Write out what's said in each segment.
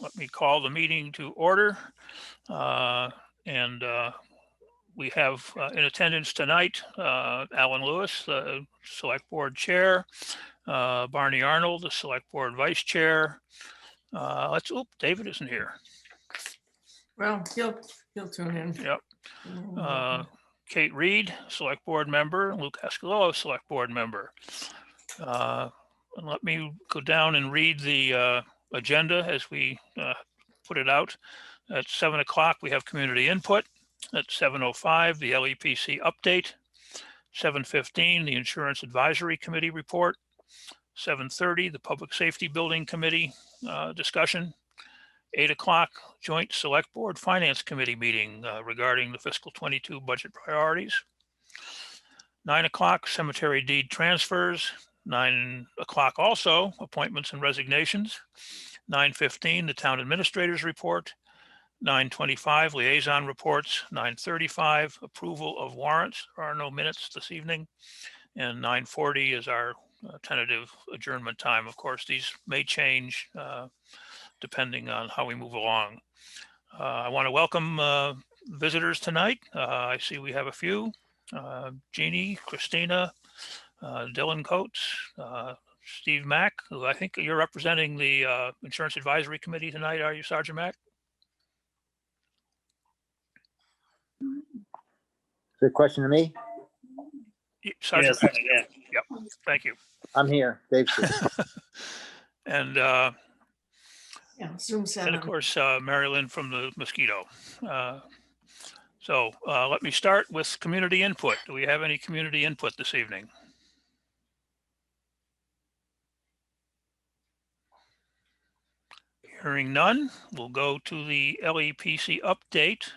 Let me call the meeting to order. And we have in attendance tonight, Alan Lewis, the Select Board Chair, Barney Arnold, the Select Board Vice Chair. David isn't here. Well, he'll tune in. Yep. Kate Reed, Select Board Member, Luke Ascolillo, Select Board Member. And let me go down and read the agenda as we put it out. At 7 o'clock, we have community input. At 7:05, the LEPC update. 7:15, the Insurance Advisory Committee report. 7:30, the Public Safety Building Committee discussion. 8 o'clock, Joint Select Board Finance Committee meeting regarding the fiscal 22 budget priorities. 9 o'clock, cemetery deed transfers. 9 o'clock also, appointments and resignations. 9:15, the town administrator's report. 9:25, liaison reports. 9:35, approval of warrants. There are no minutes this evening. And 9:40 is our tentative adjournment time. Of course, these may change depending on how we move along. I want to welcome visitors tonight. I see we have a few. Jeannie, Christina, Dylan Coates, Steve Mack, who I think you're representing the Insurance Advisory Committee tonight, are you, Sergeant Mack? Is there a question to me? Sergeant Yes, Mack. yeah. Yep, thank you. I'm here, Dave. And Zoom 7. and of course, Mary Lynn from the Mosquito. So let me start with community input. Do we have any community input this evening? Hearing none, we'll go to the LEPC update.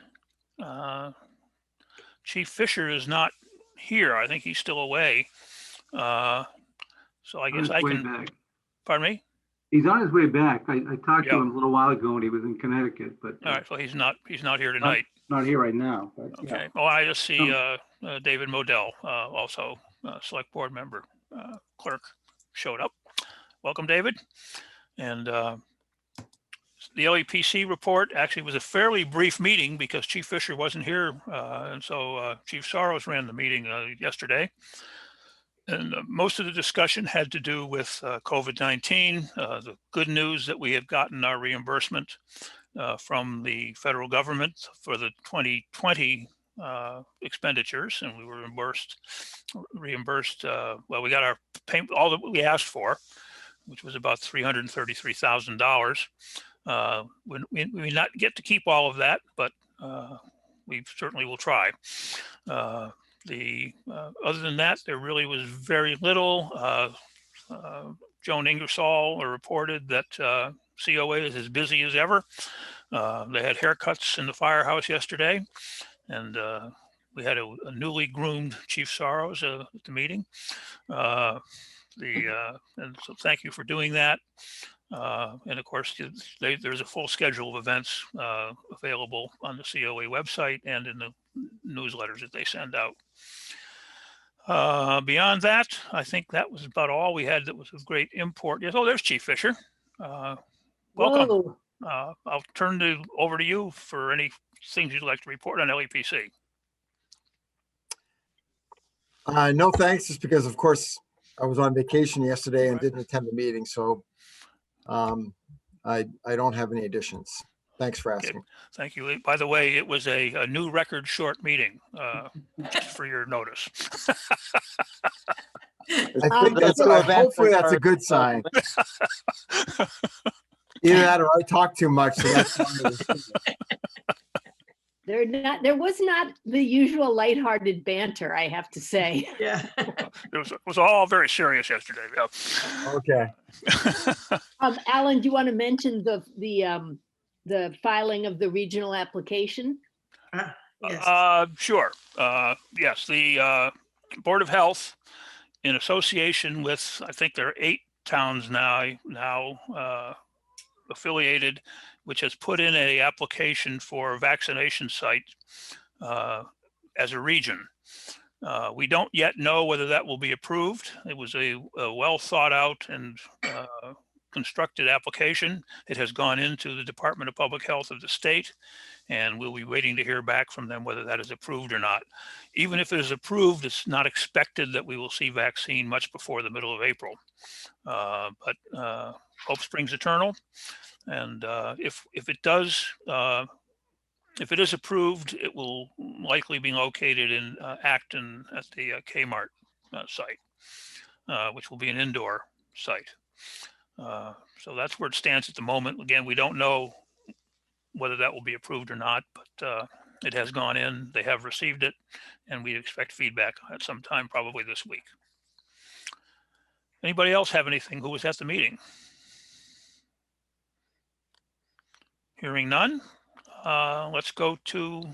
Chief Fisher is not here. I think he's still away. So I guess I can. Back. Pardon me? He's on his way back. I talked Yep. to him a little while ago and he was in Connecticut, but All right, so he's not here tonight. not here right now. But, Okay. yeah. Well, I just see David Modell, also select board member, clerk, showed up. Welcome, David. And the LEPC report actually was a fairly brief meeting because Chief Fisher wasn't here. And so Chief Soros ran the meeting yesterday. And most of the discussion had to do with COVID-19, the good news that we had gotten our reimbursement from the federal government for the 2020 expenditures, and we were reimbursed. Well, we got our payment, all that we asked for, which was about $333,000. We may not get to keep all of that, but we certainly will try. Other than that, there really was very little. Joan Ingersoll reported that COA is as busy as ever. They had haircuts in the firehouse yesterday, and we had a newly groomed Chief Soros at the meeting. And so thank you for doing that. And of course, there's a full schedule of events available on the COA website and in the newsletters that they send out. Beyond that, I think that was about all we had that was of great import. Yes, oh, there's Chief Fisher. Welcome. I'll turn it over to you for any things you'd like to report on LEPC. No, thanks. Just because, of course, I was on vacation yesterday and didn't attend the meeting, so I don't have any additions. Thanks for asking. Okay. Thank you. By the way, it was a new record short meeting, just for your notice. I think hopefully that's a good sign. Either that or I talk too much. So that's There was not the usual lighthearted banter, I have to say. Yeah. It was all very serious yesterday. Yeah. okay. Alan, do you want to mention the filing of the regional application? Yes. Sure. Yes, the Board of Health, in association with, I think there are 8 towns now affiliated, which has put in a application for a vaccination site as a region. We don't yet know whether that will be approved. It was a well thought out and constructed application. It has gone into the Department of Public Health of the state, and we'll be waiting to hear back from them whether that is approved or not. Even if it is approved, it's not expected that we will see vaccine much before the middle of April. But hope springs eternal. And if it does, if it is approved, it will likely be located in Acton at the Kmart site, which will be an indoor site. So that's where it stands at the moment. Again, we don't know whether that will be approved or not, but it has gone in, they have received it, and we expect feedback at some time, probably this week. Anybody else have anything who was at the meeting? Hearing none, let's go to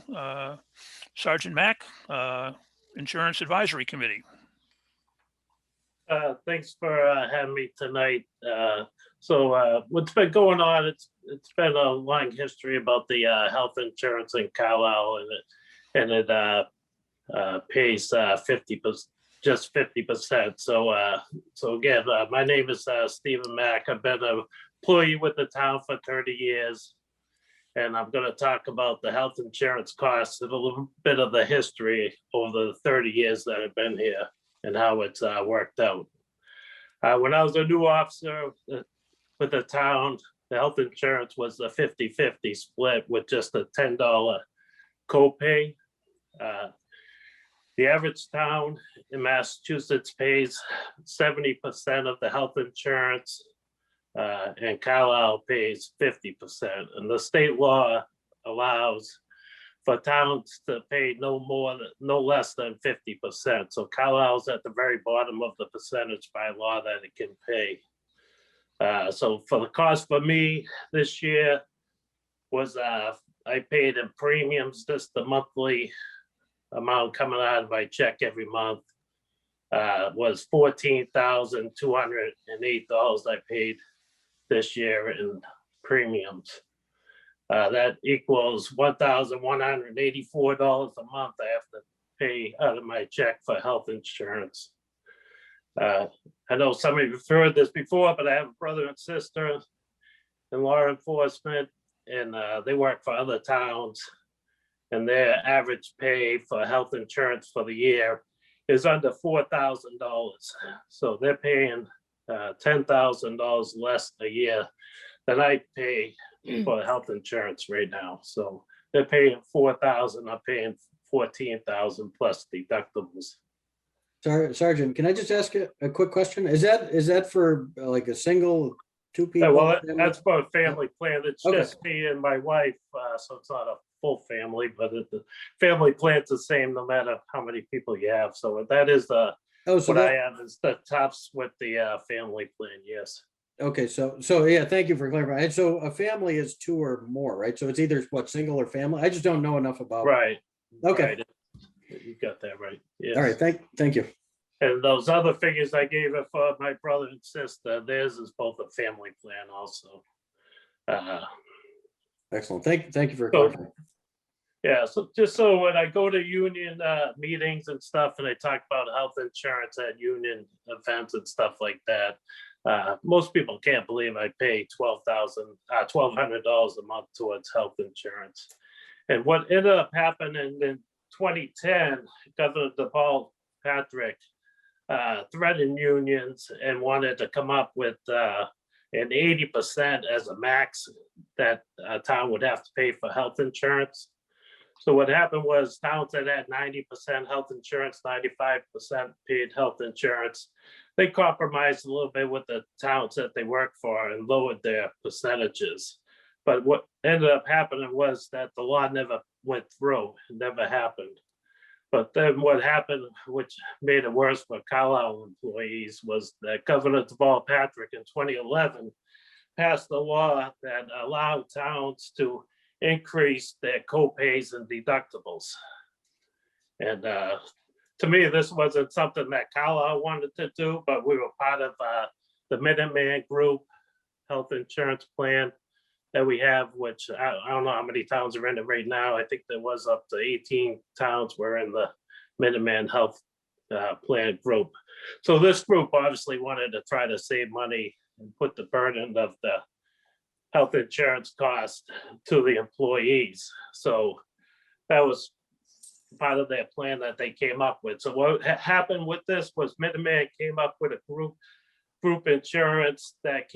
Sergeant Mack, Insurance Advisory Committee. Thanks for having me tonight. So what's been going on, it's been a long history about the health insurance in Carlisle, and it pays 50%, just 50%. So again, my name is Stephen Mack. I've been an employee with the town for 30 years. And I'm going to talk about the health insurance costs and a little bit of the history over the 30 years that I've been here and how it's worked out. When I was a new officer with the town, the health insurance was a 50-50 split with just a $10 copay. The average town in Massachusetts pays 70% of the health insurance, and Carlisle pays 50%. And the state law allows for towns to pay no less than 50%. So Carlisle's at the very bottom of the percentage by law that it can pay. So for the cost for me this year was I paid in premiums, just the monthly amount coming out of my check every month was $14,208 I paid this year in premiums. That equals $1,184 a month I have to pay out of my check for health insurance. I know some of you have heard this before, but I have a brother and sister in law enforcement, and they work for other towns, and their average pay for health insurance for the year is under $4,000. So they're paying $10,000 less a year than I pay for health insurance right now. So they're paying $4,000, I'm paying $14,000 plus deductibles. Sorry, Sergeant, can I just ask you a quick question? Is that for like a single, two people? Yeah, well, that's for a family plan. It's Okay. just me and my wife, so it's not a full family, but the family plan's the same no matter how many people you have. So that is the So what I have is the tops with the family plan. Yes. okay, so yeah, thank you for clarifying. So a family is two or more, right? So it's either what, single or family? I just don't know enough about. Right. Okay, Right. You got that right. Yes. all right, thank you. And those other figures I gave it for my brother and sister, theirs is both a family plan also. Excellent. Thank you for So- clarifying. Yeah, so just so when I go to union meetings and stuff, and I talk about health insurance at union events and stuff like that, most people can't believe I pay $1,200 a month towards health insurance. And what ended up happening in 2010, Governor DePaul Patrick threatened unions and wanted to come up with an 80% as a max that a town would have to pay for health insurance. So what happened was towns that had 90% health insurance, 95% paid health insurance, they compromised a little bit with the towns that they work for and lowered their percentages. But what ended up happening was that the law never went through, it never happened. But then what happened, which made it worse for Carlisle employees, was that Governor Deval Patrick in 2011 passed a law that allowed towns to increase their co-pays and deductibles. And to me, this wasn't something that Carlisle wanted to do, but we were part of the Minuteman Group health insurance plan that we have, which I don't know how many towns are in it right now. I think there was up to 18 towns were in the Minuteman health plan group. So this group obviously wanted to try to save money and put the burden of the health insurance cost to the employees. So that was part of their plan that they came up with. So what happened with this was Minuteman came up with a group insurance that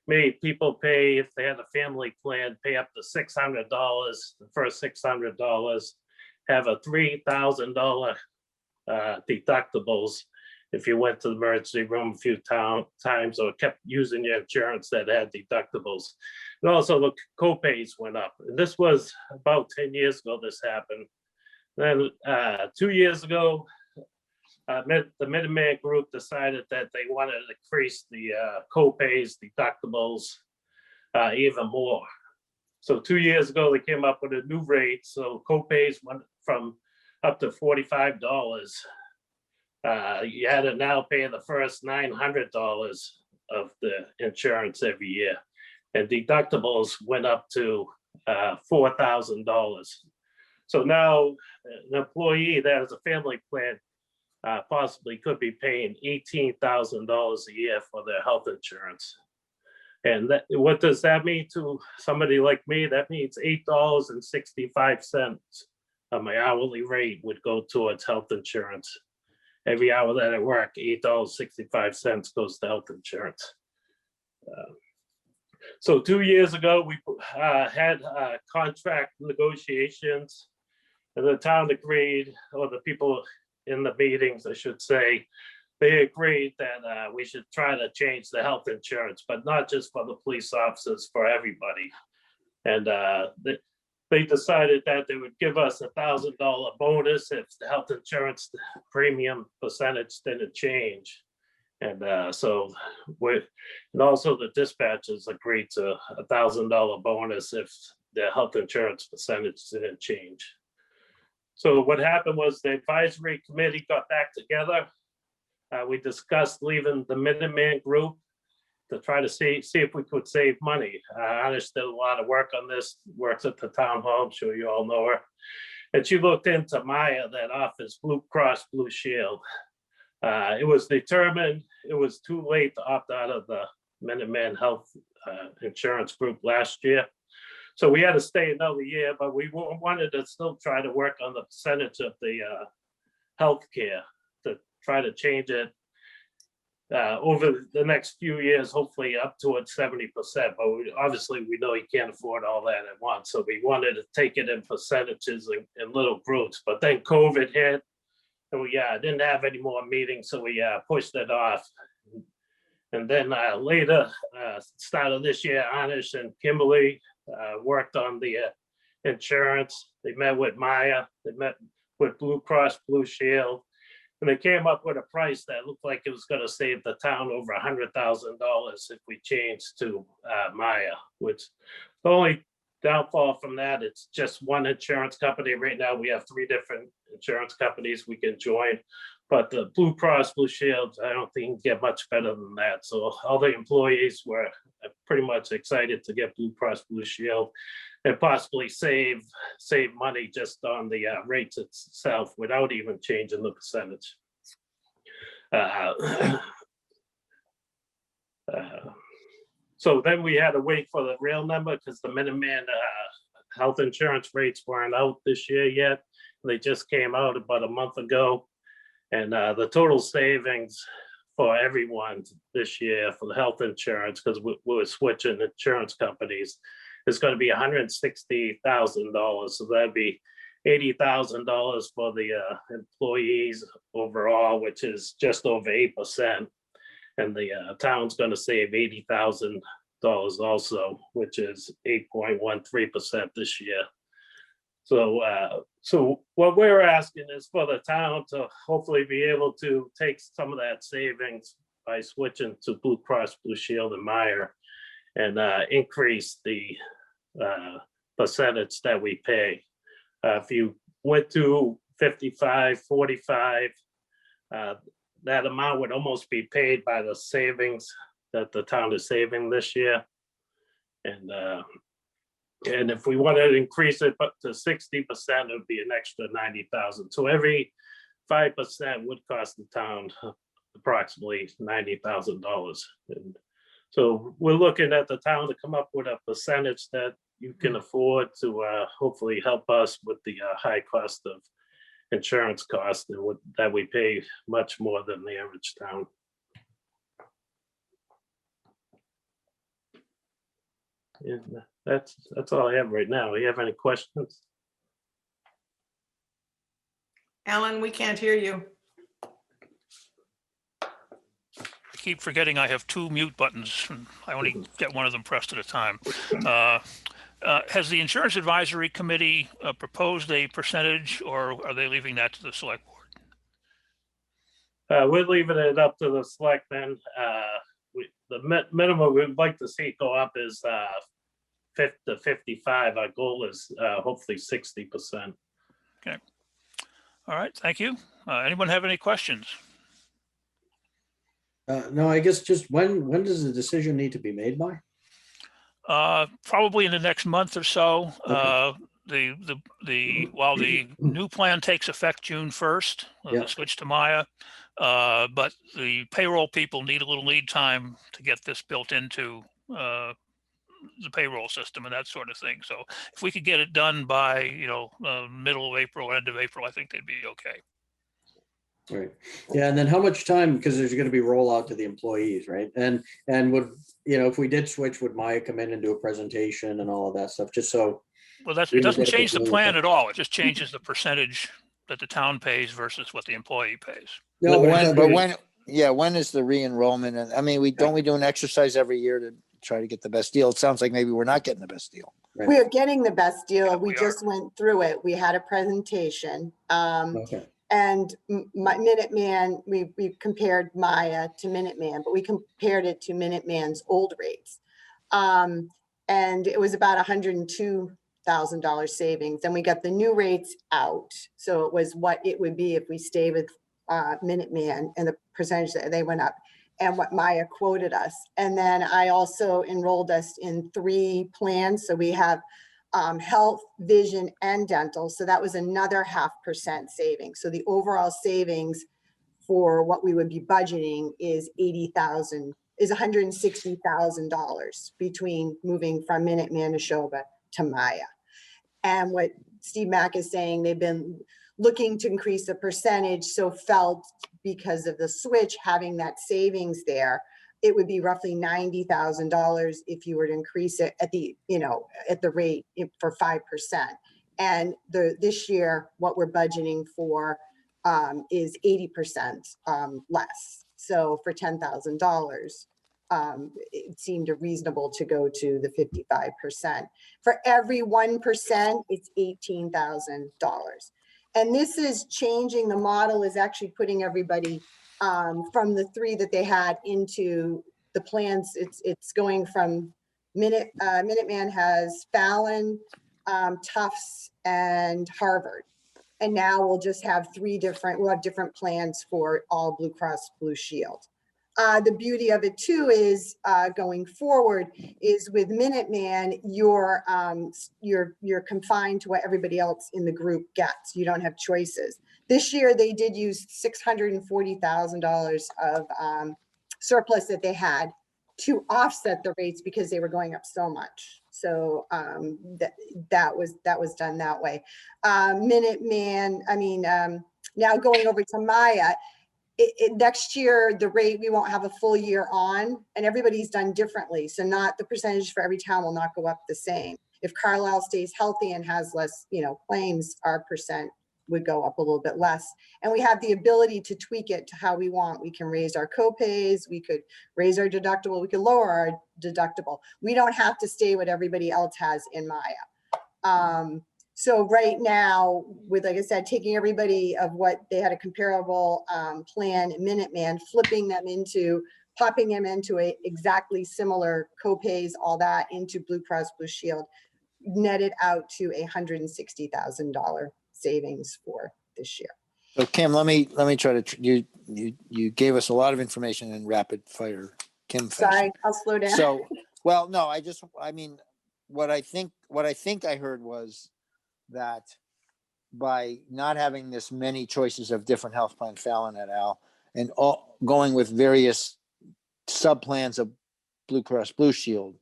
made people pay, if they had a family plan, pay up to $600, the first $600, have a $3,000 deductibles if you went to the emergency room a few times or kept using your insurance that had deductibles. And also the co-pays went up. And this was about 10 years ago this happened. Then 2 years ago, the Minuteman Group decided that they wanted to increase the co-pays, deductibles even more. So 2 years ago, they came up with a new rate. So co-pays went from up to $45. You had to now pay the first $900 of the insurance every year. And deductibles went up to $4,000. So now an employee that has a family plan possibly could be paying $18,000 a year for their health insurance. And what does that mean to somebody like me? That means $8.65 of my hourly rate would go towards health insurance. Every hour that I work, $8.65 goes to health insurance. So 2 years ago, we had contract negotiations, and the town agreed, or the people in the meetings, I should say, they agreed that we should try to change the health insurance, but not just for the police officers, for everybody. And they decided that they would give us $1,000 bonus if the health insurance premium percentage didn't change. And so and also the dispatchers agreed to $1,000 bonus if the health insurance percentage didn't change. So what happened was the advisory committee got back together. We discussed leaving the Minuteman Group to try to see if we could save money. Anish did a lot of work on this, works at the town hall, I'm sure you all know her. And she looked into Maya that offers Blue Cross Blue Shield. It was determined it was too late to opt out of the Minuteman Health Insurance Group last year. So we had to stay another year, but we wanted to still try to work on the percentage of the healthcare to try to change it over the next few years, hopefully up towards 70%. But obviously we know you can't afford all that at once. So we wanted to take it in percentages in little groups, but then COVID hit and we didn't have any more meetings. So we pushed it off. And then later, start of this year, Anish and Kimberly worked on the insurance. They met with Maya, they met with Blue Cross Blue Shield, and they came up with a price that looked like it was going to save the town over $100,000 if we changed to Maya, which the only downfall from that, it's just one insurance company. Right now, we have 3 different insurance companies we can join. But the Blue Cross Blue Shield, I don't think you can get much better than that. So all the employees were pretty much excited to get Blue Cross Blue Shield and possibly save money just on the rates itself without even changing the percentage. So then we had to wait for the real number because the Minuteman health insurance rates weren't out this year yet. They just came out about a month ago. And the total savings for everyone this year for the health insurance, because we were switching insurance companies, is going to be $160,000. So that'd be $80,000 for the employees overall, which is just over 8%. And the town's going to save $80,000 also, which is 8.13% this year. So what we're asking is for the town to hopefully be able to take some of that savings by switching to Blue Cross Blue Shield and Meyer and increase the percentage that we pay. If you went to 55, 45, that amount would almost be paid by the savings that the town is saving this year. And if we wanted to increase it up to 60%, it would be an extra $90,000. So every 5% would cost the town approximately $90,000. And so we're looking at the town to come up with a percentage that you can afford to hopefully help us with the high cost of insurance costs and that we pay much more than the average town. And that's all I have right now. You have any questions? Alan, we can't hear you. I keep forgetting I have two mute buttons, and I only get one of them pressed at a time. Has the Insurance Advisory Committee proposed a percentage, or are they leaving that to the select board? We're leaving it up to the selectmen. The minimum we'd like to see go up is 50 to 55. Our goal is hopefully 60%. All right, thank you. Anyone have any questions? No, I guess just when does the decision need to be made by? Probably in the next month or so. Okay. While the new plan takes effect June 1st, Yeah. the switch to Maya, but the payroll people need a little lead time to get this built into the payroll system and that sort of thing. So if we could get it done by, middle of April, end of April, I think they'd be okay. Right. Yeah. And then how much time, because there's going to be rollout to the employees, right? And would, if we did switch, would Maya come in and do a presentation and all of that stuff, just so? Well, it doesn't change the plan at all. It just changes the percentage that the town pays versus what the employee pays. No, When is the re-enrollment? And I mean, we do an exercise every year to try to get the best deal. It sounds like maybe we're not getting the best deal. Right. We are getting the best deal. Yeah, We we just went through it. We had a presentation. Okay. And Minuteman, we compared Maya to Minuteman, but we compared it to Minuteman's old rates. And it was about $102,000 savings. And we got the new rates out. So it was what it would be if we stay with Minuteman, and the percentage that they went up, and what Maya quoted us. And then I also enrolled us in 3 plans. So we have health, vision, and dental. So that was another 0.5% savings. So the overall savings for what we would be budgeting is $160,000 between moving from Minuteman, Neshoba to Maya. And what Steve Mack is saying, they've been looking to increase the percentage, so felt because of the switch, having that savings there, it would be roughly $90,000 if you were to increase it at the, at the rate for 5%. And this year, what we're budgeting for is 80% less. So for $10,000, it seemed reasonable to go to the 55%. For every 1%, it's $18,000. And this is changing. The model is actually putting everybody from the 3 that they had into the plans. It's going from Minuteman has Fallon, Tufts, and Harvard. And now we'll just have we'll have different plans for all Blue Cross Blue Shield. The beauty of it too is going forward is with Minuteman, you're confined to what everybody else in the group gets. You don't have choices. This year they did use $640,000 of surplus that they had to offset the rates because they were going up so much. So that was done that way. Minuteman, now going over to Maya, next year, the rate, we won't have a full year on, and everybody's done differently. So the percentage for every town will not go up the same. If Carlisle stays healthy and has less, claims, our percent would go up a little bit less. And we have the ability to tweak it to how we want. We can raise our copays, we could raise our deductible, we could lower our deductible. We don't have to stay what everybody else has in Maya. So right now, with, like I said, taking everybody of what they had a comparable plan in Minuteman, popping them into a exactly similar copays, all that into Blue Cross Blue Shield, netted out to $160,000 savings for this year. So Kim, let me try to, you gave us a lot of information in rapid fire, Kim fashion. Sorry, I'll slow down. So, well, no, what I think I heard was that by not having this many choices of different health plan, Fallon et al., and all going with various sub-plans of Blue Cross Blue Shield.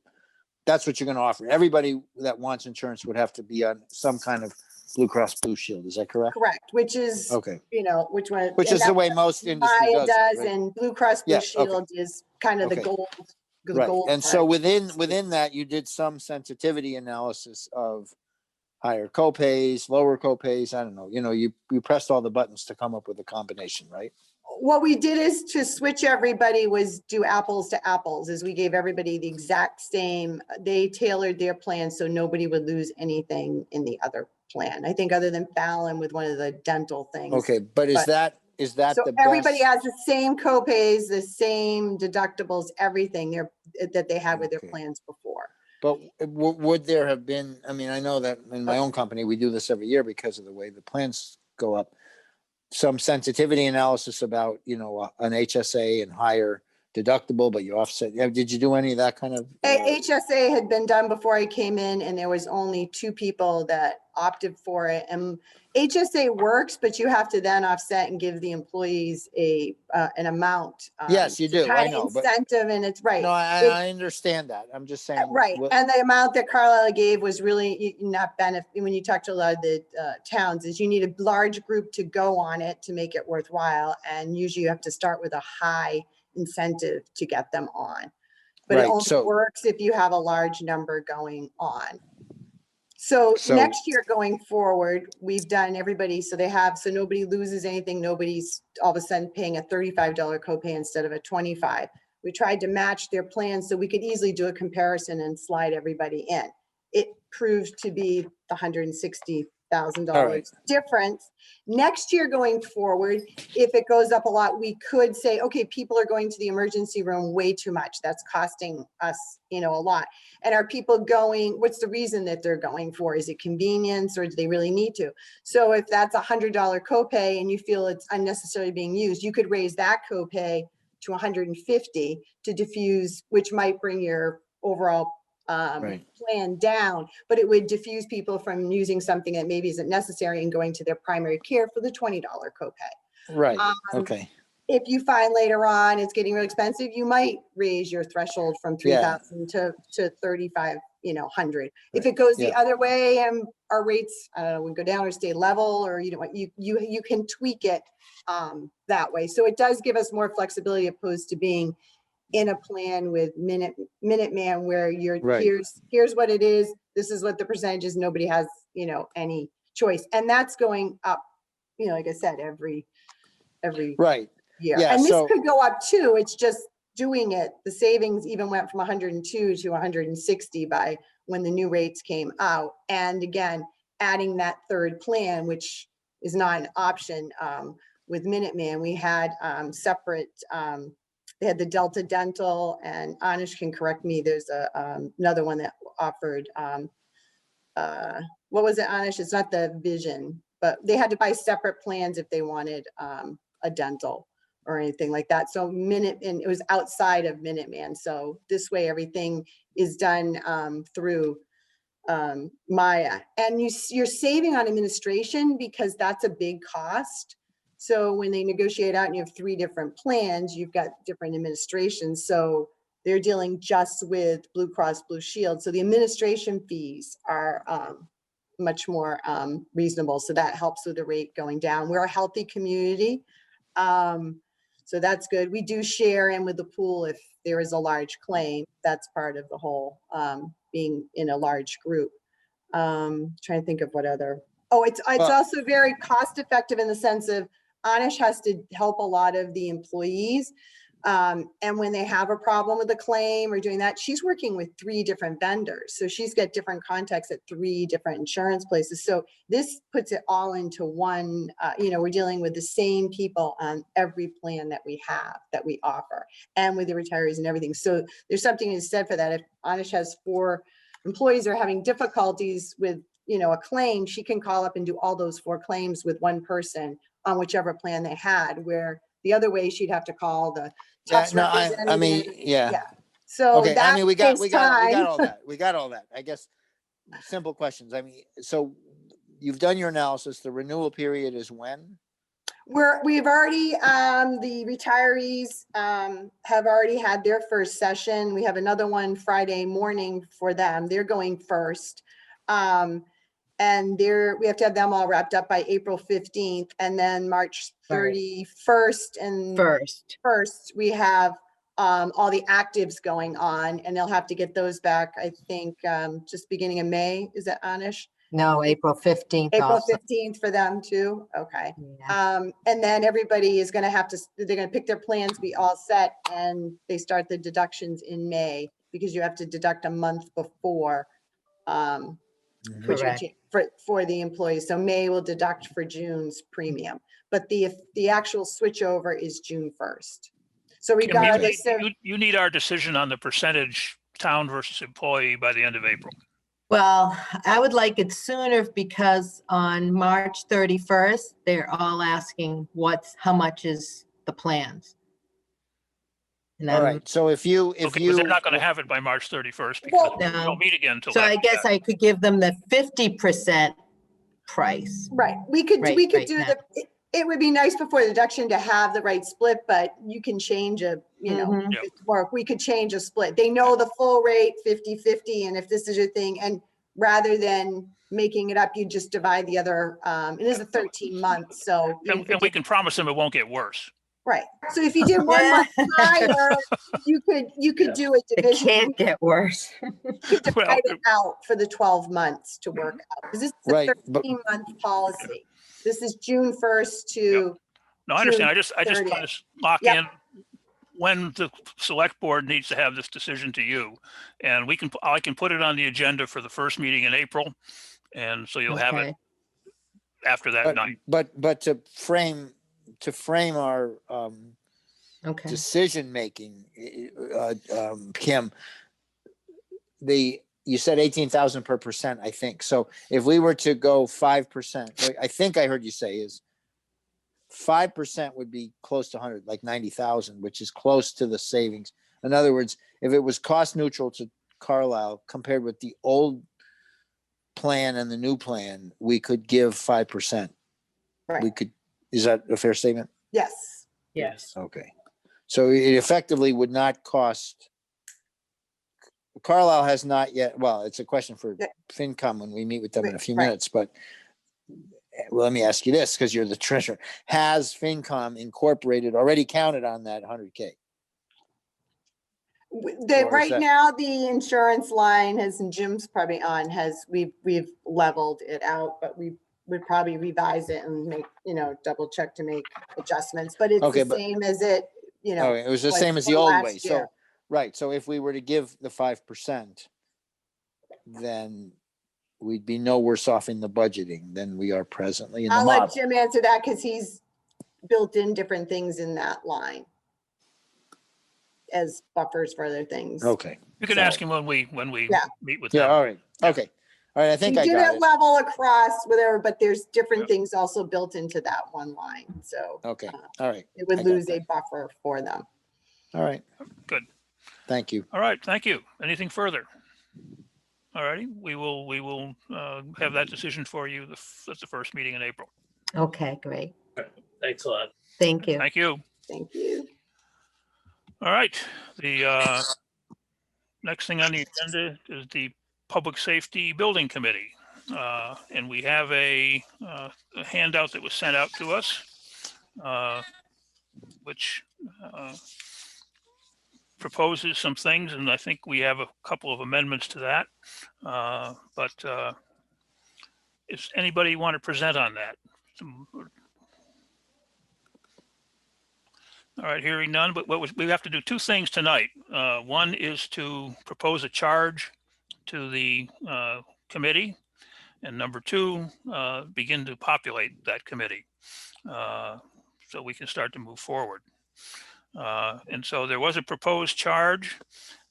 That's what you're going to offer. Everybody that wants insurance would have to be on some kind of Blue Cross Blue Shield. Is that correct? Correct, which is, Okay, you know, which one. which and is the that's way what most industry Maya does it, does, right? and Blue Cross Blue Yeah, okay. Shield is kind of the Okay. gold. The Right. gold And so part. within that, you did some sensitivity analysis of higher copays, lower copays. I don't know, you pressed all the buttons to come up with a combination, right? What we did is to switch everybody was do apples to apples, is we gave everybody the exact same, they tailored their plan so nobody would lose anything in the other plan. I think other than Fallon with one of the dental things. Okay, but is But- that So the everybody best? has the same copays, the same deductibles, everything that they had with their Okay. plans before. But would there have been, I mean, I know that in my own company, we do this every year because of the way the plans go up. Some sensitivity analysis about, an HSA and higher deductible, but you offset. Did you do any of that kind of? HSA had been done before I came in, and there was only 2 people that opted for it. And HSA works, but you have to then offset and give the employees an amount. Yes, you to do. I kind of know, but- incentive, and it's right. No, I understand that. I'm just saying. Right, what- and the amount that Carlisle gave was really not benefit, when you talk to a lot of the towns, is you need a large group to go on it to make it worthwhile, and usually you have to start with a high incentive to get them on. But it Right, only so- works if you have a large number going on. So So- next year going forward, we've done everybody, so nobody loses anything, nobody's all of a sudden paying a $35 copay instead of a 25. We tried to match their plans so we could easily do a comparison and slide everybody in. It proved to be the $160,000 difference. Next year going forward, if it goes up a lot, we could say, okay, people are going to the emergency room way too much. That's costing us, a lot. And are people going, what's the reason that they're going for? Is it convenience, or do they really need to? So if that's $100 copay and you feel it's unnecessarily being used, you could raise that copay to 150 to diffuse, which might bring your overall Right. plan down, but it would diffuse people from using something that maybe isn't necessary and going to their primary care for the $20 copay. Right, Um, okay. If you find later on it's getting real expensive, you might raise your threshold from Yeah. 3,000 to 3,500. If it goes the Yeah. other way and our rates, would go down or stay level, or you can tweak it that way. So it does give us more flexibility opposed to being in a plan with Minuteman where Right. here's what it is. This is what the percentage is. Nobody has, any choice. And that's going up, like I said, every Right, year. Yeah, And this so- could go up too. It's just doing it. The savings even went from 102 to 160 by when the new rates came out. And again, adding that third plan, which is not an option, with Minuteman, we had separate, they had the Delta Dental, and Anish can correct me, there's another one that offered, what was it, Anish? It's not the Vision, but they had to buy separate plans if they wanted a dental or anything like that. So and it was outside of Minuteman. So this way, everything is done through Maya. And you're saving on administration because that's a big cost. So when they negotiate out and you have 3 different plans, you've got different administrations. So they're dealing just with Blue Cross Blue Shield. So the administration fees are much more reasonable. So that helps with the rate going down. We're a healthy community. So that's good. We do share in with the pool if there is a large claim. That's part of the whole being in a large group. Trying to think of what other. Oh, it's also very cost effective in the sense of Anish has to help a lot of the employees. And when they have a problem with a claim or doing that, she's working with 3 different vendors. So she's got different contacts at 3 different insurance places. So this puts it all into one, we're dealing with the same people on every plan that we have, that we offer, and with the retirees and everything. So there's something instead for that. If Anish has 4 employees are having difficulties with, a claim, she can call up and do all those 4 claims with one person on whichever plan they had, where the other way she'd have to call the yeah, Tufts no, I mean, representative. yeah. So Okay, I that mean, we got takes all time. that. We got all that. I guess, simple questions. I mean, so you've done your analysis. The renewal period is when? We've already, the retirees, have already had their first session. We have another one Friday morning for them. They're going first. And we have to have them all wrapped up by April 15th, and then March Right. 31st and first, we have, all the actives going on, and they'll have to get those back, I think, just beginning of May. Is that Anish? No, April 15th April also. 15th for them too? Okay. Yeah. And then everybody is gonna have to, they're gonna pick their plans, be all set, and they start the deductions in May, because you have to deduct a month before, which Correct. for the employees. So May will deduct for June's premium, but the actual switchover is June 1st. So Kim, regardless of, you need our decision on the percentage town versus employee by the end of April. Well, I would like it sooner because on March 31st, they're all asking how much is the plans? And All I'm- right, so if you, Okay, but they're not going to have it by March 31st because Well- we No. don't meet again until So I after guess that. I could give them the 50% price. right, we could Right, do now. it would be nice before the deduction to have the right split, but you can change Mhm. Yeah. work, we could change a split. They know the full rate, 50-50, and if this is your thing, and rather than making it up, you just divide the other, it is a 13 months, so. And we can promise them it won't get worse. Right, so if you did 1 month higher, you could Yeah. do a It division. can't get worse. You could divide it out for the 12 months to work out, because this is a right, but 13-month policy. This is June 1st to, No, I understand. June I just 30th. trying to lock Yep. in when the select board needs to have this decision to you. And I can put it on the agenda for the first meeting in April. And so you'll have it Okay. after that night. but to frame our Okay. decision making, Kim, you said 18,000 per percent, I think. So if we were to go 5%, I think I heard you say is 5% would be close to 100, like 90,000, which is close to the savings. In other words, if it was cost neutral to Carlisle compared with the old plan and the new plan, we could give 5%. Right. Is that a fair statement? yes. Yes. Okay. So it effectively would not cost. Carlisle has not yet, well, it's a question for Yeah. FinCom when we meet with them in a few Right. minutes, but well, let me ask you this, because you're the treasurer. Has FinCom incorporated, already counted on that 100K? Or is Right that- now, the insurance line has, and Jim's probably on, we've leveled it out, but we would probably revise it and make, double check to make adjustments, but it's Okay, the but- same as it, Oh, it was the was same as for the old last way. So, year. right. So if we were to give the 5%, then we'd be no worse off in the budgeting than we are presently in the I'll let model. Jim answer that because he's built in different things in that line as buffers for other things. Okay. You can So- ask him when we Yeah. meet with Yeah, them. all right. Okay. All right. I We think I did got it it. level across whatever, but there's different Yeah. things also built into that one line, so Okay. All right. it would I got lose a that. buffer for them. All right. Good. Thank you. All right, thank you. Anything further? All righty, we will have that decision for you at the first meeting in April. Okay, great. Thanks a lot. Thank you. Thank you. Thank you. All right, the next thing on the agenda is the Public Safety Building Committee. And we have a handout that was sent out to us, which proposes some things, and I think we have a couple of amendments to that. But does anybody want to present on that? All right, hearing none, but we have to do two things tonight. One is to propose a charge to the committee, and number two, begin to populate that committee so we can start to move forward. And so there was a proposed charge,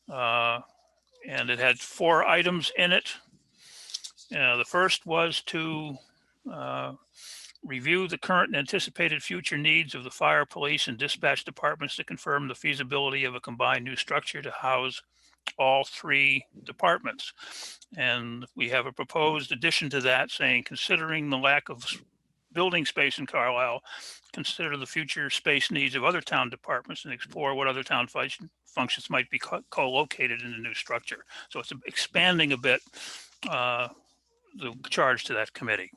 and it had 4 items in it. The first was to review the current and anticipated future needs of the fire, police, and dispatch departments to confirm the feasibility of a combined new structure to house all 3 departments. And we have a proposed addition to that saying, considering the lack of building space in Carlisle, consider the future space needs of other town departments and explore what other town functions might be co-located in the new structure. So it's expanding a bit the charge to that committee.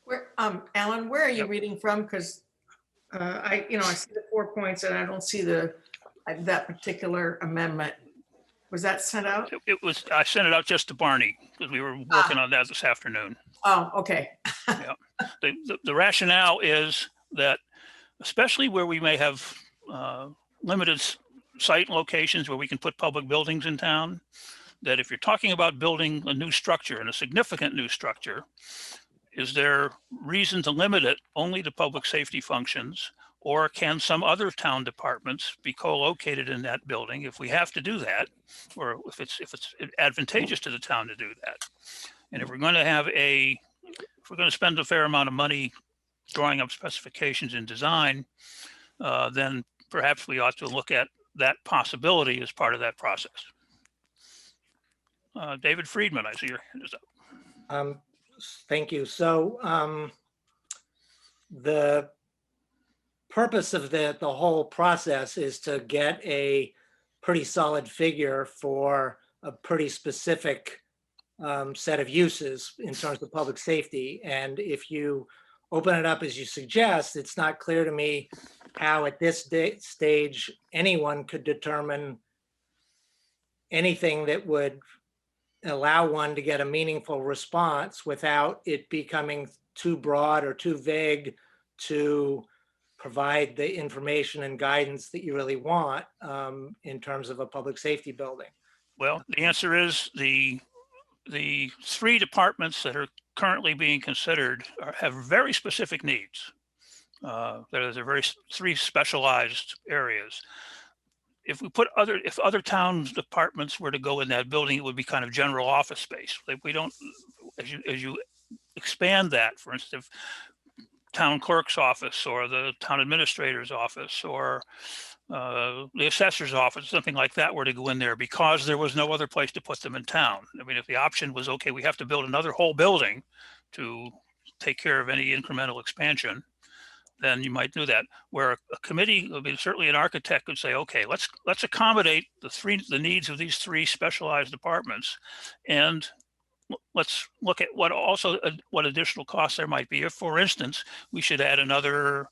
Where, Alan, where are you Yep. reading from? Because I see the 4 points and I don't see that particular amendment. Was that sent out? I sent it out just to Barney because we were working on that this afternoon. Oh, okay. The rationale is that especially where we may have limited site locations where we can put public buildings in town, that if you're talking about building a new structure and a significant new structure, is there reason to limit it only to public safety functions? Or can some other town departments be co-located in that building if we have to do that, or if it's advantageous to the town to do that? And if we're going to spend a fair amount of money drawing up specifications in design, then perhaps we ought to look at that possibility as part of that process. David Friedman, I see your hand is up. Thank you. So the purpose of the whole process is to get a pretty solid figure for a pretty specific set of uses in terms of public safety. And if you open it up as you suggest, it's not clear to me how at this stage anyone could determine anything that would allow one to get a meaningful response without it becoming too broad or too vague to provide the information and guidance that you really want in terms of a public safety building. Well, the answer is the three departments that are currently being considered have very specific needs. There's three specialized areas. If other towns departments were to go in that building, it would be kind of general office space. Like we don't, as you expand that, for instance, town clerk's office or the town administrator's office or the assessor's office, something like that were to go in there because there was no other place to put them in town. I mean, if the option was, okay, we have to build another whole building to take care of any incremental expansion, then you might do that. Where a committee, I mean, certainly an architect could say, okay, let's accommodate the needs of these three specialized departments, and let's look at what additional costs there might be. If, for instance, we should add another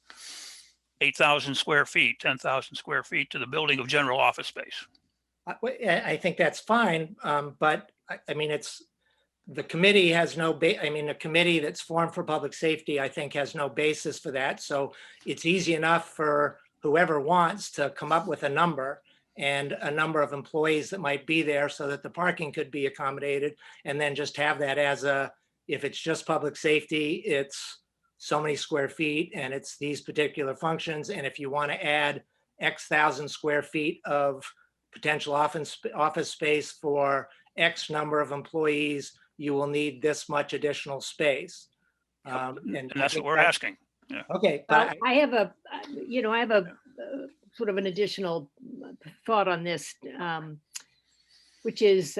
8,000 square feet, 10,000 square feet to the building of general office space. I think that's fine, but I mean, the committee has no, a committee that's formed for public safety, I think has no basis for that. So it's easy enough for whoever wants to come up with a number and a number of employees that might be there so that the parking could be accommodated, and then just have that as if it's just public safety, it's so many square feet and it's these particular functions. And if you want to add X thousand square feet of potential office space for X number of employees, you will need this much additional space. And that's what we're asking. Yeah. Okay. Well, I have a sort of an additional thought on this, which is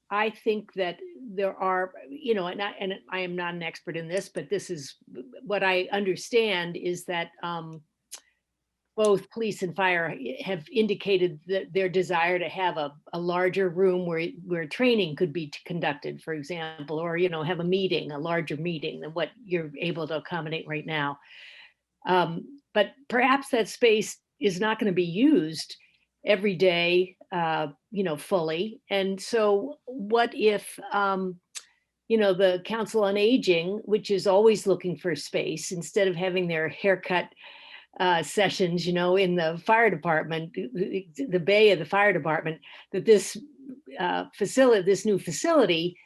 I think that there are, and I am not an expert in this, but this is what I understand is that both police and fire have indicated that their desire to have a larger room where training could be conducted, for example, or, have a larger meeting than what you're able to accommodate right now. But perhaps that space is not going to be used every day, fully. And so what if, the Council on Aging, which is always looking for space, instead of having their haircut sessions, in the fire department, the bay of the fire department, that this new facility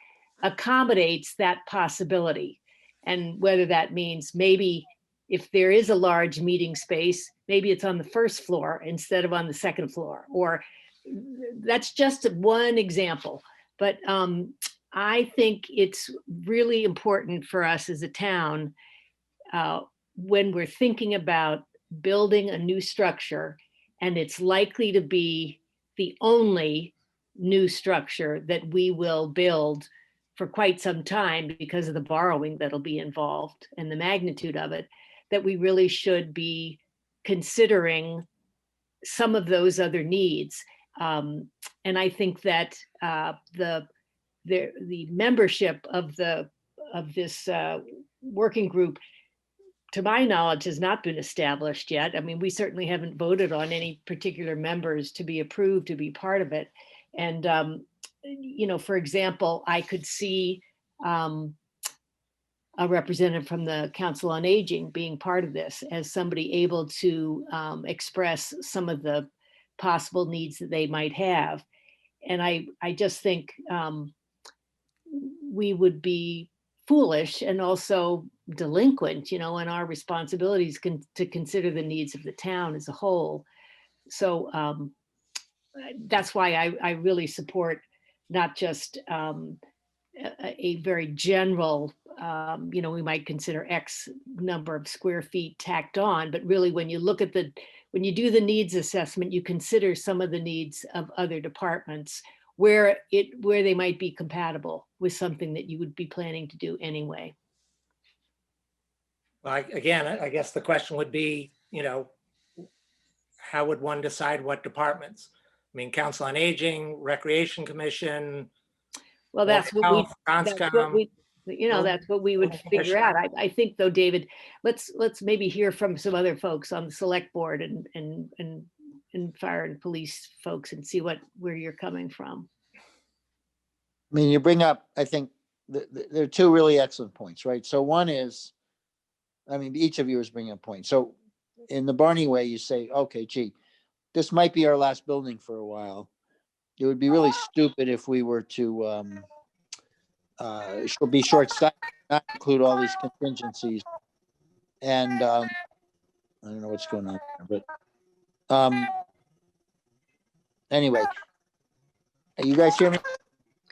accommodates that possibility. And whether that means maybe if there is a large meeting space, maybe it's on the first floor instead of on the second floor, or that's just one example. But I think it's really important for us as a town when we're thinking about building a new structure, and it's likely to be the only new structure that we will build for quite some time because of the borrowing that'll be involved and the magnitude of it, that we really should be considering some of those other needs. And I think that the membership of this working group, to my knowledge, has not been established yet. I mean, we certainly haven't voted on any particular members to be approved to be part of it. And, for example, I could see a representative from the Council on Aging being part of this as somebody able to express some of the possible needs that they might have. And I just think we would be foolish and also delinquent, in our responsibilities to consider the needs of the town as a whole. So that's why I really support not just a very general, we might consider X number of square feet tacked on, but really when you look at when you do the needs assessment, you consider some of the needs of other departments where they might be compatible with something that you would be planning to do anyway. Well, I guess the question would be, how would one decide what departments? I mean, Council on Aging, Recreation Commission. Well, that's what we would figure out. I think though, David, let's maybe hear from some other folks on the select board and fire and police folks and see where you're coming from. I mean, you bring up, I think there are two really excellent points, right? So one is, I mean, each of you is bringing a point. So in the Barney way, you say, okay, gee, this might be our last building for a while. It would be really stupid if we were to be short-sighted, not include all these contingencies. And I don't know what's going on there, but anyway, you guys hear me?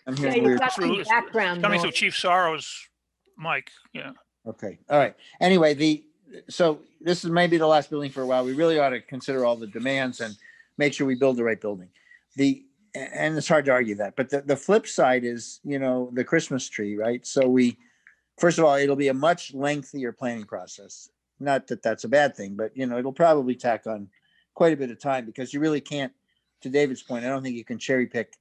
I'm hearing you've weird. got some background Coming noise. through Chief Sorrow's mic, yeah. Okay, all right. Anyway, so this is maybe the last building for a while. We really ought to consider all the demands and make sure we build the right building. And it's hard to argue that, but the flip side is, the Christmas tree, right? So first of all, it'll be a much lengthier planning process. Not that that's a bad thing, but it'll probably tack on quite a bit of time because you really can't, to David's point, I don't think you can cherry pick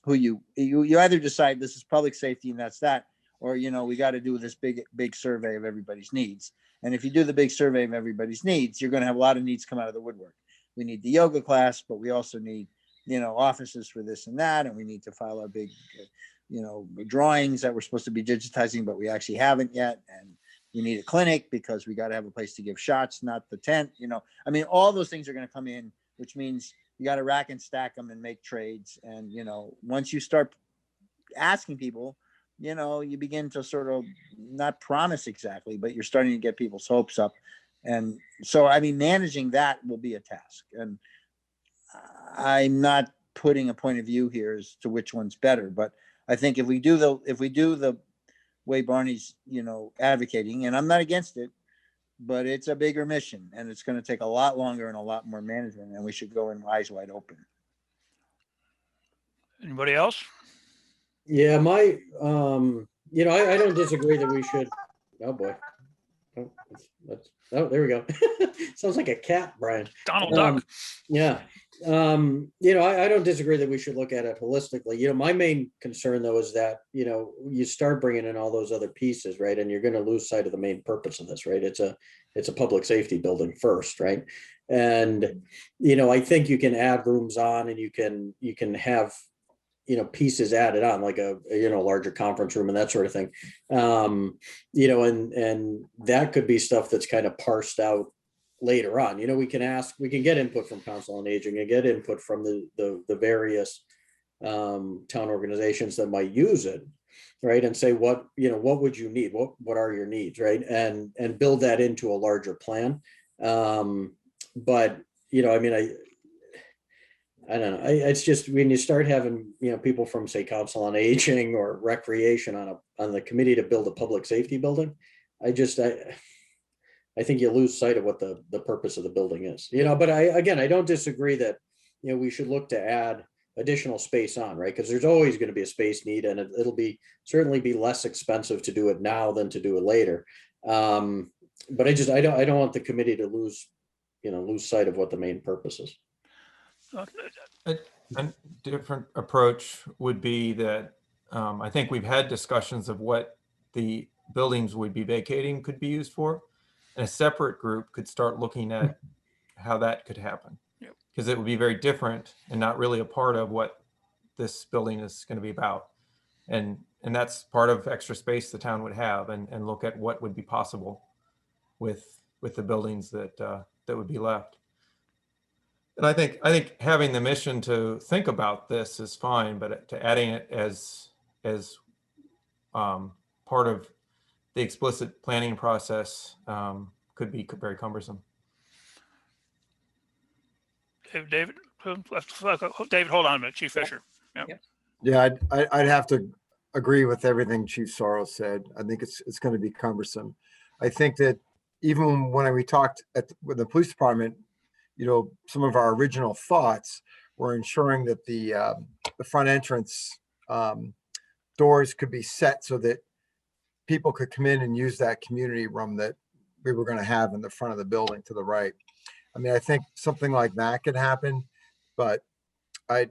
who you either decide this is public safety and that's that, or, we got to do this big survey of everybody's needs. And if you do the big survey of everybody's needs, you're going to have a lot of needs come out of the woodwork. We need the yoga class, but we also need, offices for this and that. And we need to file our big, drawings that we're supposed to be digitizing, but we actually haven't yet. And you need a clinic because we got to have a place to give shots, not the tent, I mean, all those things are going to come in, which means you got to rack and stack them and make trades. And, once you start asking people, you begin to sort of not promise exactly, but you're starting to get people's hopes up. And so, I mean, managing that will be a task. And I'm not putting a point of view here as to which one's better, but I think if we do the way Barney's, advocating, and I'm not against it, but it's a bigger mission and it's going to take a lot longer and a lot more management, and we should go in eyes wide open. Anybody else? Yeah, I don't disagree that we should, oh boy. Oh, there we go. Sounds like a cat, Brian. Donald Duck. Yeah. I don't disagree that we should look at it holistically. My main concern though is that, you start bringing in all those other pieces, right? And you're going to lose sight of the main purpose of this, right? It's a public safety building first, right? And, I think you can add rooms on and you can have, pieces added on like a larger conference room and that sort of thing. And that could be stuff that's kind of parsed out later on. We can get input from Council on Aging and get input from the various town organizations that might use it, right? And say, what would you need? What are your needs, right? And build that into a larger plan. But, I don't know. It's just when you start having, people from say Council on Aging or Recreation on the committee to build a public safety building, I think you lose sight of what the purpose of the building is, but I don't disagree that, we should look to add additional space on, right? Because there's always going to be a space need, and it'll be certainly be less expensive to do it now than to do it later. But I don't want the committee to lose sight of what the main purpose is. A different approach would be that I think we've had discussions of what the buildings would be vacating could be used for. And a separate group could start looking at how that could happen. Yep. Because it would be very different and not really a part of what this building is going to be about. And that's part of extra space the town would have, and look at what would be possible with the buildings that would be left. And I think having the mission to think about this is fine, but to adding it as part of the explicit planning process could be very cumbersome. David, hold on a minute, Chief Fisher. Yeah, I'd have to agree with everything Chief Sorrow said. I think it's going to be cumbersome. I think that even when we talked with the police department, some of our original thoughts were ensuring that the front entrance doors could be set so that people could come in and use that community room that we were going to have in the front of the building to the right. I mean, I think something like that could happen, but I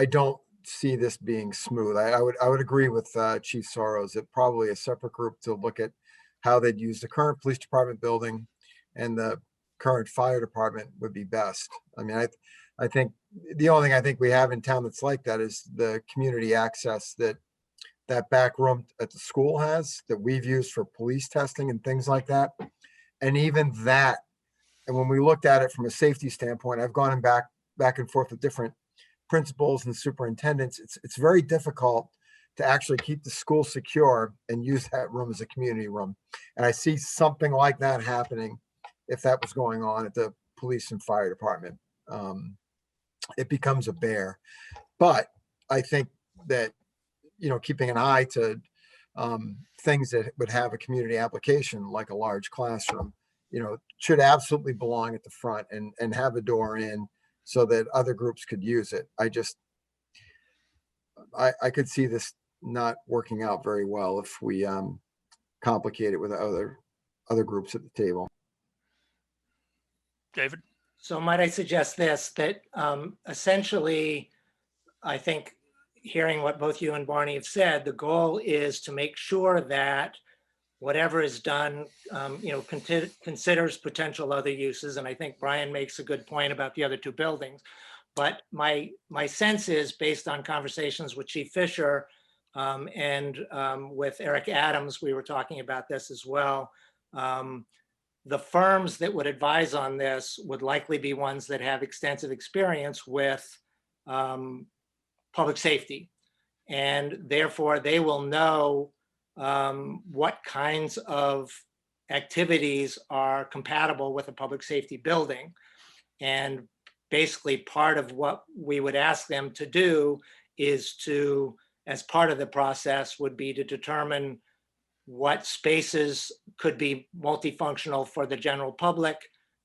don't see this being smooth. I would agree with Chief Sorrows that probably a separate group to look at how they'd use the current police department building and the current fire department would be best. I mean, I think the only thing I think we have in town that's like that is the community access that back room at the school has, that we've used for police testing and things like that. And even that, and when we looked at it from a safety standpoint, I've gone back and forth with different principals and superintendents. It's very difficult to actually keep the school secure and use that room as a community room. And I see something like that happening if that was going on at the police and fire department. It becomes a bear. But I think that, keeping an eye to things that would have a community application like a large classroom, should absolutely belong at the front and have a door in so that other groups could use it. I could see this not working out very well if we complicate it with other groups at the table. David? So might I suggest this, that essentially, I think hearing what both you and Barney have said, the goal is to make sure that whatever is done, considers potential other uses. And I think Brian makes a good point about the other two buildings. But my sense is, based on conversations with Chief Fisher and with Eric Adams, we were talking about this as well. The firms that would advise on this would likely be ones that have extensive experience with public safety. And therefore, they will know what kinds of activities are compatible with a public safety building. And basically, part of what we would ask them to do is to, as part of the process, would be to determine what spaces could be multifunctional for the general public,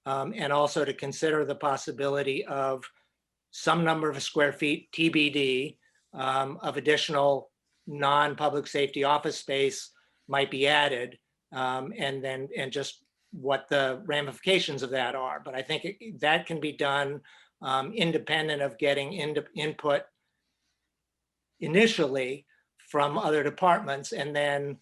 and also to consider the possibility of some number of square feet, TBD, of additional non-public safety office space might be added, and just what the ramifications of that are. But I think that can be done independent of getting input initially from other departments, and then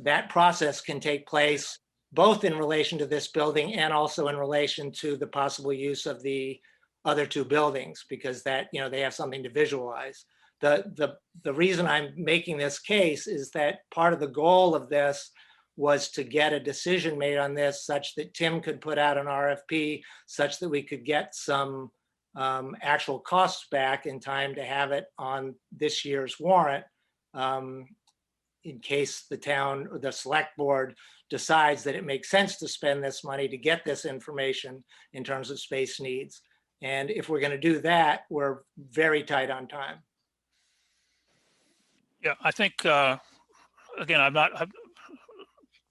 that process can take place both in relation to this building and also in relation to the possible use of the other two buildings, because that, they have something to visualize. The reason I'm making this case is that part of the goal of this was to get a decision made on this such that Tim could put out an RFP such that we could get some actual costs back in time to have it on this year's warrant, in case the town or the select board decides that it makes sense to spend this money to get this information in terms of space needs. And if we're going to do that, we're very tight on time. Yeah, I think, again, I'm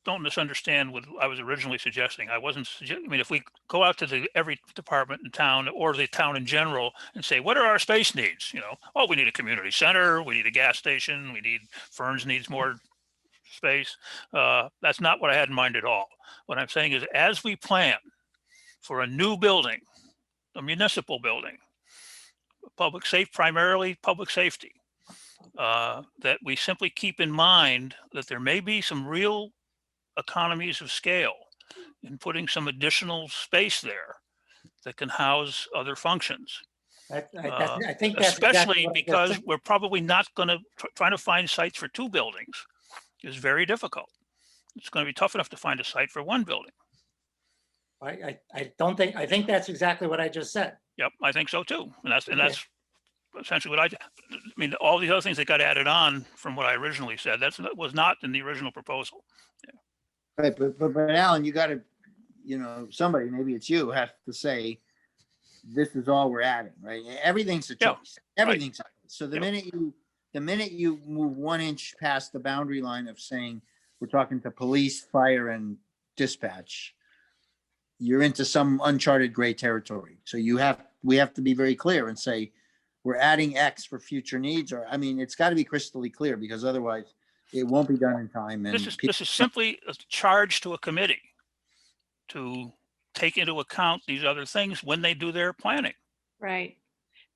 don't misunderstand what I was originally suggesting. I wasn't suggesting, I mean, if we go out to every department in town or the town in general and say, what are our space needs? You know, oh, we need a community center, we need a gas station, Ferns needs more space. That's not what I had in mind at all. What I'm saying is, as we plan for a new building, a municipal building, primarily public safety, that we simply keep in mind that there may be some real economies of scale in putting some additional space there that can house other functions. I think that's exactly Especially what I just because said. we're probably not going to trying to find sites for 2 buildings is very difficult. It's going to be tough enough to find a site for 1 building. I think that's exactly what I just said. Yep, I think so too. And that's essentially what I mean, all the other things that got added on from what I originally said, that was not in the original proposal. Right, but Alan, you gotta, somebody, maybe it's you, has to say, this is all we're adding, right? Everything's a Yeah, choice. Everything's a choice. So the Yep. minute you move 1 inch past the boundary line of saying, we're talking to police, fire, and dispatch, you're into some uncharted gray territory. So we have to be very clear and say, we're adding X for future needs, or, it's got to be crystally clear, because otherwise it won't be done in time. And This is simply a charge to a committee to take into account these other things when they do their planning. Right.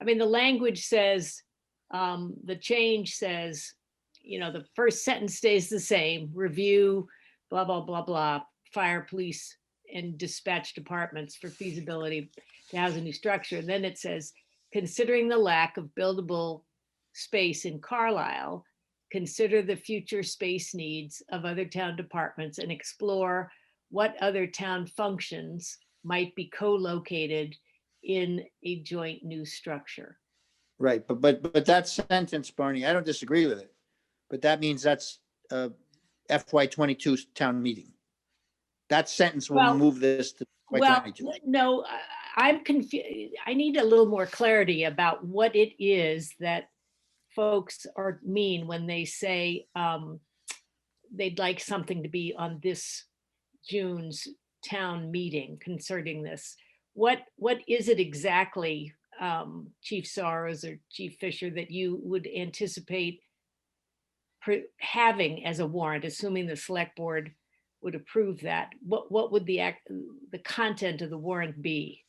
I mean, the language says, the change says, the first sentence stays the same, review, blah, blah, blah, blah, fire, police, and dispatch departments for feasibility to house a new structure. And then it says, considering the lack of buildable space in Carlisle, consider the future space needs of other town departments and explore what other town functions might be co-located in a joint new structure. right, but that sentence, Barney, I don't disagree with it, but that means that's FY22 town meeting. That sentence will Well- move this to Well, FY22. no, I'm confused. I need a little more clarity about what it is that folks mean when they say they'd like something to be on this June's town meeting concerning this. What is it exactly, Chief Soros or Chief Fisher, that you would anticipate having as a warrant, assuming the select board would approve that? What would the content of the warrant be?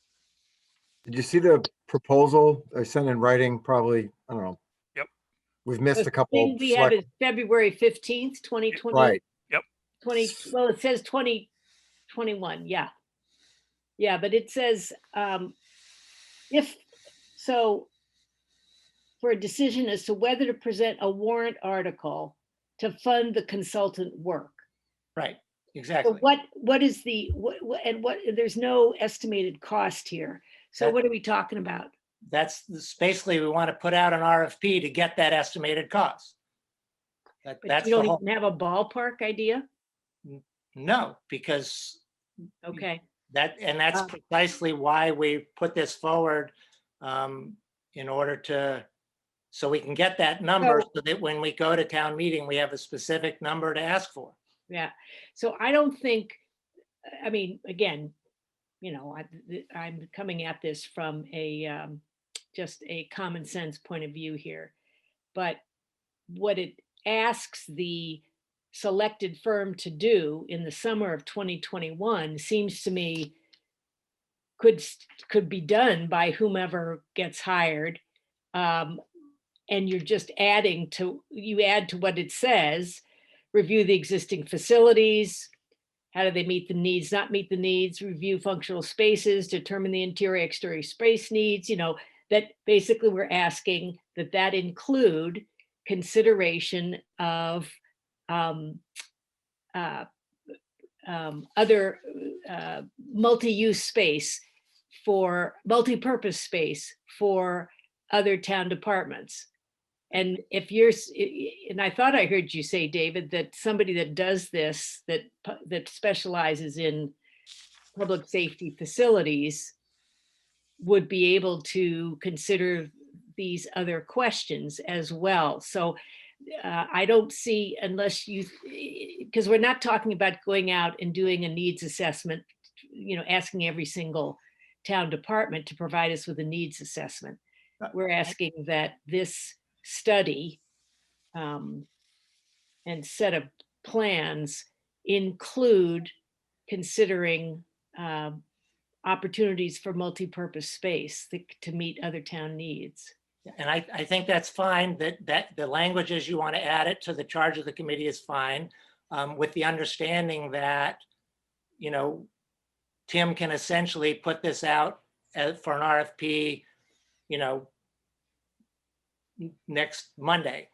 Did you see the proposal I sent in writing? Probably, I don't know. Yep. We've missed a The couple. thing we have is February 15th, 2020. Right. 20, it says 2021, yeah. Yeah, but it says, for a decision as to whether to present a warrant article to fund the consultant work. Right, So exactly. what is there's no estimated cost here. So That- what are we talking about? That's basically, we want to put out an RFP to get that estimated cost. But That's you the don't whole, even have a ballpark idea? no, because Okay, that's Ah. precisely why we put this forward, in order so we can get that number, So- so that when we go to town meeting, we have a specific number to ask for. yeah. So I don't think, I mean, again, I'm coming at this from just a common sense point of view here. But what it asks the selected firm to do in the summer of 2021 seems to me could be done by whomever gets hired. And you're just add to what it says, review the existing facilities. How do they meet the needs, not meet the needs, review functional spaces, determine the interior exterior space needs, that basically we're asking that include consideration of other multi-use space multi-purpose space for other town departments. And and I thought I heard you say, David, that somebody that does this, that specializes in public safety facilities would be able to consider these other questions as well. So I don't see, unless you, because we're not talking about going out and doing a needs assessment, asking every single town department to provide us with a needs assessment. We're asking that this study and set of plans include considering opportunities for multi-purpose space to meet other town needs. And I think that's fine, that the language as you want to add it to the charge of the committee is fine, with the understanding that, Tim can essentially put this out for an RFP, next Monday.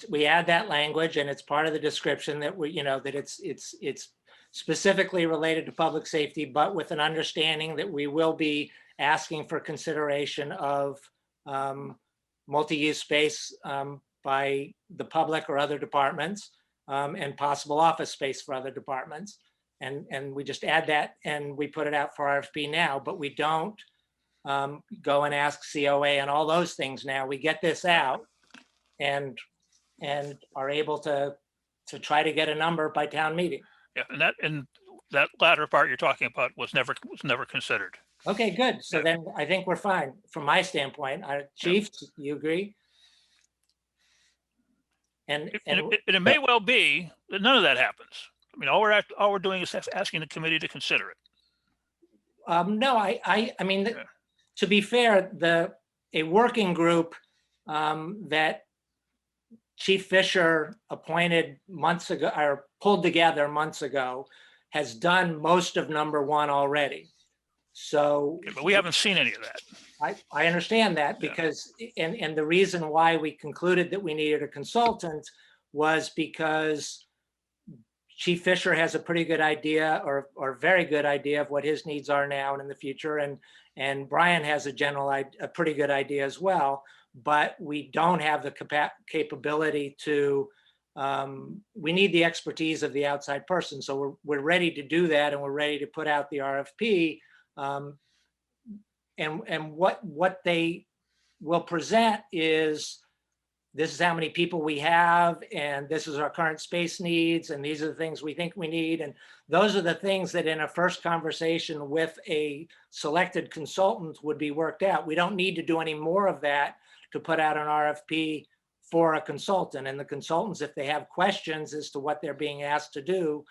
We add that language and it's part of the description that that it's specifically related to public safety, but with an understanding that we will be asking for consideration of multi-use space by the public or other departments, and possible office space for other departments. And we just add that and we put it out for RFP now, but we don't go and ask COA and all those things now. We get this out and are able to try to get a number by town meeting. Yeah, and that latter part you're talking about was never considered. Okay, good. So then I think we're fine from my standpoint. Chief, you agree? And it may well be that none of that happens. I mean, all we're doing is asking the committee to consider it. no, I mean, to be fair, a working group that Chief Fisher appointed months ago, or pulled together months ago, has done most of number one already. So, Okay, but we haven't seen any of that. I understand that Yeah. because, and the reason why we concluded that we needed a consultant was because Chief Fisher has a pretty good idea or very good idea of what his needs are now and in the future. And Brian has a pretty good idea as well, but we don't have the capability to, we need the expertise of the outside person. So we're ready to do that and we're ready to put out the RFP. And what they will present is, this is how many people we have, and this is our current space needs, and these are the things we think we need. And those are the things that in a first conversation with a selected consultant would be worked out. We don't need to do any more of that to put out an RFP for a consultant. And the consultants, if they have questions as to what they're being asked to do,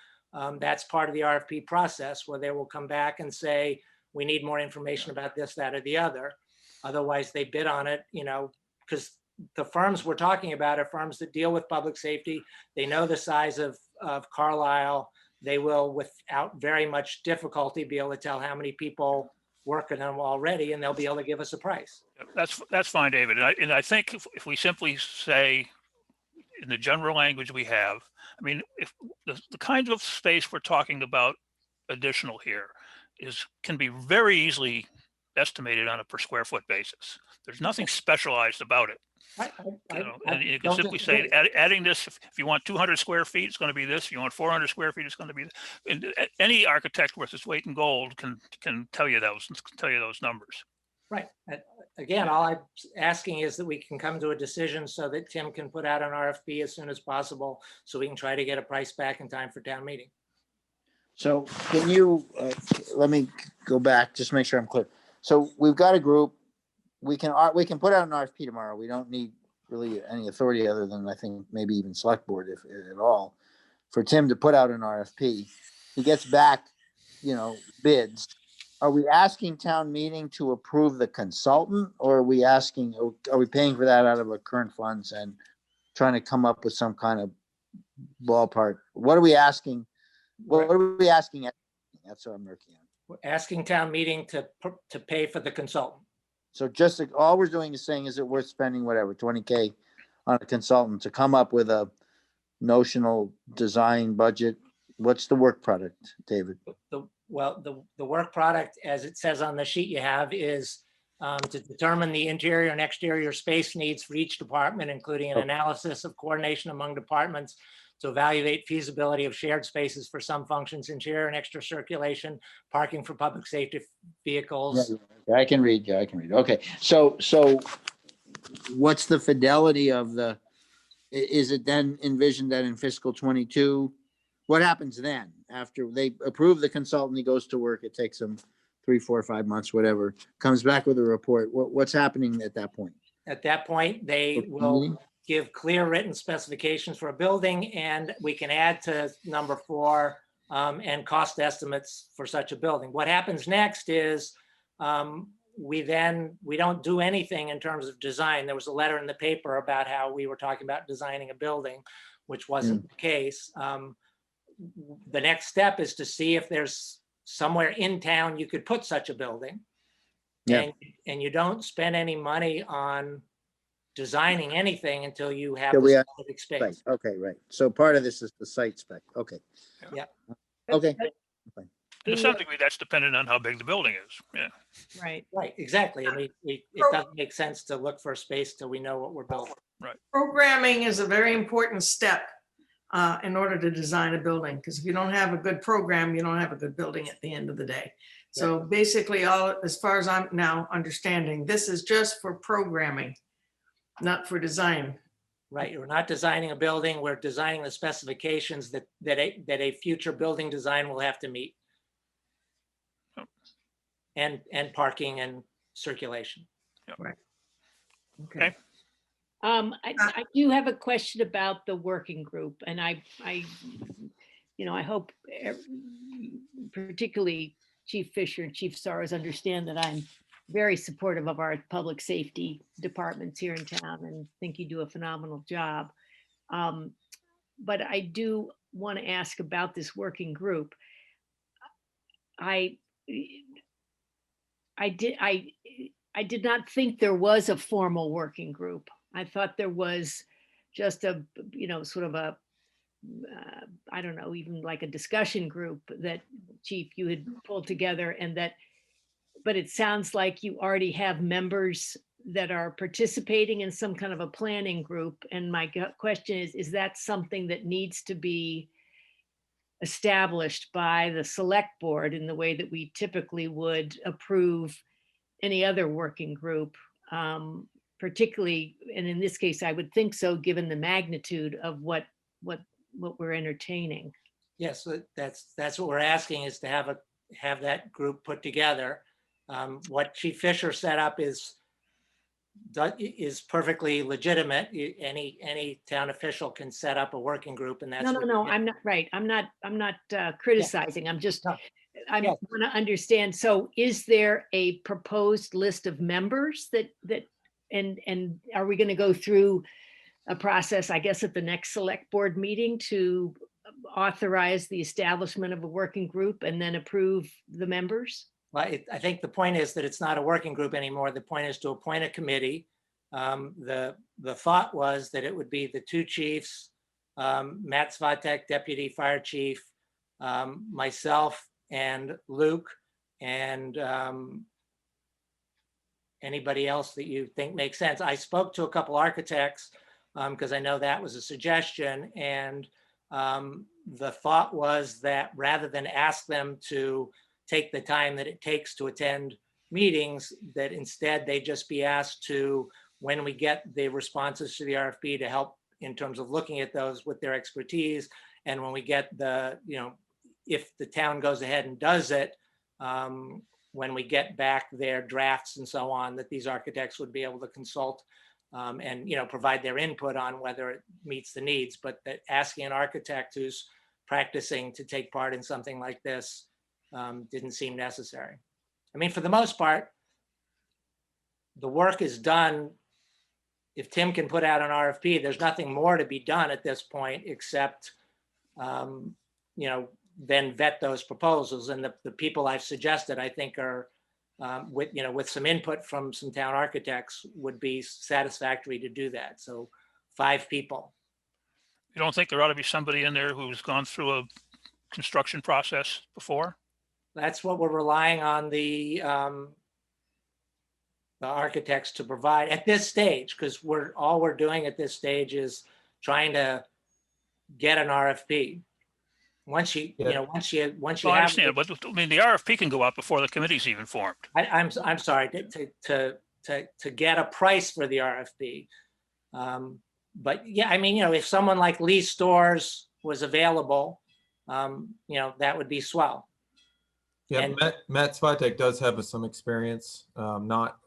that's part of the RFP process, where they will come back and say, we need more information about this, that, or the other. Otherwise, they bid on it, because the firms we're talking about are firms that deal with public safety. They know the size of Carlisle. They will, without very much difficulty, be able to tell how many people work in them already, and they'll be able to give us a price. That's fine, David. And I think if we simply say in the general language we have, I mean, if the kind of space we're talking about additional here can be very easily estimated on a per square foot basis. There's nothing specialized about it. And you can simply say, adding this, if you want 200 square feet, it's going to be this. If you want 400 square feet, it's going to be this. And any architect worth his weight in gold can tell you those numbers. Right. Again, all I'm asking is that we can come to a decision so that Tim can put out an RFP as soon as possible, so we can try to get a price back in time for town meeting. So can you, let me go back, just make sure I'm clear. So we've got a group, we can put out an RFP tomorrow. We don't need really any authority other than, I think, maybe even select board, if at all, for Tim to put out an RFP. He gets back, bids. Are we asking town meeting to approve the consultant, or are we paying for that out of our current funds and trying to come up with some kind of ballpark? What are we asking? What are we asking? That's what I'm working on. We're asking town meeting to pay for the consultant. So just all we're doing is saying, is it worth spending whatever, 20K on a consultant to come up with a notional design budget? What's the work product, David? The work product, as it says on the sheet you have, is to determine the interior and exterior space needs for each department, including an analysis of coordination among departments, to evaluate feasibility of shared spaces for some functions, interior and extra circulation, parking for public safety vehicles. Yeah, I can read. Okay, so what's the fidelity of the, is it then envisioned that in fiscal 22? What happens then? After they approve the consultant, he goes to work, it takes him 3, 4, 5 months, whatever, comes back with a report. What's happening at that point? At that point, they will give clear written specifications for a building, and we can add to number 4 and cost estimates for such a building. What happens next is we don't do anything in terms of design. There was a letter in the paper about how we were talking about designing a building, which wasn't the case. The next step is to see if there's somewhere in town you could put such a building. Yeah. And you don't spend any money on designing anything until you have Till we the have specific Right, space. okay, right. So part of this is the site spec, okay. Yeah. Okay, To some degree, that's dependent on how big the building is. Yeah. Right. Right, exactly. And it doesn't make sense to look for a space till we know what we're building. Programming is a very important step in order to design a building, because if you don't have a good program, you don't have a good building at the end of the day. So basically, as far as I'm now understanding, this is just for programming, not for design. Right, we're not designing a building, we're designing the specifications that a future building design will have to meet. And parking and circulation. Okay. I do have a question about the working group, and I hope particularly Chief Fisher and Chief Soros understand that I'm very supportive of our public safety departments here in town and think you do a phenomenal job. But I do want to ask about this working group. I did not think there was a formal working group. I thought there was just a, sort of a, I don't know, even like a discussion group that Chief, you had pulled together, and that, but it sounds like you already have members that are participating in some kind of a planning group. And my question is that something that needs to be established by the select board in the way that we typically would approve any other working group, particularly, and in this case, I would think so, given the magnitude of what we're entertaining. Yes, that's what we're asking, is to have that group put together. What Chief Fisher set up is perfectly legitimate. Any town official can set up a working group, and that's No, I'm not right. I'm not criticizing. I'm just, I want to understand. So is there a proposed list of members and are we going to go through a process, I guess, at the next select board meeting to authorize the establishment of a working group and then approve the members? Well, I think the point is that it's not a working group anymore. The point is to appoint a committee. The thought was that it would be the 2 chiefs, Matt Svatek, Deputy Fire Chief, myself and Luke, and anybody else that you think makes sense. I spoke to a couple architects because I know that was a suggestion. And the thought was that rather than ask them to take the time that it takes to attend meetings, that instead they just be asked to, when we get the responses to the RFP, to help in terms of looking at those with their expertise. And when we get the, if the town goes ahead and does it, when we get back their drafts and so on, that these architects would be able to consult and provide their input on whether it meets the needs. But that asking an architect who's practicing to take part in something like this didn't seem necessary. I mean, for the most part, the work is done. If Tim can put out an RFP, there's nothing more to be done at this point except, then vet those proposals. And the people I've suggested, I think, are with some input from some town architects, would be satisfactory to do that. So 5 people. You don't think there ought to be somebody in there who's gone through a construction process before? That's what we're relying on the architects to provide at this stage, because all we're doing at this stage is trying to get an RFP. Once you Well, I have, understand, but I mean, the RFP can go out before the committee's even formed. I'm sorry, to get a price for the RFP. But yeah, I mean, if someone like Lee Stores was available, that would be swell. Yeah, And- Matt Svatek does have some experience, not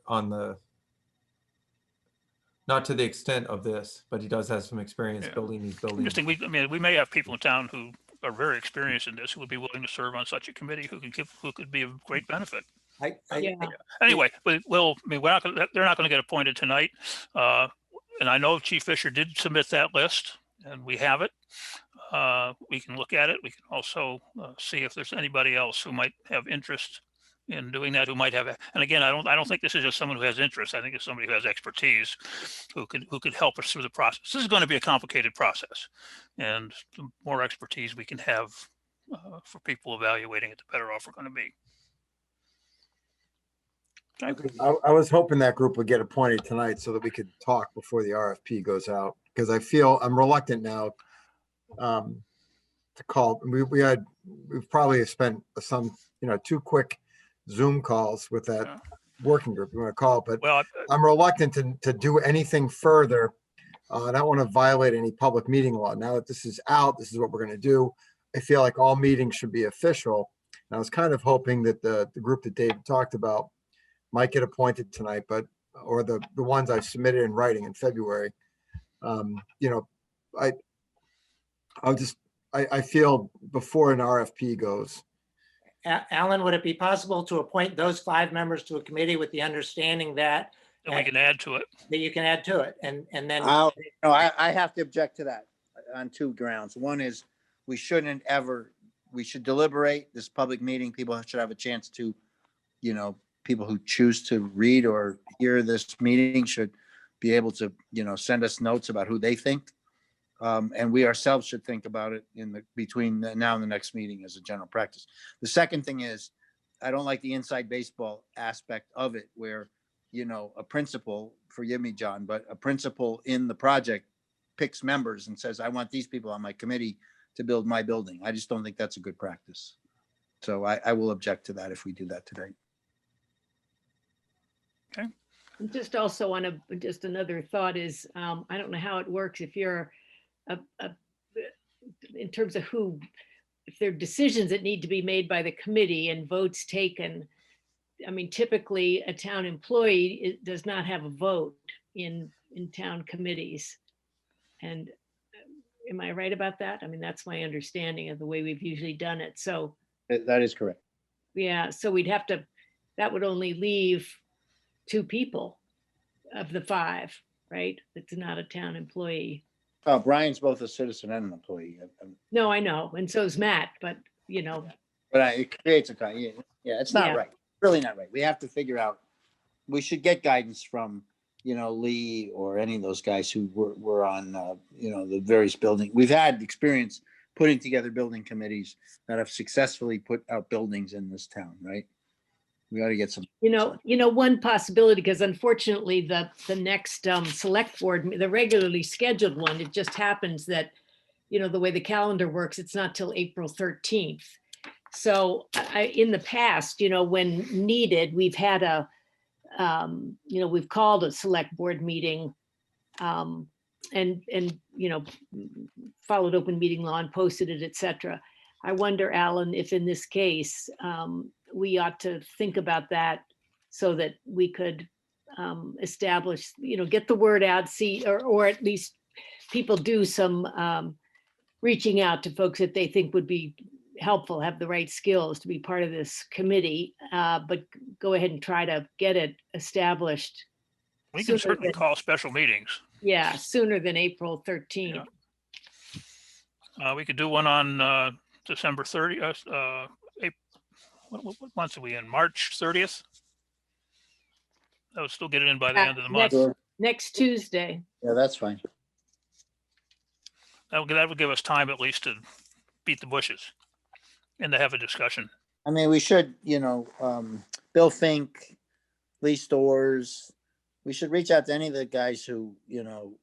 to the extent of this, but he does have some experience Yeah. building these I buildings. just think we may have people in town who are very experienced in this, who would be willing to serve on such a committee, who could be of great benefit. Yeah. Anyway, we're not gonna, they're not gonna get appointed tonight. And I know Chief Fisher did submit that list and we have it. We can look at it. We can also see if there's anybody else who might have interest in doing that, who might have, and again, I don't think this is just someone who has interest. I think it's somebody who has expertise who could help us through the process. This is going to be a complicated process, and the more expertise we can have for people evaluating it, the better off we're going to be. Okay. I was hoping that group would get appointed tonight so that we could talk before the RFP goes out, because I feel I'm reluctant now to call. We've probably spent some, 2 quick Zoom calls with that Yeah. working group, you want to call it, but Well, I'm reluctant to do anything further. I don't want to violate any public meeting law. Now that this is out, this is what we're going to do. I feel like all meetings should be official. And I was kind of hoping that the group that David talked about might get appointed tonight, or the ones I submitted in writing in February. I feel before an RFP goes, Alan, would it be possible to appoint those 5 members to a committee with the understanding that then we can add to it. you can add to it and then I have to object to that on 2 grounds. One is we should deliberate this public meeting. People should have a chance to, people who choose to read or hear this meeting should be able to, send us notes about who they think. And we ourselves should think about it between now and the next meeting as a general practice. The second thing is, I don't like the inside baseball aspect of it where, a principal, forgive me, John, but a principal in the project picks members and says, I want these people on my committee to build my building. I just don't think that's a good practice. So I will object to that if we do that today. Just also just another thought is, I don't know how it works if you're in terms of if there are decisions that need to be made by the committee and votes taken. I mean, typically a town employee does not have a vote in town committees. And am I right about that? I mean, that's my understanding of the way we've usually done it. So That is correct. yeah, so that would only leave 2 people of the 5, right? That's not a town employee. Oh, Brian's both a citizen and an employee. No, I know, and so is Matt, but But it creates it's not Yeah. right. Really not right. We have to figure out, we should get guidance from, Lee or any of those guys who were on, the various building. We've had experience putting together building committees that have successfully put out buildings in this town, right? We ought to get some. one possibility, because unfortunately the next select board, the regularly scheduled one, it just happens that, the way the calendar works, it's not till April 13th. So in the past, when needed, we've had we've called a select board meeting and followed open meeting law and posted it, et cetera. I wonder, Alan, if in this case, we ought to think about that so that we could establish, get the word out, or at least people do some reaching out to folks that they think would be helpful, have the right skills to be part of this committee, but go ahead and try to get it established. We can sooner certainly than- call special meetings. Yeah, sooner than April 13th. We could do one on December 30th. What month are we in? March 30th? I would still get it in by the end of the month. Next Tuesday. Yeah, that's fine. That would give us time at least to beat the bushes and to have a discussion. I mean, we should, Bill Fink, Lee Stores, we should reach out to any of the guys who,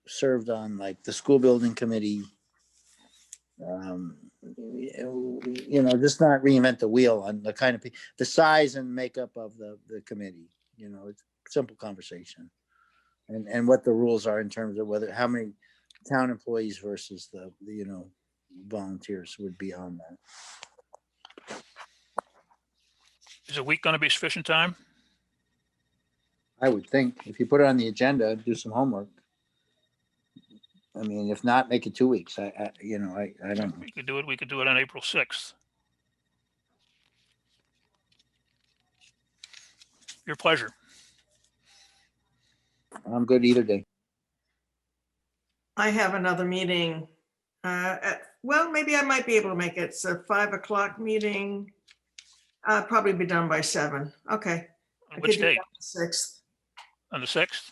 served on like the school building committee. Just not reinvent the wheel on the kind of, the size and makeup of the committee. you know, it's a simple conversation. And what the rules are in terms of whether, how many town employees versus the, you know, volunteers would be on that. Is a week going to be sufficient time? I would think if you put it on the agenda, do some homework. I mean, if not, make it 2 weeks. I don't know. We could do it on April 6th. Your pleasure. I'm good either day. I have another meeting. Well, maybe I might be able to make it. It's a 5 o'clock meeting. I'll probably be done by 7. Okay. I On which could do date? that on the 6th. On the 6th?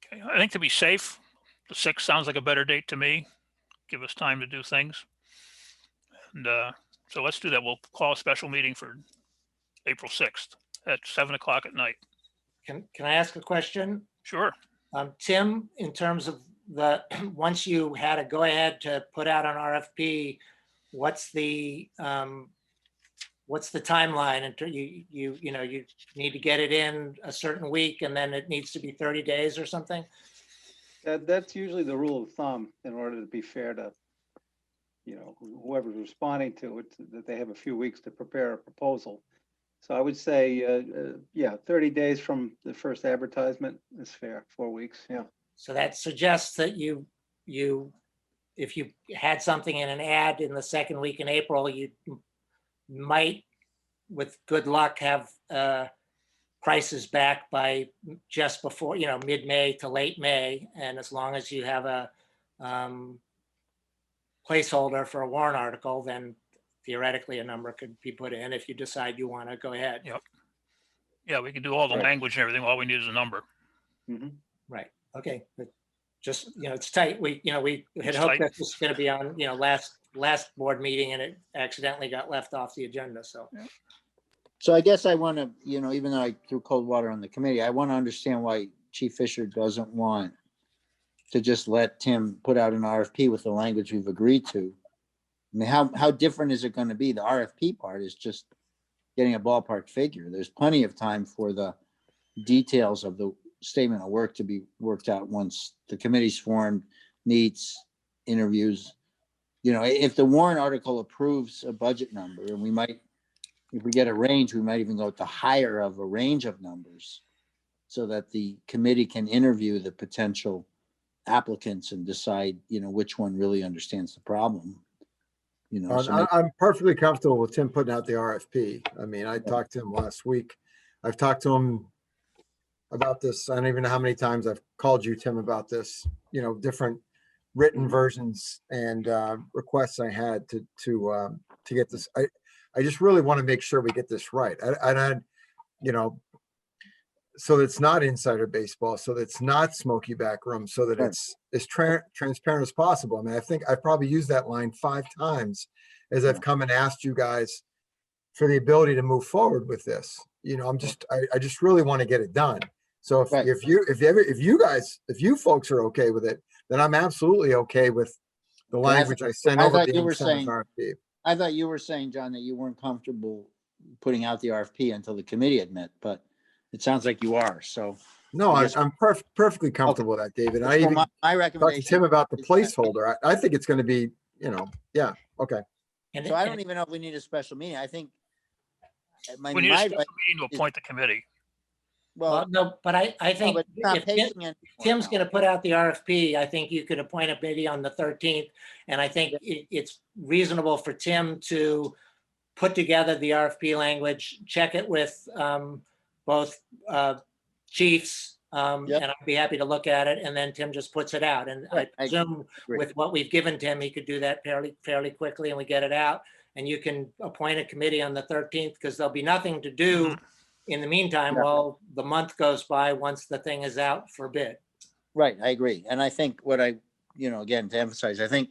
Okay, I think to be safe, the 6th sounds like a better date to me. Give us time to do things. And so let's do that. We'll call a special meeting for April 6th at 7 o'clock at night. Can I ask a question? Sure. Tim, in terms of the, once you had a go ahead to put out an RFP, what's the timeline? And you need to get it in a certain week and then it needs to be 30 days or something? That's usually the rule of thumb in order to be fair to, you know, whoever's responding to it, that they have a few weeks to prepare a proposal. So I would say, yeah, 30 days from the first advertisement is fair, 4 weeks, yeah. So that suggests that if you had something in an ad in the second week in April, you might, with good luck, have prices back by just before, you know, mid-May to late May. And as long as you have a placeholder for a warrant article, then theoretically a number could be put in if you decide you want to go ahead. Yep. Yeah, we can do all the Right. language and everything. All we need is a number. Mhm. Right, okay. But just, you know, it's tight. We had It's hoped tight. that this was going to be on, you know, last board meeting and it accidentally got left off the agenda, so. So I guess I want to, you know, even though I threw cold water on the committee, I want to understand why Chief Fisher doesn't want to just let Tim put out an RFP with the language we've agreed to. I mean, how different is it going to be? The RFP part is just getting a ballpark figure. There's plenty of time for the details of the statement of work to be worked out once the committee's formed, meets, interviews. You know, if the warrant article approves a budget number, and we might, if we get a range, we might even go with the higher of a range of numbers so that the committee can interview the potential applicants and decide, you know, which one really understands the problem. You know, so maybe- I'm perfectly comfortable with Tim putting out the RFP. I mean, I talked to him last week. I've talked to him about this. I don't even know how many times I've called you, Tim, about this, you know, different written versions and requests I had to get this. I just really want to make sure we get this right. You know, so that it's not insider baseball, so that it's not smoky back room, so that Right. it's as transparent as possible. I mean, I think I've probably used that line 5 times as I've come and asked you guys for the ability to move forward with this. You know, I just really want to get it done. So Right. if you folks are okay with it, then I'm absolutely okay with the But I language I sent I over thought you being were sent as saying- RFP. I thought you were saying, John, that you weren't comfortable putting out the RFP until the committee had met, but it sounds like you are, so. No, I guess- I'm perfectly comfortable with that, David. I So even my talked to recommendation. Tim about the placeholder. I think it's going to be, you know, yeah, okay. And So I don't even know if we need a special meeting. I think. We need a special meeting to appoint the committee. Well, no, but I no, think but it's not if Tim- pacing anymore Tim's now. going to put out the RFP, I think you could appoint a committee on the 13th. And I think it's reasonable for Tim to put together the RFP language, check it with both chiefs, Yep. and I'd be happy to look at it. And then Tim just puts it out. And I Right, I presume agree. with what we've given Tim, he could do that fairly quickly and we get it out. And you can appoint a committee on the 13th because there'll be nothing to do in the meantime Yeah. while the month goes by once the thing is out for bid. Right, I agree. And I think what again, to emphasize, I think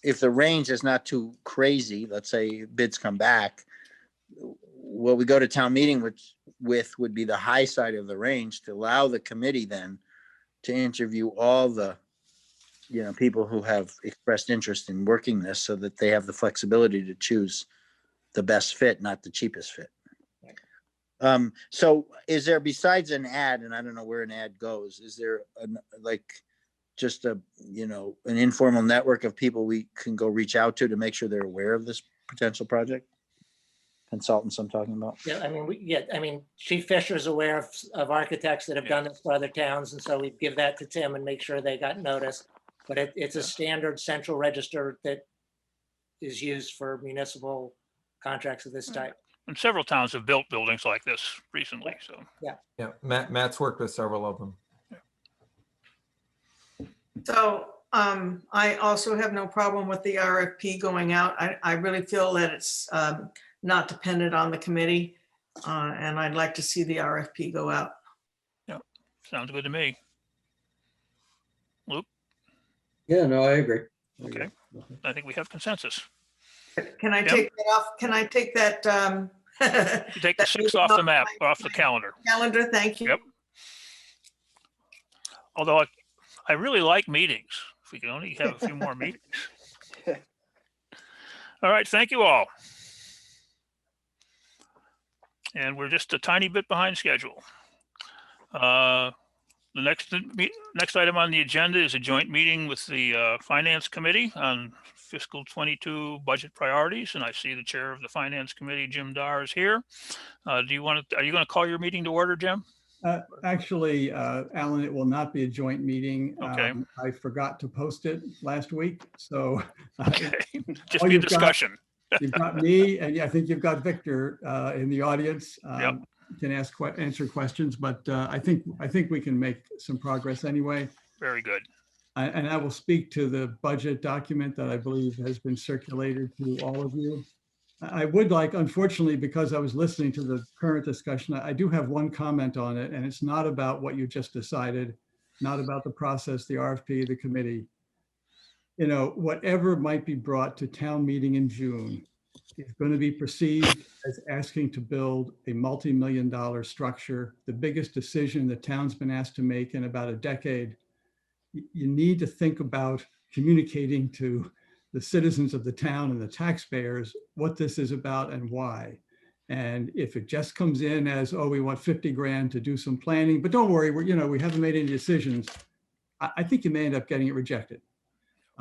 if the range is not too crazy, let's say bids come back, what we go to town meeting with would be the high side of the range to allow the committee then to interview all the, you know, people who have expressed interest in working this so that they have the flexibility to choose the best fit, not the cheapest fit. So is there, besides an ad, and I don't know where an ad goes, is there like just an informal network of people we can go reach out to make sure they're aware of this potential project? Consultants I'm talking about. Yeah, I mean, Chief Fisher is aware of architects that have done this for other towns, and so we give that to Tim and make sure they got notice. But it's a standard central register that is used for municipal contracts of this type. And several towns have built buildings like this recently, so. Yeah, Matt's worked with several of them. So I also have no problem with the RFP going out. I really feel that it's not dependent on the committee. And I'd like to see the RFP go out. Sounds good to me. Luke, Yeah, no, I agree. okay. I think we have consensus. Can I Yep. take that off? Can I take that? You take the that 6th meeting off the off map, my- off the calendar. Calendar, thank you. Yep. Although I really like meetings. If we can only have a few more meetings. All right, thank you all. And we're just a tiny bit behind schedule. The next item on the agenda is a joint meeting with the Finance Committee on fiscal 22 budget priorities. And I see the chair of the Finance Committee, Jim Dar, is here. Are you going to call your meeting to order, Jim? Actually, Alan, it will not be a joint meeting. Okay. I forgot to post it last week, so. Okay, just all be a you've got- discussion. You've got me, and yeah, I think you've got Victor in the audience. Yep. Can answer questions, but I think we can make some progress anyway. Very good. And I will speak to the budget document that I believe has been circulated to all of you. I would like, unfortunately, because I was listening to the current discussion, I do have one comment on it, and it's not about what you just decided, not about the process, the RFP, the committee. You know, whatever might be brought to town meeting in June is going to be perceived as asking to build a multi-million-dollar structure, the biggest decision the town's been asked to make in about a decade. You need to think about communicating to the citizens of the town and the taxpayers what this is about and why. And if it just comes in as, oh, we want 50 grand to do some planning, but don't worry, we haven't made any decisions, I think you may end up getting it rejected.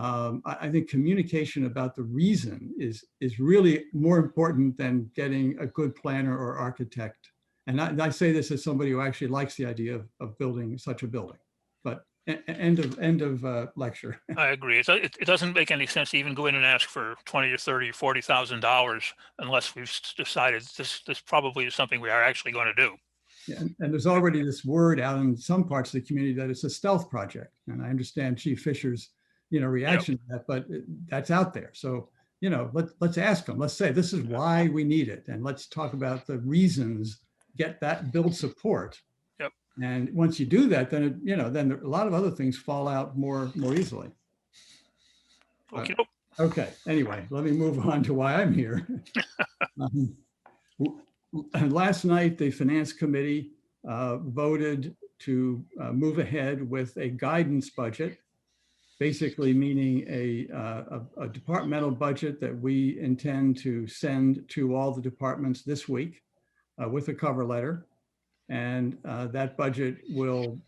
I think communication about the reason is really more important than getting a good planner or architect. And I say this as somebody who actually likes the idea of building such a building. But end of lecture. I agree. It doesn't make any sense to even go in and ask for $20 or $30 or $40,000 unless we've decided this probably is something we are actually going to do. Yeah, and there's already this word out in some parts of the community that it's a stealth project. And I understand Chief Fisher's reaction to that, but that's out there. So, let's ask them. Let's say this is why we need it, and let's talk about the reasons. Build support. Yep. And once you do that, then then a lot of other things fall out more easily. Okay. Okay. Anyway, let me move on to why I'm here. Last night, the Finance Committee voted to move ahead with a guidance budget. Basically meaning a departmental budget that we intend to send to all the departments this week with a cover letter. And that budget will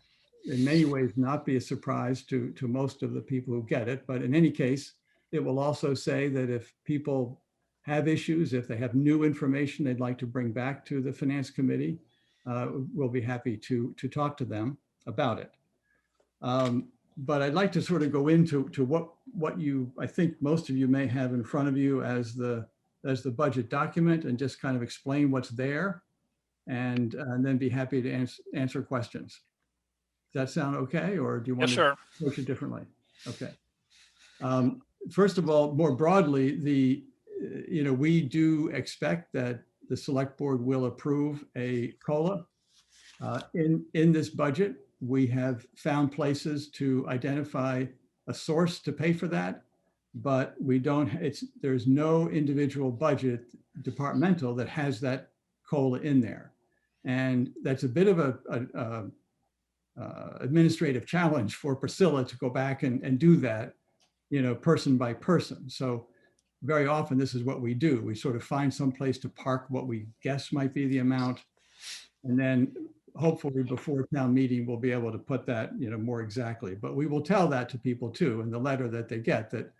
in many ways not be a surprise to most of the people who get it. But in any case, it will also say that if people have issues, if they have new information they'd like to bring back to the Finance Committee, we'll be happy to talk to them about it. But I'd like to sort of go into what I think most of you may have in front of you as the budget document, and just kind of explain what's there, and then be happy to answer questions. Does that sound okay, or do you want to approach it differently? Okay. First of all, more broadly, we do expect that the Select Board will approve a COLA in this budget. We have found places to identify a source to pay for that, but there's no individual budget departmental that has that COLA in there. And that's a bit of a administrative challenge for Priscilla to go back and do that, person by person. So very often this is what we do. We sort of find some place to park what we guess might be the amount, And then hopefully before town meeting, we'll be able to put that, more exactly. But we will tell that to people too, in the letter that they get, that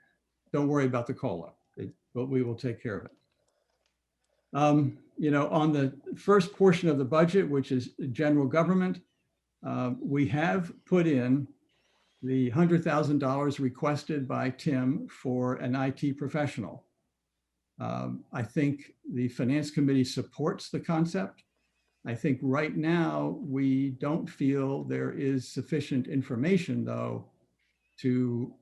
don't worry about the COLA, but we will take care of it. On the first portion of the budget, which is general government, we have put in the $100,000 requested by Tim for an IT professional. I think the finance committee supports the concept. I think right now we don't feel there is sufficient information, though, to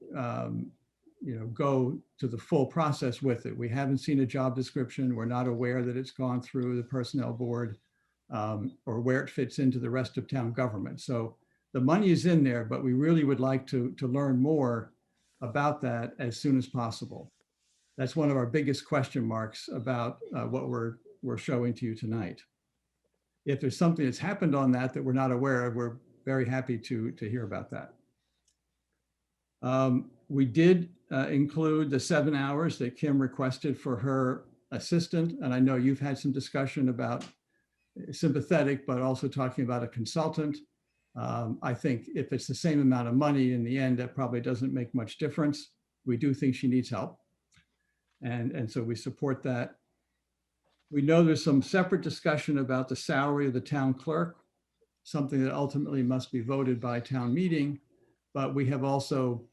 go to the full process with it. We haven't seen a job description. We're not aware that it's gone through the personnel board or where it fits into the rest of town government. So the money is in there, but we really would like to learn more about that as soon as possible. That's one of our biggest question marks about what we're showing to you tonight. If there's something that's happened on that we're not aware of, we're very happy to hear about that. We did include the 7 hours that Kim requested for her assistant. And I know you've had some discussion about sympathetic, but also talking about a consultant. I think if it's the same amount of money in the end, that probably doesn't make much difference. We do think she needs help. And so we support that. We know there's some separate discussion about the salary of the town clerk, something that ultimately must be voted by town meeting, but we have also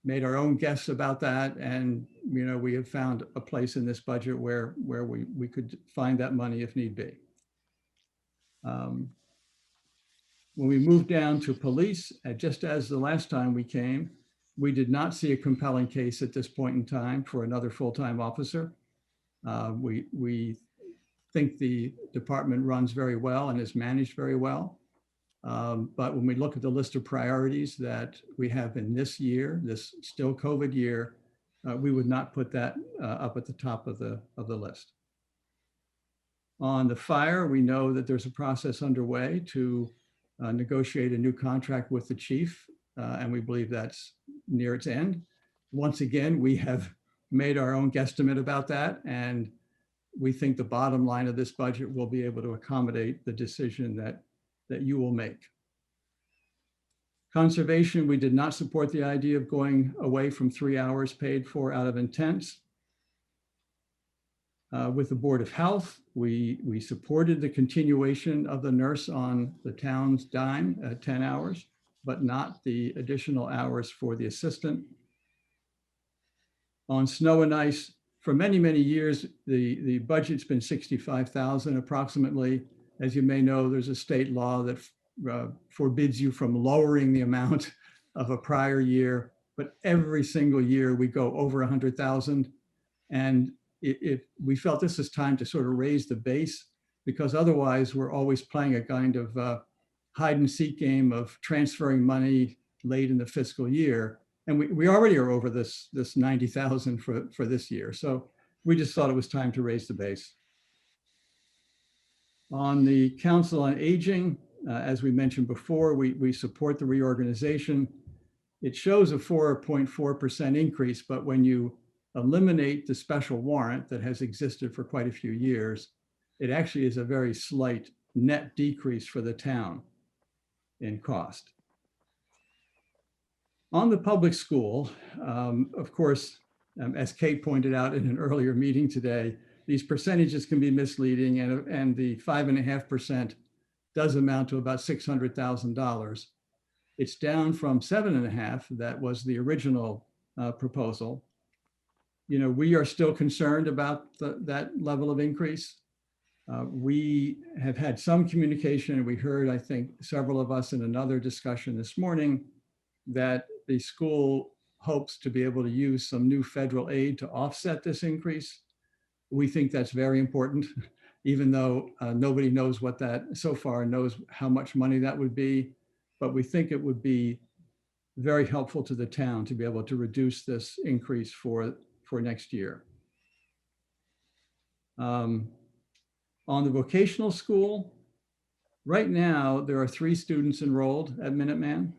made our own guess about that. And, we have found a place in this budget where we could find that money if need be. When we moved down to police, just as the last time we came, we did not see a compelling case at this point in time for another full-time officer. We think the department runs very well and is managed very well. But when we look at the list of priorities that we have in this year, this still COVID year, we would not put that up at the top of the list. On the fire, we know that there's a process underway to negotiate a new contract with the chief, and we believe that's near its end. Once again, we have made our own guesstimate about that, and we think the bottom line of this budget will be able to accommodate the decision that you will make. Conservation, we did not support the idea of going away from 3 hours paid for out of intents. With the Board of Health, we supported the continuation of the nurse on the town's dime at 10 hours, but not the additional hours for the assistant. On snow and ice, for many, many years, the budget's been 65,000 approximately. As you may know, there's a state law that forbids you from lowering the amount of a prior year, but every single year we go over 100,000. And we felt this is time to sort of raise the base, because otherwise we're always playing a kind of hide and seek game of transferring money late in the fiscal year. And we already are over this 90,000 for this year. So we just thought it was time to raise the base. On the Council on Aging, as we mentioned before, we support the reorganization. It shows a 4.4% increase, but when you eliminate the special warrant that has existed for quite a few years, it actually is a very slight net decrease for the town in cost. On the public school, of course, as Kate pointed out in an earlier meeting today, these percentages can be misleading, and the 5.5% does amount to about $600,000. It's down from 7.5%, that was the original proposal. We are still concerned about that level of increase. We have had some communication, and we heard, I think, several of us in another discussion this morning, that the school hopes to be able to use some new federal aid to offset this increase. We think that's very important, even though nobody knows what that so far knows how much money that would be. But we think it would be very helpful to the town to be able to reduce this increase for next year. On the vocational school, right now, there are 3 students enrolled at Minuteman,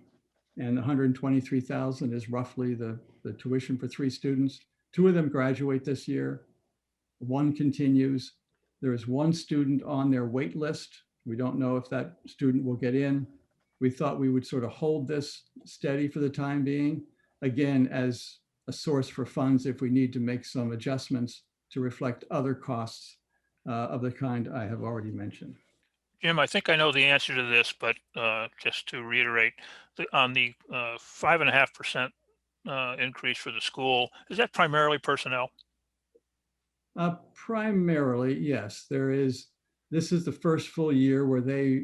and 123,000 is roughly the tuition for 3 students. 2 of them graduate this year. 1 continues. There is 1 student on their wait list We don't know if that student will get in. We thought we would sort of hold this steady for the time being, again, as a source for funds if we need to make some adjustments to reflect other costs of the kind I have already mentioned. Jim, I think I know the answer to this, but just to reiterate, on the 5.5% increase for the school, is that primarily personnel? Primarily, yes, there is. This is the first full year where they,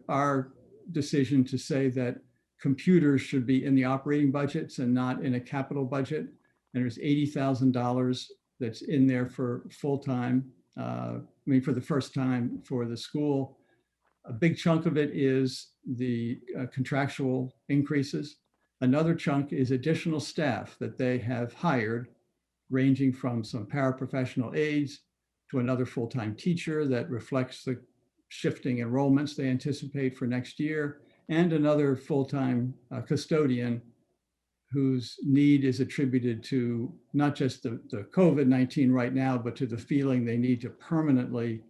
our decision to say that computers should be in the operating budgets and not in a capital budget. And there's $80,000 that's in there for full-time. For the first time for the school. A big chunk of it is the contractual increases. Another chunk is additional staff that they have hired, ranging from some paraprofessional aides to another full-time teacher that reflects the shifting enrollments they anticipate for next year, and another full-time custodian whose need is attributed to not just the COVID-19 right now, but to the feeling they need to permanently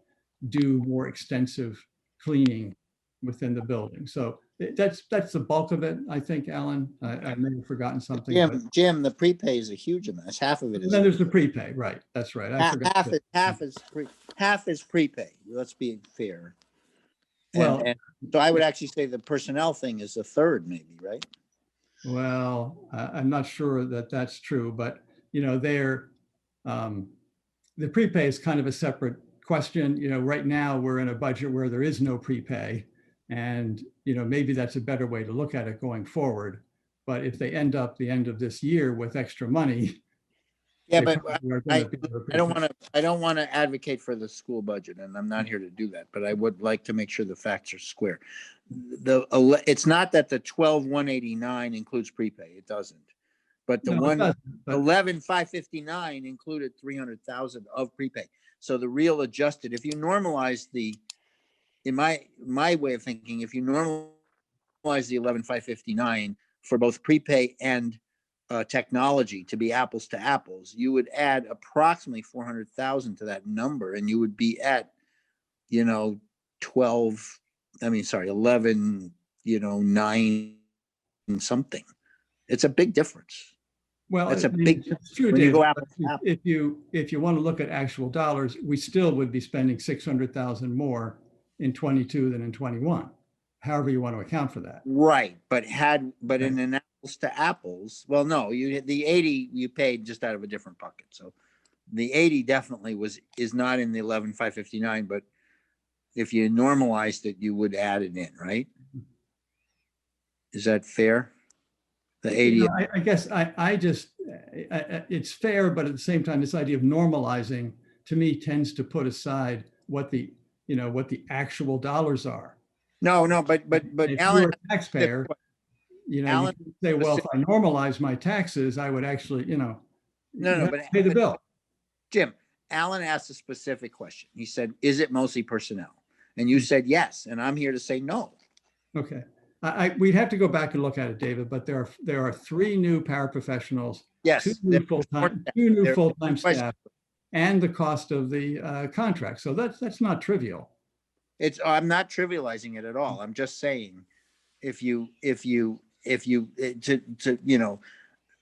do more extensive cleaning within the building. So that's the bulk of it, I think, Alan. I may have forgotten something. Jim, the prepay is a huge amount. It's half of it. Then there's the prepay, right? That's right. I forgot. Half is prepay. Let's be fair. Well, and so I would actually say the personnel thing is a third, maybe, right? Well, I'm not sure that that's true, but the prepay is kind of a separate question. Right now we're in a budget where there is no prepay, and maybe that's a better way to look at it going forward. But if they end up the end of this year with extra money, yeah, but I don't want to advocate for the school budget, and I'm not here to do that. But I would like to make sure the facts are square. It's not that the 12,189 includes prepay. It doesn't. But the 11,559 included 300,000 of prepay. So the real adjusted, if you normalize in my way of thinking, if you normalize the 11,559 for both prepay and technology to be apples to apples, you would add approximately 400,000 to that number, and you would be at 11, 9 something. It's a big difference. Well, it's big it's true, when you David, go apples to apples. if you want to look at actual dollars, we still would be spending 600,000 more in 22 than in 21. However you want to account for that. Right, but in an apples to apples, well, no, the 80 you paid just out of a different bucket. So the 80 definitely is not in the 11,559, but if you normalized it, you would add it in, right? Is that fair? The 80. I guess it's fair, but at the same time, this idea of normalizing to me tends to put aside what the actual dollars are. No, but if Alan, you're a taxpayer, Alan, you say, well, if I normalize my taxes, I would actually, but pay the bill. Jim, Alan asked a specific question. He said, "Is it mostly personnel?" And you said yes, and I'm here to say no. Okay. We'd have to go back and look at it, David, but there are 3 new paraprofessionals, Yes, 2 new full-time staff, and the cost of the contract. So that's not trivial. I'm not trivializing it at all. I'm just saying, if you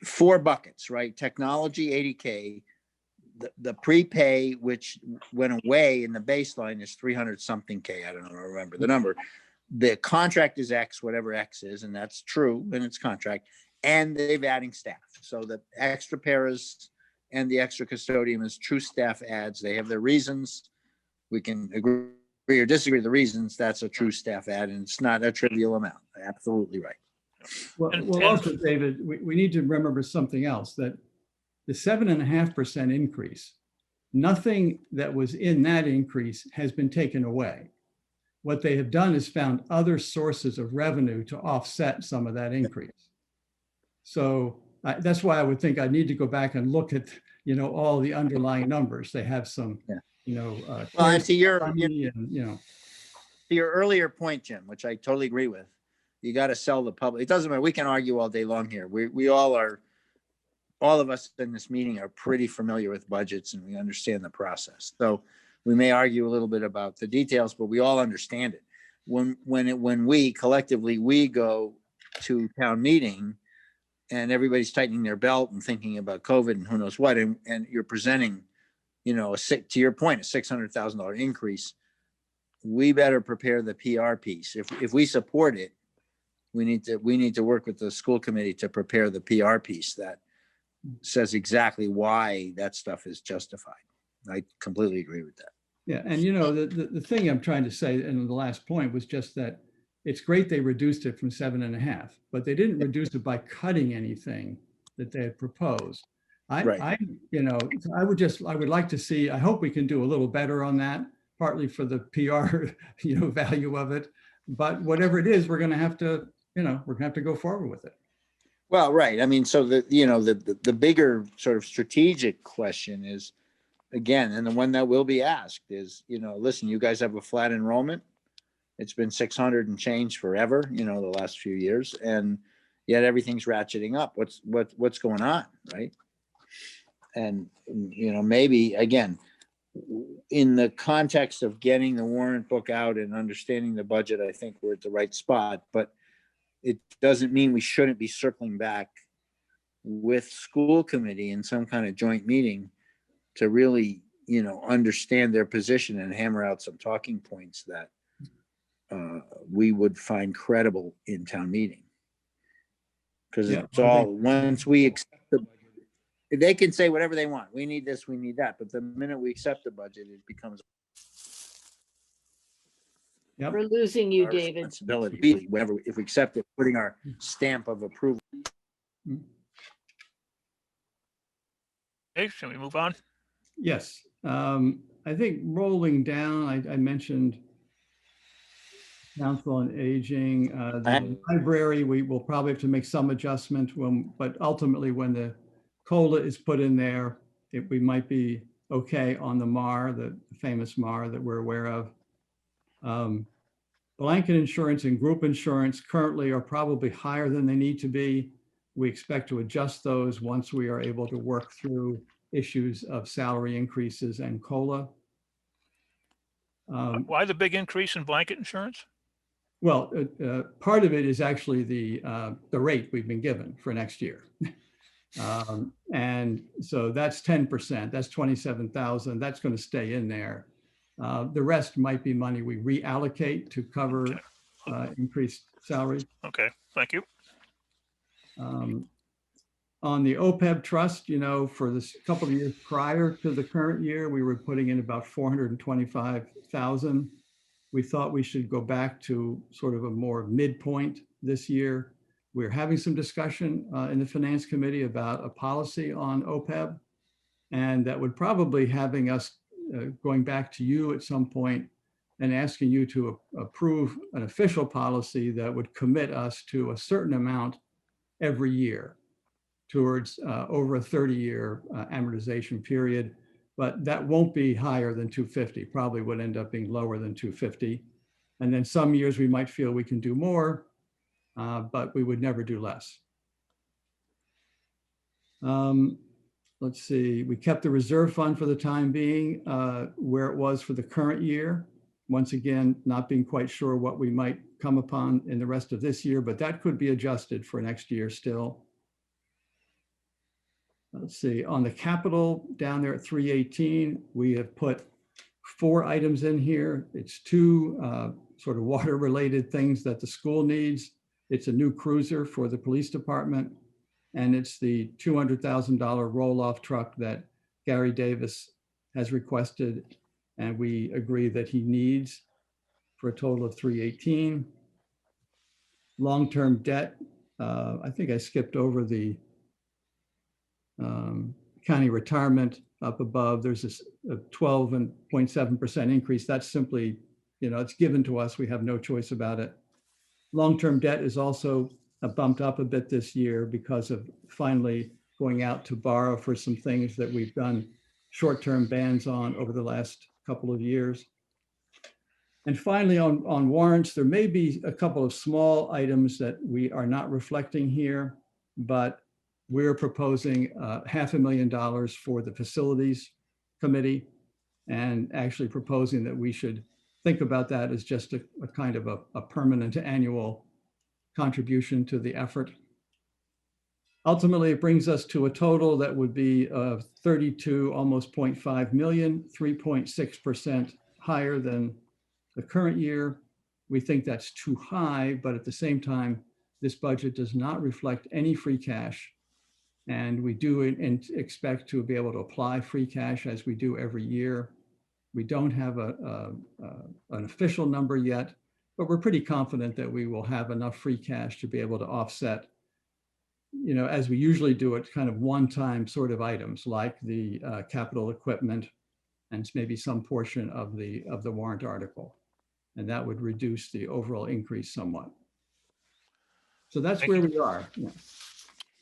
4 buckets, right? Technology, 80K, the prepay, which went away in the baseline, is 300 something K. I don't remember the number. The contract is X, whatever X is, and that's true, and it's contract, and they've adding staff. So the extra paras and the extra custodian is true staff adds. They have their reasons. We can agree or disagree with the reasons. That's a true staff add, and it's not a trivial amount. Absolutely right. Well, also, David, we need to remember something else, that the 7.5% increase, nothing that was in that increase has been taken away. What they have done is found other sources of revenue to offset some of that increase. So that's why I would think I need to go back and look at, all the underlying numbers. They have some, Well, and to your earlier point, Jim, which I totally agree with, you got to sell the public. It doesn't matter. We can argue all day long here. We all are. All of us in this meeting are pretty familiar with budgets, and we understand the process. So we may argue a little bit about the details, but we all understand it. When we collectively, we go to town meeting and everybody's tightening their belt and thinking about COVID and who knows what, and you're presenting, you know, to your point, a $600,000 increase, we better prepare the PR piece. If we support it, we need to work with the school committee to prepare the PR piece that says exactly why that stuff is justified. I completely agree with that. Yeah, and you know, the thing I'm trying to say in the last point was just that it's great they reduced it from 7.5, but they didn't reduce it by cutting anything that they had proposed. I would like to see, I hope we can do a little better on that, partly for the PR, value of it. But whatever it is, we're going to have to, go forward with it. Well, right. I mean, so the bigger sort of strategic question is, again, and the one that will be asked is, listen, you guys have a flat enrollment. It's been 600 and change forever, the last few years, and yet everything's ratcheting up. What's going on, right? And maybe again, in the context of getting the warrant book out and understanding the budget, I think we're at the right spot. But it doesn't mean we shouldn't be circling back with school committee in some kind of joint meeting to really, understand their position and hammer out some talking points that we would find credible in town meeting. Because it's all, once we accept the budget, they can say whatever they want. We need this, we need that. But the minute we accept the budget, it becomes We're losing you, our David. responsibility. Whatever, if we accept it, putting our stamp of approval. Okay, shall we move on? Yes. I think rolling down, I mentioned Council on Aging, the library, we will probably have to make some adjustment but ultimately when the COLA is put in there, we might be okay on the MAR, the famous MAR that we're aware of. Blanket insurance and group insurance currently are probably higher than they need to be. We expect to adjust those once we are able to work through issues of salary increases and COLA. Why the big increase in blanket insurance? Well, part of it is actually the rate we've been given for next year. And so that's 10%, that's 27,000, that's going to stay in there. The rest might be money we reallocate to cover increased salaries. Okay, thank you. On the OPEB trust, for this couple of years prior to the current year, we were putting in about 425,000. We thought we should go back to sort of a more midpoint this year. We're having some discussion in the Finance Committee about a policy on OPEB, and that would probably having us going back to you at some point and asking you to approve an official policy that would commit us to a certain amount every year towards over a 30-year amortization period. But that won't be higher than 250, probably would end up being lower than 250. And then some years we might feel we can do more, but we would never do less. Let's see, we kept the reserve fund for the time being where it was for the current year. Once again, not being quite sure what we might come upon in the rest of this year, but that could be adjusted for next year still. Let's see, on the capital down there at 318, we have put 4 items in here. It's 2 sort of water related things that the school needs. It's a new cruiser for the police department, and it's the $200,000 roll-off truck that Gary Davis has requested, and we agree that he needs, for a total of 318. Long-term debt, I think I skipped over the county retirement up above. There's a 12.7% increase. That's simply, it's given to us. We have no choice about it. Long-term debt is also bumped up a bit this year because of finally going out to borrow for some things that we've done short-term bans on over the last couple of years. And finally, on warrants, there may be a couple of small items that we are not reflecting here, but we're proposing $500,000 for the facilities committee. and actually proposing that we should think about that as just a kind of a permanent annual contribution to the effort. Ultimately, it brings us to a total that would be 32, almost 0.5 million, 3.6% higher than the current year. We think that's too high, but at the same time, this budget does not reflect any free cash. And we do expect to be able to apply free cash as we do every year. We don't have an official number yet, but we're pretty confident that we will have enough free cash to be able to offset, you know, as we usually do it, kind of one-time sort of items like the capital equipment and maybe some portion of the warrant article. And that would reduce the overall increase somewhat. So that's Thank where you. we are. Yeah.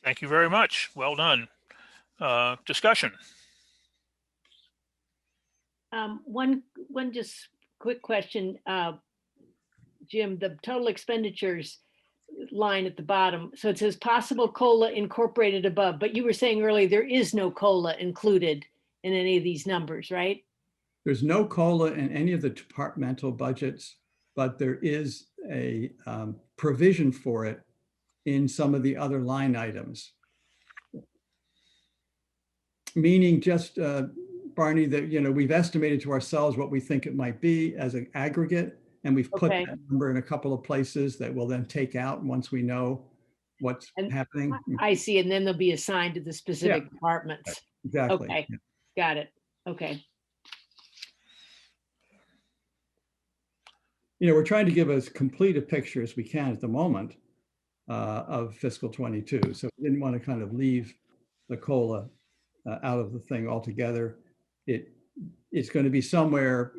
Thank you very much. Well done. Discussion. One just quick question, Jim, the total expenditures line at the bottom. So it says possible COLA incorporated above, but you were saying earlier there is no COLA included in any of these numbers, right? There's no COLA in any of the departmental budgets, but there is a provision for it in some of the other line items. Meaning just, Barney, that, you know, we've estimated to ourselves what we think it might be as an aggregate, and we've put Okay. that number in a couple of places that we'll then take out once we know what's And happening. I see, and then they'll be assigned to the specific departments. Exactly. Okay, Yeah. got it. Okay. You know, we're trying to give as complete a picture as we can at the moment of fiscal 22. So we didn't want to kind of leave the COLA out of the thing altogether. It's going to be somewhere,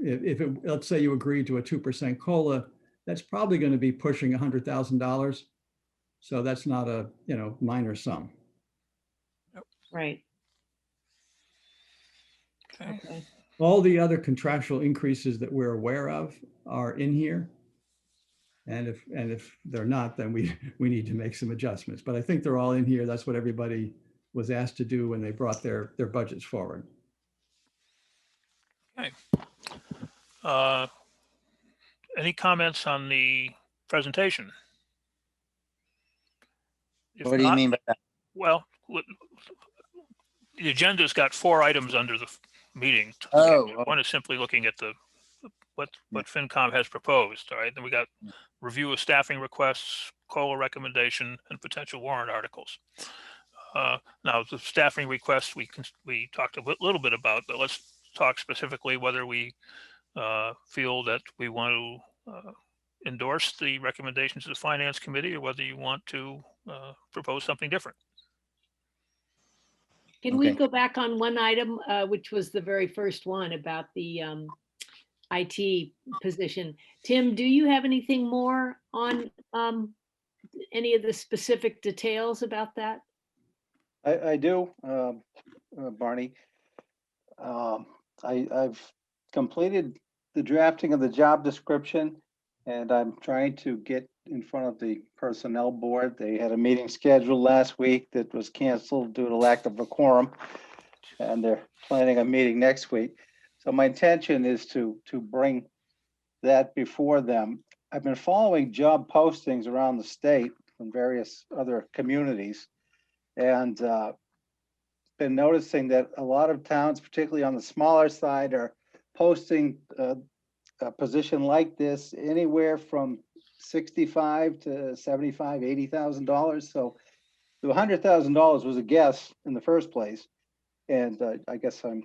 let's say you agreed to a 2% COLA, that's probably going to be pushing $100,000. So that's not a, you know, minor sum. Right. Okay. Okay. All the other contractual increases that we're aware of are in here. And if they're not, then we need to make some adjustments. But I think they're all in here. That's what everybody was asked to do when they brought their budgets forward. Okay. Any comments on the presentation? If What do you not, mean by that? well, the agenda's got 4 items under the meeting. Oh, One is simply looking at what FinCom has proposed, all right? Then we got review of staffing requests, COLA recommendation, and potential warrant articles. Now, the staffing requests we talked a little bit about, but let's talk specifically whether we feel that we want to endorse the recommendations of the Finance Committee or whether you want to propose something different. Can we Okay. go back on one item, which was the very first one about the IT position? Tim, do you have anything more on any of the specific details about that? I do, Barney. I've completed the drafting of the job description, and I'm trying to get in front of the personnel board. They had a meeting scheduled last week that was canceled due to lack of a quorum, and they're planning a meeting next week. So my intention is to bring that before them. I've been following job postings around the state from various other communities, and been noticing that a lot of towns, particularly on the smaller side, are posting a position like this anywhere from $65,000 to $75,000, $80,000. So the $100,000 was a guess in the first place, and I guess I'm,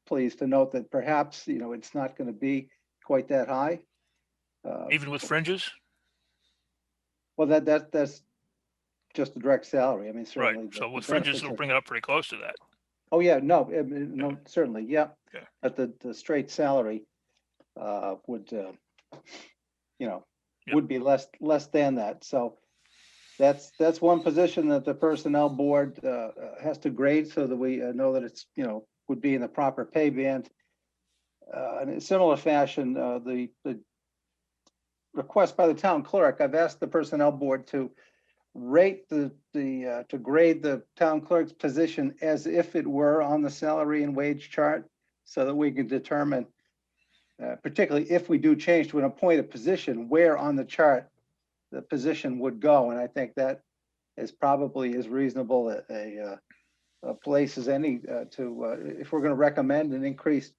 pleased to note that perhaps, it's not going to be quite that high. Even with fringes? Well, that's just the direct salary. I mean, Right. certainly. So the with fringes, benefits it'll are- bring it up pretty close to that. Oh, yeah, no, certainly, yeah. Okay. But the straight salary would, Yep. would be less than that. So that's one position that the personnel board has to grade so that we know that it's, would be in the proper pay band. In a similar fashion, the request by the town clerk, I've asked the personnel board to rate to grade the town clerk's position as if it were on the salary and wage chart. so that we can determine, particularly if we do change to an appointed position, where on the chart the position would go. And I think that is probably as reasonable a place as any if we're going to recommend an increase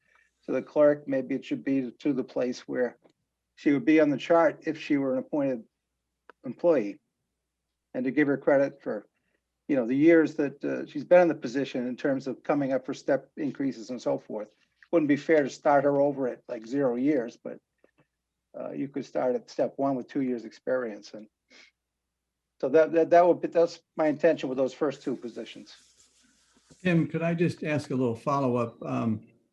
to the clerk, maybe it should be to the place where she would be on the chart if she were an appointed employee. And to give her credit for, the years that she's been in the position in terms of coming up for step increases and so forth. Wouldn't be fair to start her over at like 0 years, but you could start at step 1 with 2 years experience. And so that's my intention with those first 2 positions. Tim, could I just ask a little follow-up?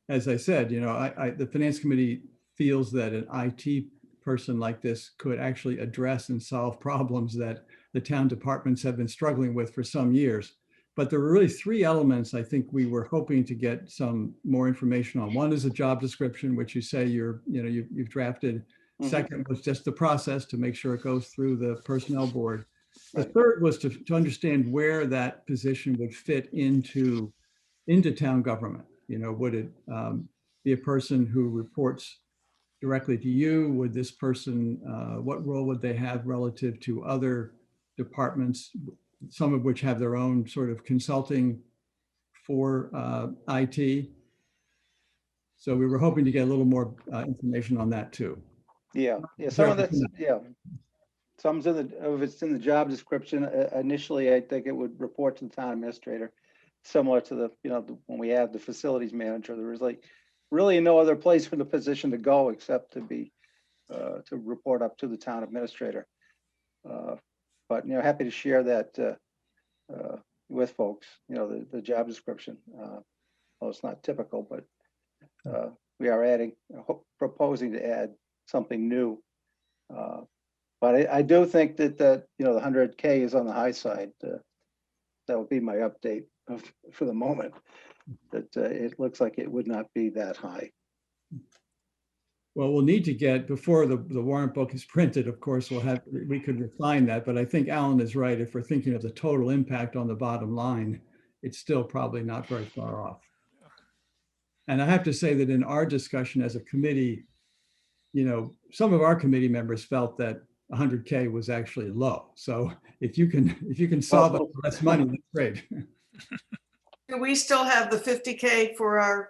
As I said, the Finance Committee feels that an IT person like this could actually address and solve problems that the town departments have been struggling with for some years. But there were really 3 elements I think we were hoping to get some more information on. One is a job description, which you say you've drafted. Mhm. Second was just the process to make sure it goes through the personnel board. The Right. third was to understand where that position would fit into town government. Would it be a person who reports directly to you? Would this person, what role would they have relative to other departments, some of which have their own sort of consulting for IT? So we were hoping to get a little more information on that too. Yeah, some of that's, some's if it's in the job description, initially, I think it would report to the town administrator, similar to when we have the facilities manager. There was like really no other place for the position to go except to report up to the town administrator. But happy to share that with folks. The job description. Well, it's not typical, but we are proposing to add something new. But I do think that the 100K is on the high side. That would be my update for the moment. That it looks like it would not be that high. Well, we'll need to get, before the warrant book is printed, of course, we could refine that, but I think Alan is right. If we're thinking of the total impact on the bottom line, it's still probably not very far off. And I have to say that in our discussion as a committee, some of our committee members felt that 100K was actually low. So if you can solve it for less money, that's great. Do we still have the 50K for our,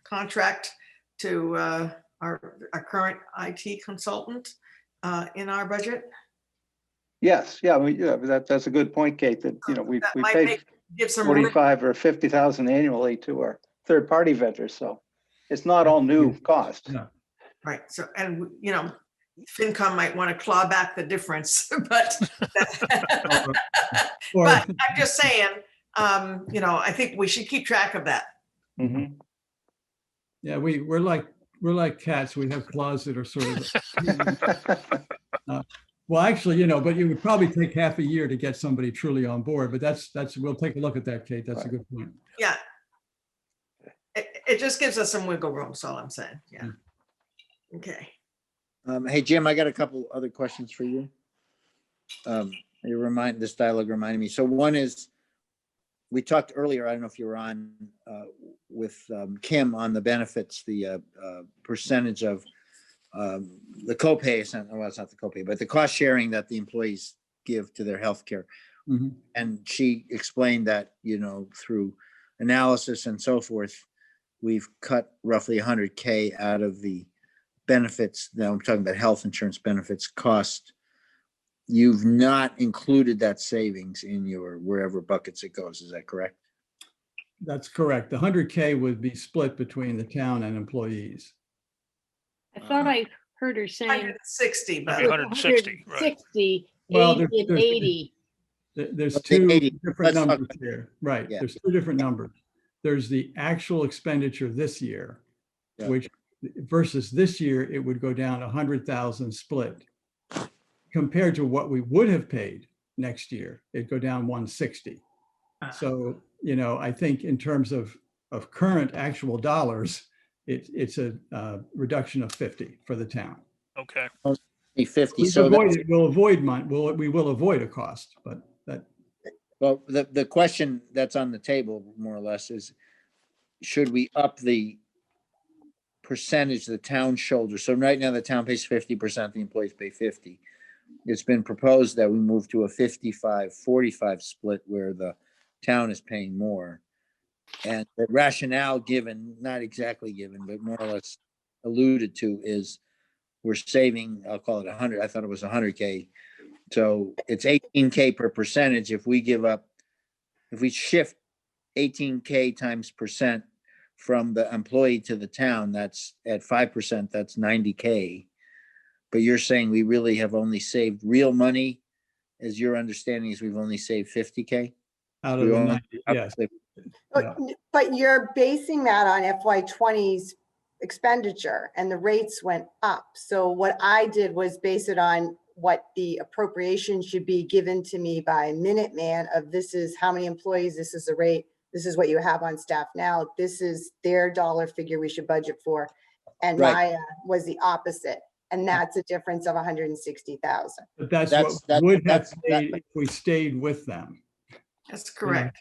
contract to our current IT consultant in our budget? Yes, that's a good point, Kate, that, we pay give some 45 or 50,000 annually to our third-party vendors. So it's not all new cost. No. Right. So, and, FinCom might want to claw back the difference, but but I'm just saying, I think we should keep track of that. Mhm. Yeah, we're like cats. We have claws that are sort of, well, actually, but it would probably take half a year to get somebody truly on board, but that's, we'll take a look at that, Kate. That's a good point. Yeah. It just gives us some wiggle room, is all I'm saying. Yeah. Okay. Hey, Jim, I got a couple other questions for you. This dialogue reminded me. So one is, we talked earlier, I don't know if you were on with Kim on the benefits, the percentage of the copay, well, it's not the copay, but the cost sharing that the employees give to their healthcare. Mm-hmm. And she explained that, through analysis and so forth, we've cut roughly 100K out of the benefits. Now I'm talking about health insurance benefits cost. You've not included that savings in your wherever buckets it goes. Is that correct? That's correct. The 100K would be split between the town and employees. I thought I heard her saying 160, but 160, right. 60, Well, 80, and 80. There's Okay, two 80. different Let's talk numbers here. Right. Yeah. There's two different numbers. There's the actual expenditure this year, Yeah. which versus this year, it would go down 100,000 split. Compared to what we would have paid next year, it'd go down 160. So, I think in terms of current actual dollars, it's a reduction of 50 for the town. Okay. 50. We So will avoid a cost, but that. well, the question that's on the table more or less is, should we up the percentage the town shoulders? So right now the town pays 50%, the employees pay 50. It's been proposed that we move to a 55-45 split where the town is paying more. And the rationale given, not exactly given, but more or less alluded to is we're saving, I'll call it 100. I thought it was 100K. So it's 18K per percentage. If we shift 18K times percent from the employee to the town, that's at 5%, that's 90K. But you're saying we really have only saved real money, as your understanding is we've only saved 50K? Out of the 90, yes. But you're basing that on FY 20's expenditure and the rates went up. So what I did was base it on what the appropriation should be given to me by Minuteman of this is how many employees, this is the rate, this is what you have on staff now, this is their dollar figure we should budget for. And Right. Maya was the opposite. And that's a difference of 160,000. But that's what we would have paid if we stayed with them. That's correct.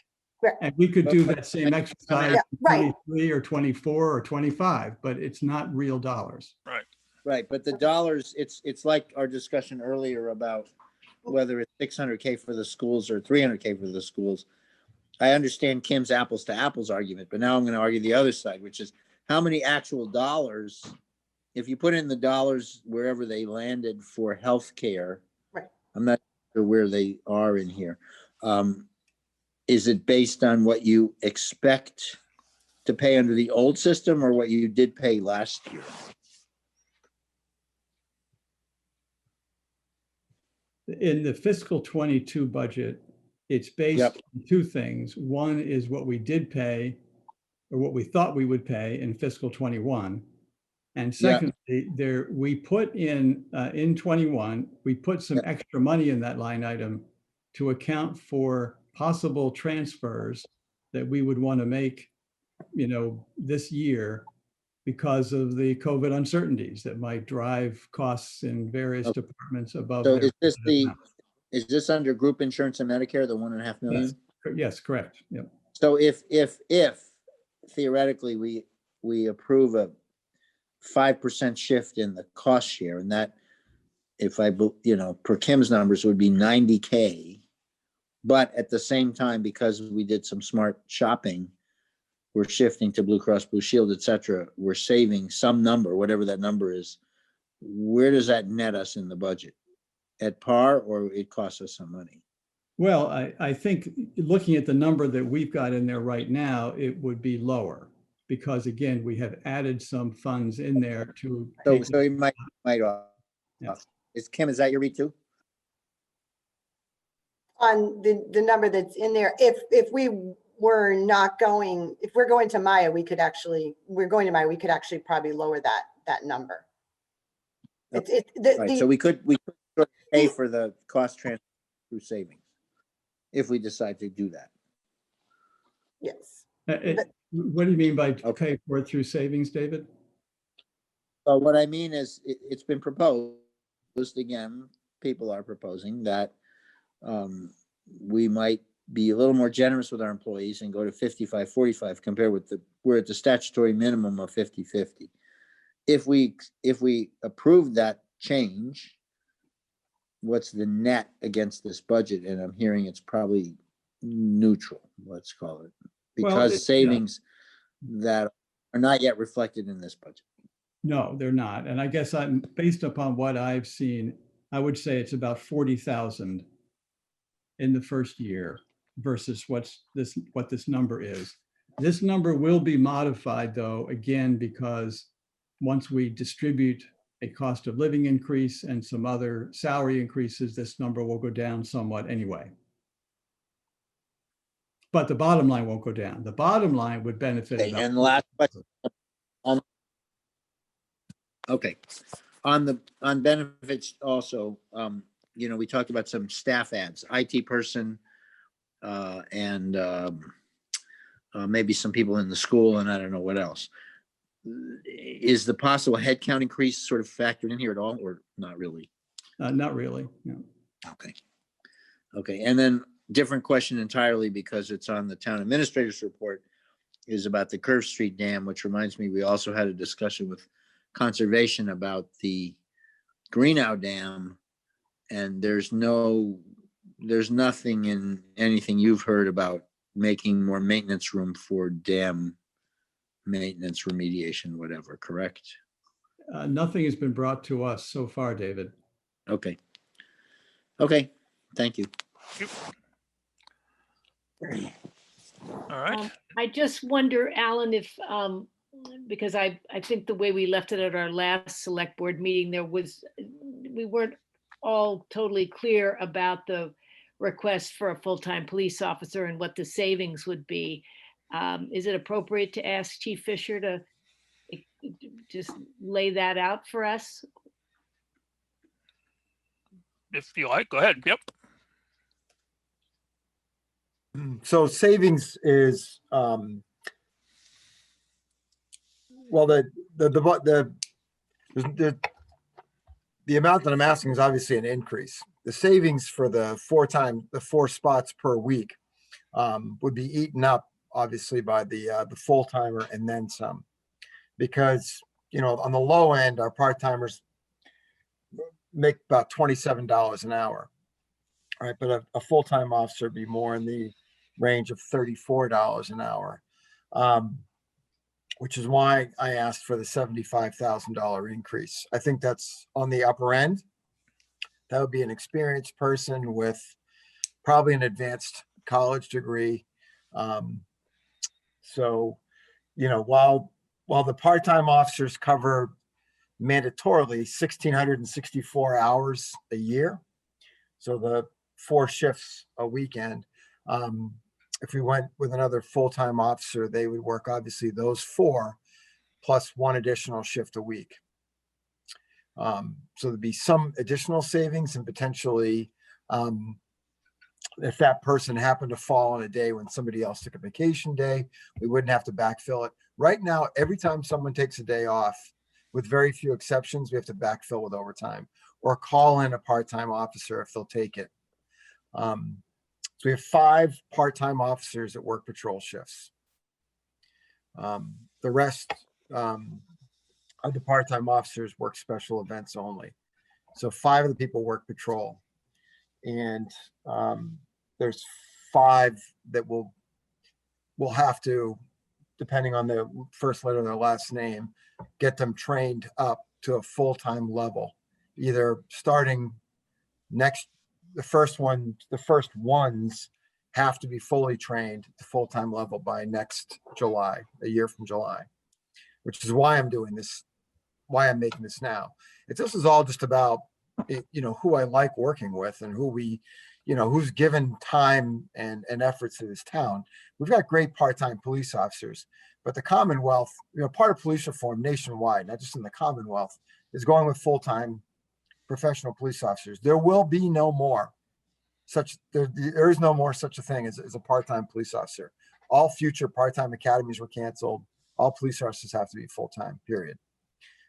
And we could do that same exercise Yeah, in right. 23 or 24 or 25, but it's not real dollars. Right, but the dollars, it's like our discussion earlier about whether it's 600K for the schools or 300K for the schools. I understand Kim's apples to apples argument, but now I'm going to argue the other side, which is how many actual dollars, if you put in the dollars wherever they landed for healthcare, right. I'm not sure where they are in here. Is it based on what you expect to pay under the old system or what you did pay last year? In the fiscal 22 budget, it's based Yep. on two things. One is what we did pay or what we thought we would pay in fiscal 21. And Yeah. secondly, we put in 21, we put some extra money in that line item to account for possible transfers that we would want to make, this year because of the COVID uncertainties that might drive costs in various departments above. So their is this under group insurance and Medicare, the 1.5 million? Yes, correct. Yep. So if theoretically we approve a 5% shift in the cost share, and that, if per Kim's numbers would be 90K, but at the same time, because we did some smart shopping, we're shifting to Blue Cross Blue Shield, et cetera, we're saving some number, whatever that number is. Where does that net us in the budget? At par, or it costs us some money? Well, I think looking at the number that we've got in there right now, it would be lower because again, we have added some funds in there to. So you might off. Yeah. Kim, is that your read too? On the number that's in there, if we were not going, if we're going to Maya, we could actually probably lower that number. Right, so we could pay for the cost transfer through savings if we decide to do that. Yes. What do you mean by pay for it through savings, David? So what I mean is it's been proposed, again, people are proposing that we might be a little more generous with our employees and go to 55-45 compared with we're at the statutory minimum of 50-50. If we approve that change, what's the net against this budget? And I'm hearing it's probably neutral, let's call it, because savings that are not yet reflected in this budget. No, they're not. And I guess based upon what I've seen, I would say it's about 40,000 in the first year versus what this number is. This number will be modified though, again, because once we distribute a cost of living increase and some other salary increases, this number will go down somewhat anyway. But the bottom line won't go down. The bottom line would benefit. Okay, and last question. Okay, on benefits also, we talked about some staff ads, IT person, and maybe some people in the school, and I don't know what else. Is the possible headcount increase sort of factored in here at all, or not really? Not really, no. Okay, and then different question entirely because it's on the town administrator's report. is about the Curve Street Dam, which reminds me, we also had a discussion with conservation about the Greenow Dam. And there's nothing in anything you've heard about making more maintenance room for dam maintenance, remediation, whatever, correct? Nothing has been brought to us so far, David. Okay. Okay, thank you. All right. I just wonder, Alan, if, because I think the way we left it at our last select board meeting, we weren't all totally clear about the request for a full-time police officer and what the savings would be. Is it appropriate to ask Chief Fisher to just lay that out for us? If you like, go ahead. Yep. So savings is, well, the amount that I'm asking is obviously an increase. The savings for the 4 spots per week would be eaten up obviously by the full timer and then some, because, you know, on the low end, our part timers make about $27 an hour. All right, but a full-time officer would be more in the range of $34 an hour, which is why I asked for the $75,000 increase. I think that's on the upper end. That would be an experienced person with probably an advanced college degree. So, you know, while the part-time officers cover mandatorily 1,664 hours a year, so the 4 shifts a weekend, if we went with another full-time officer, they would work obviously those 4 plus 1 additional shift a week. So there'd be some additional savings, and potentially if that person happened to fall on a day when somebody else took a vacation day, we wouldn't have to backfill it. Right now, every time someone takes a day off, with very few exceptions, we have to backfill with overtime or call in a part-time officer if they'll take it. So we have 5 part-time officers that work patrol shifts. The rest of the part-time officers work special events only. So 5 of the people work patrol, and there's 5 that will have to, depending on the first letter of their last name, get them trained up to a full-time level, either starting the first ones have to be fully trained at the full-time level by next July, a year from July, which is why I'm doing this, why I'm making this now. This is all just about, you know, who I like working with and who we, you know, who's given time and efforts to this town. We've got great part-time police officers, but the Commonwealth, you know, part of police reform nationwide, not just in the Commonwealth, is going with full-time professional police officers. There will be no more there is no more such a thing as a part-time police officer. All future part-time academies were canceled. All police officers have to be full-time, period.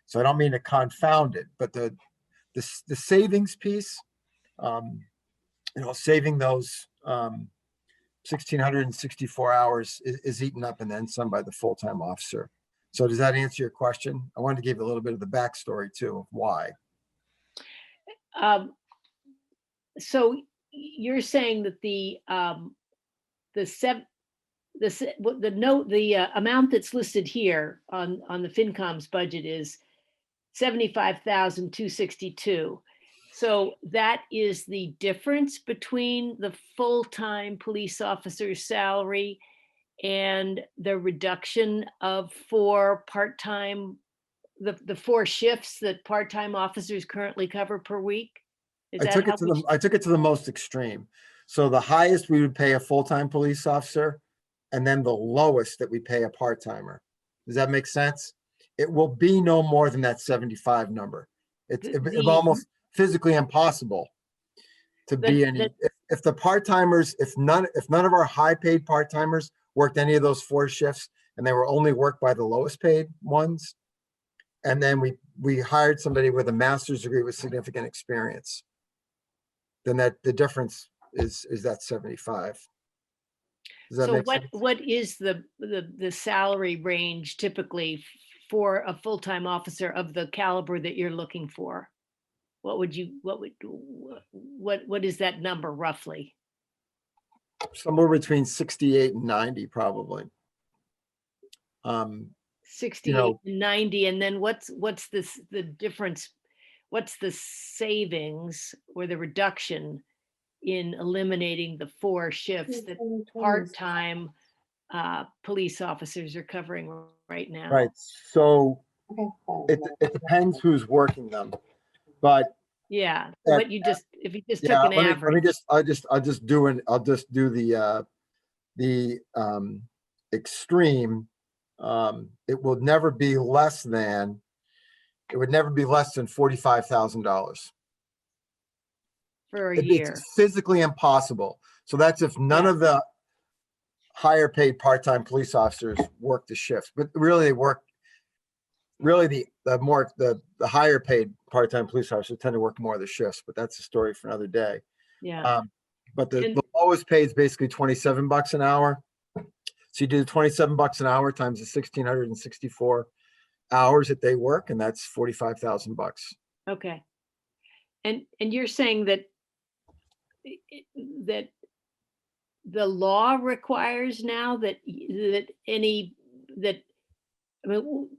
So I don't mean to confound it, but the savings piece, you know, saving those 1,664 hours is eaten up and then some by the full-time officer. So does that answer your question? I wanted to give you a little bit of the backstory too, of why. So you're saying that the amount that's listed here on the FinCom's budget is $75,262. So that is the difference between the full-time police officer's salary and the reduction of 4 part-time, the 4 shifts that part-time officers currently cover per week? I took it to the most extreme. So the highest we would pay a full-time police officer, and then the lowest that we pay a part-timer. Does that make sense? It will be no more than that 75 number. It's almost physically impossible to be any, if the part-timers, if none of our high-paid part-timers worked any of those 4 shifts and they were only worked by the lowest paid ones, and then we hired somebody with a master's degree with significant experience, then that the difference is that 75. Does that So make what, sense? what is the salary range typically for a full-time officer of the caliber that you're looking for? What is that number roughly? Somewhere between 68 and 90, probably. 68 and 90, and then what's the difference? What's the savings or the reduction in eliminating the 4 shifts that part-time police officers are covering right now? Right, so it depends who's working them, but Yeah, Uh, but if you just yeah, took an let me average, I'll just do the extreme. It will never be less than, $45,000. for a year. It's physically impossible. So that's if none Yeah. of the higher paid part-time police officers work the shifts, but really they work, really the higher paid part-time police officers tend to work more of the shifts, but that's a story for another day. Yeah, But the And- the lowest paid is basically $27 an hour. So you do $27 an hour times the 1,664 hours that they work, and that's $45,000. okay. And you're saying that that the law requires now that I mean,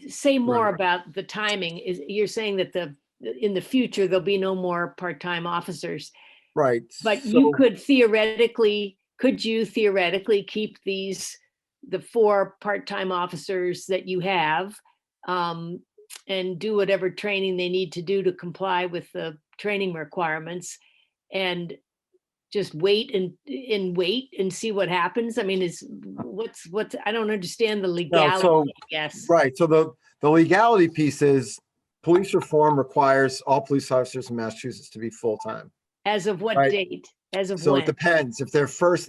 say more Right. about the timing. You're saying that in the future, there'll be no more part-time officers, Right. but So- you could theoretically keep the 4 part-time officers that you have, and do whatever training they need to do to comply with the training requirements, and just wait and see what happens? I mean, I don't understand the legality, I guess. Right, so the legality piece is police reform requires all police officers in Massachusetts to be full-time. As of what Right. date? As of So when? it depends. If the first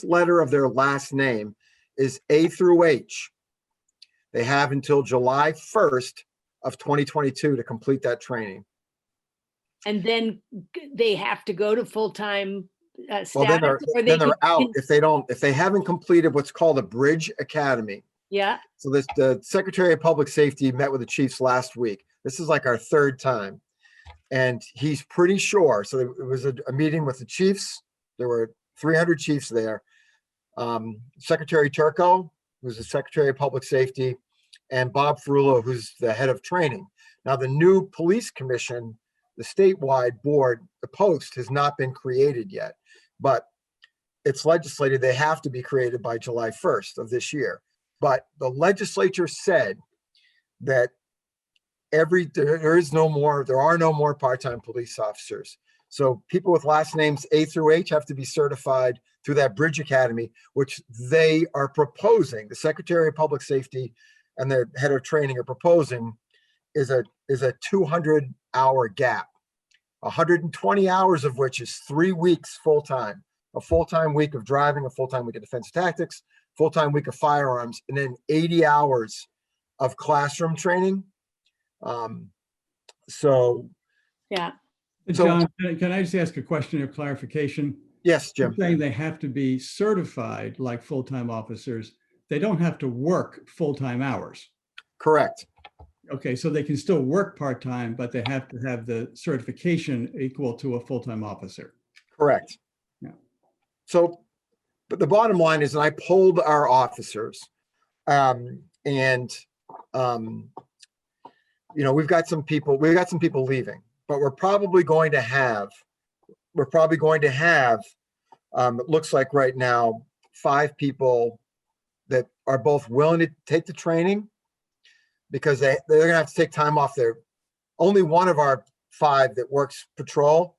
letter of their last name is A through H, they have until July 1st of 2022 to complete that training. And then they have to go to full-time Well, then status, or they then they're out can- if they haven't completed what's called a Bridge Academy. Yeah, So the Secretary of Public Safety met with the chiefs last week. This is like our 3rd time. And he's pretty sure, so it was a meeting with the chiefs. There were 300 chiefs there. Secretary Turco, who's the Secretary of Public Safety, and Bob Ferrulo, who's the head of training. Now, the new police commission, the statewide board, the post has not been created yet, but it's legislated they have to be created by July 1st of this year. But the legislature said that there are no more part-time police officers. So people with last names A through H have to be certified through that Bridge Academy, which they are proposing. The Secretary of Public Safety and the head of training are proposing is a 200-hour gap, 120 hours of which is 3 weeks full-time, a full-time week of driving, a full-time week of defense tactics, full-time week of firearms, and then 80 hours of classroom training. So yeah. So- John, can I just ask a question of clarification? yes, You're Jim. saying they have to be certified like full-time officers. They don't have to work full-time hours. Correct. Okay, so they can still work part-time, but they have to have the certification equal to a full-time officer. Correct. Yeah. So, but the bottom line is, and I polled our officers, we've got some people leaving, but we're probably going to have, it looks like right now, 5 people that are both willing to take the training, because they're gonna have to take time off only one of our 5 that works patrol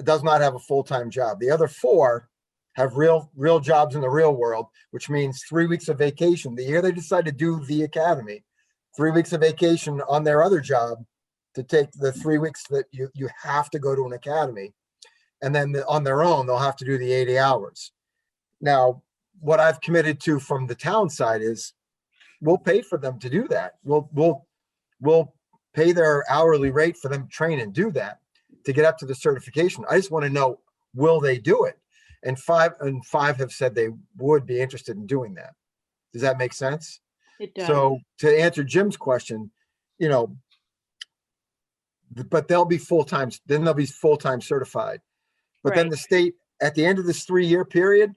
does not have a full-time job. The other 4 have real jobs in the real world, which means 3 weeks of vacation. The year they decide to do the academy, 3 weeks of vacation on their other job to take the 3 weeks that you have to go to an academy. And then on their own, they'll have to do the 80 hours. Now, what I've committed to from the town side is we'll pay for them to do that. We'll pay their hourly rate for them to train and do that to get up to the certification. I just want to know, will they do it? and five have said they would be interested in doing that. Does that make sense? It does. So to answer Jim's question, you know, but they'll be full-time, then they'll be full-time certified. But then Right. the state, at the end of this 3-year period,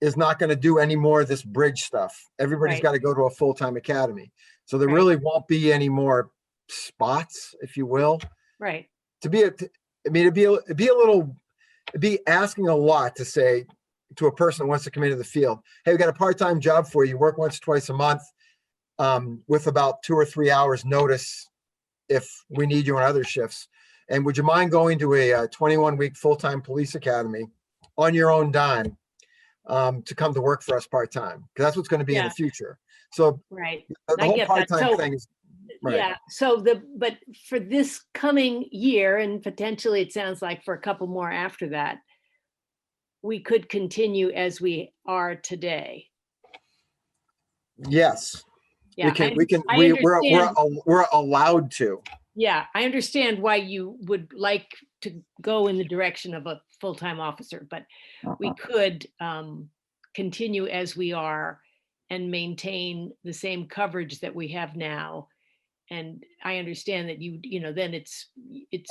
is not going to do any more of this bridge stuff. Everybody's Right. got to go to a full-time academy. So there Right. really won't be any more spots, if you will. Right. I mean, it'd be asking a lot to say to a person who wants to come into the field, hey, we got a part-time job for you, work once or twice a month, with about 2 or 3 hours notice if we need you on other shifts. And would you mind going to a 21-week full-time police academy on your own dime, to come to work for us part-time? Because that's what's going to be in Yeah. the future. So Right. the I whole get that. part-time So- thing is, right. Yeah, but for this coming year, and potentially it sounds like for a couple more after that, we could continue as we are today. Yes, Yeah, we're allowed to. Yeah, I understand why you would like to go in the direction of a full-time officer, but we could continue as we are and maintain the same coverage that we have now. And I understand that you know, then it's.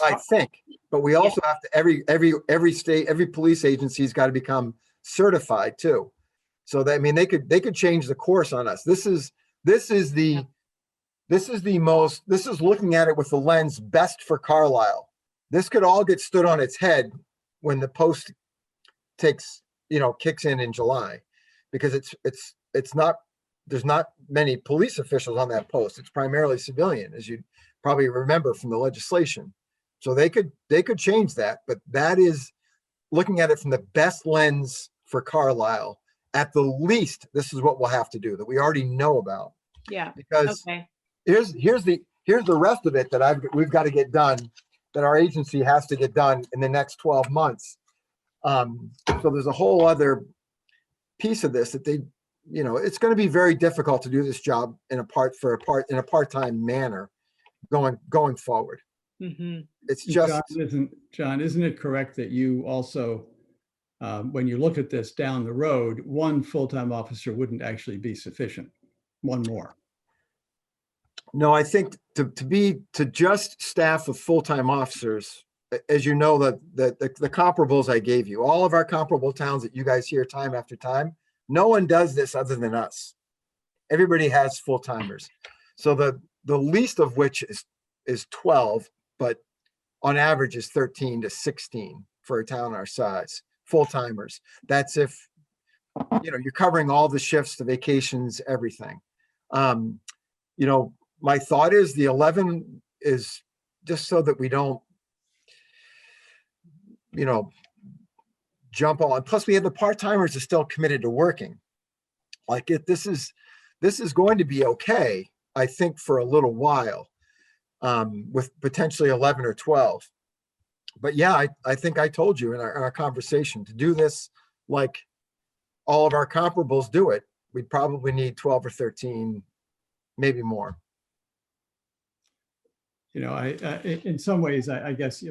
I think, but we also have to, every state, every police agency's got to become certified too. So that, I mean, they could change the course on us. This is looking at it with the lens best for Carlisle. This could all get stood on its head when the post kicks in July, because it's not, there's not many police officials on that post. It's primarily civilian, as you probably remember from the legislation. So they could change that, but that is looking at it from the best lens for Carlisle. At the least, this is what we'll have to do that we already know about. Yeah. Because Okay. here's the rest of it that we've got to get done, that our agency has to get done in the next 12 months. So there's a whole other piece of this that it's going to be very difficult to do this job in a part-time manner going forward. Mm-hmm. It's just, John, isn't it correct that you also, when you look at this down the road, one full-time officer wouldn't actually be sufficient? One more. no, I think to just staff of full-time officers, as you know, the comparables I gave you, all of our comparable towns that you guys hear time after time, no one does this other than us. Everybody has full-timers. So the least of which is 12, but on average is 13 to 16 for a town our size, full-timers. That's if, you're covering all the shifts, the vacations, everything. My thought is the 11 is just so that we don't, jump on. Plus we have the part-timers are still committed to working. Like this is going to be okay, I think, for a little while, with potentially 11 or 12. But yeah, I think I told you in our conversation, to do this like all of our comparables do it, we'd probably need 12 or 13, maybe more. In some ways, I guess,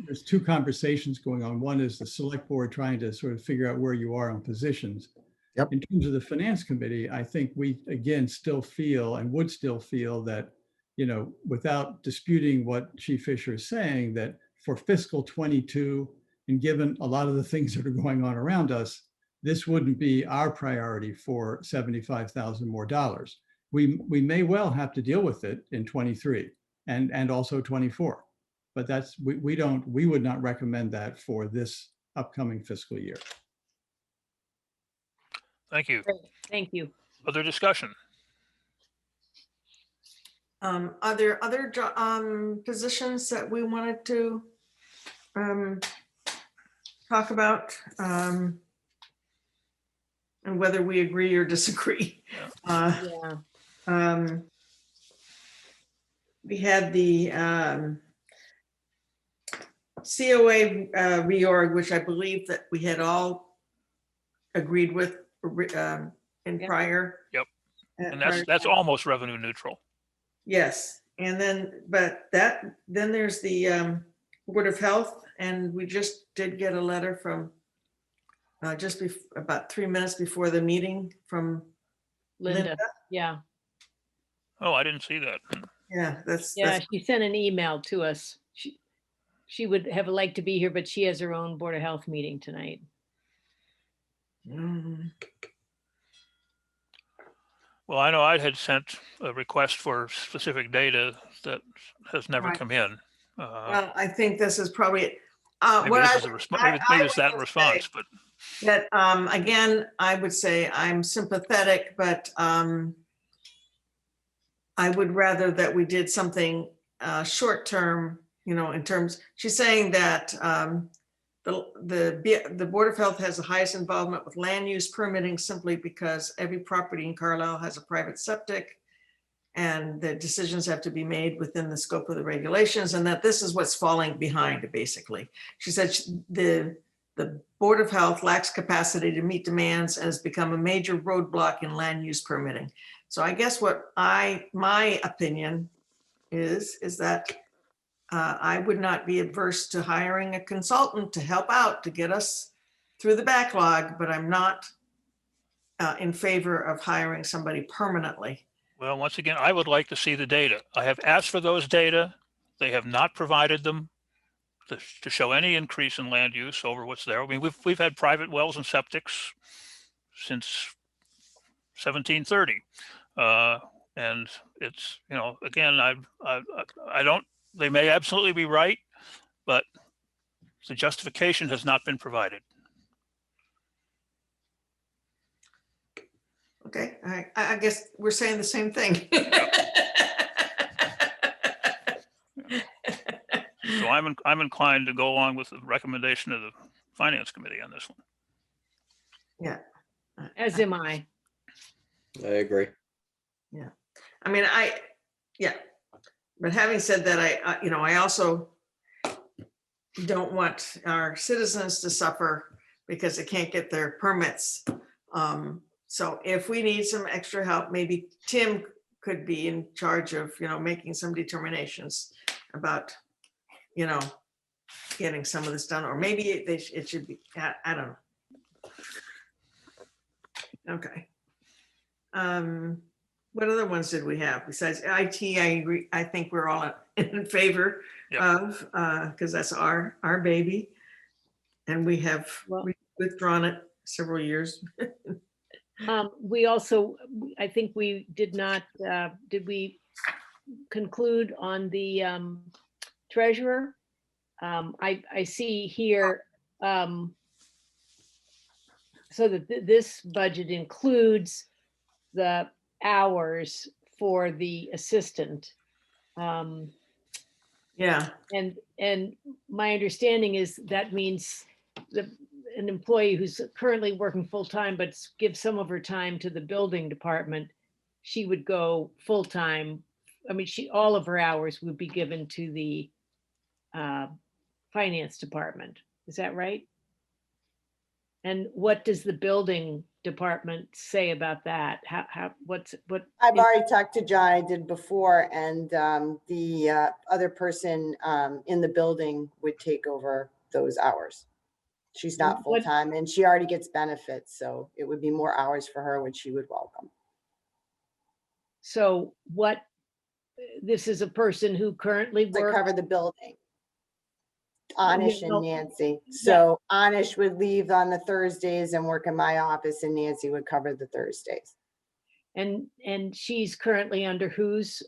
there's two conversations going on. One is the select board trying to sort of figure out where you are on positions. Yep. In terms of the finance committee, I think we, again, still feel and would still feel that, without disputing what Chief Fisher is saying, that for fiscal 22, and given a lot of the things that are going on around us, this wouldn't be our priority for $75,000 more dollars. We may well have to deal with it in 23 and also 24, but we would not recommend that for this upcoming fiscal year. Thank you. Great. Thank you. Other discussion? Are there other positions that we wanted to talk about? And whether we agree or disagree. Yeah. We had the COA reorg, which I believe that we had all agreed with in prior. Yep. And that's almost revenue neutral. Yes, and then, then there's the Board of Health, and we just did get a letter from about 3 minutes before the meeting from Linda, Linda. yeah. Oh, I didn't see that. Yeah, Yeah, she sent an email to us. She would have liked to be here, but she has her own Board of Health meeting tonight. Well, I know I had sent a request for specific data that has never Right. come in. Well, I think this is probably, Maybe what this I is a would- response, I- maybe I it's that would response, say but that, again, I would say I'm sympathetic, but I would rather that we did something short term, in terms, she's saying that the Board of Health has the highest involvement with land use permitting simply because every property in Carlisle has a private septic and the decisions have to be made within the scope of the regulations, and that this is what's falling behind, basically. She said the Board of Health lacks capacity to meet demands and has become a major roadblock in land use permitting. So I guess my opinion is that I would not be adverse to hiring a consultant to help out to get us through the backlog, but I'm not in favor of hiring somebody permanently. well, once again, I would like to see the data. I have asked for those data. They have not provided them to show any increase in land use over what's there. I mean, we've had private wells and septics since 1730. And it's, again, I don't, they may absolutely be right, but the justification has not been provided. Okay, I guess we're saying the same thing. So I'm inclined to go along with the recommendation of the Finance Committee on this one. Yeah. As am I. I agree. Yeah, I mean, yeah, but having said that, I also don't want our citizens to suffer because they can't get their permits. So if we need some extra help, maybe Tim could be in charge of, making some determinations about, getting some of this done, or maybe it should be, I don't know. Okay. What other ones did we have besides IT? I think we're all in favor of, because that's our baby. And we have withdrawn it several years. We also, I think we did not, did we conclude on the treasurer? I see here, so that this budget includes the hours for the assistant. Yeah. And my understanding is that means an employee who's currently working full-time, but gives some of her time to the building department, she would go full-time. I mean, all of her hours would be given to the finance department. Is that right? And what does the building department say about that? What? I've already talked to John, I did before, and the other person in the building would take over those hours. She's not full-time and she already gets benefits, so it would be more hours for her, which she would welcome. So this is a person who currently To works. cover the building. Anish and Nancy. So Anish would leave on the Thursdays and work in my office, and Nancy would cover the Thursdays. And she's currently under whose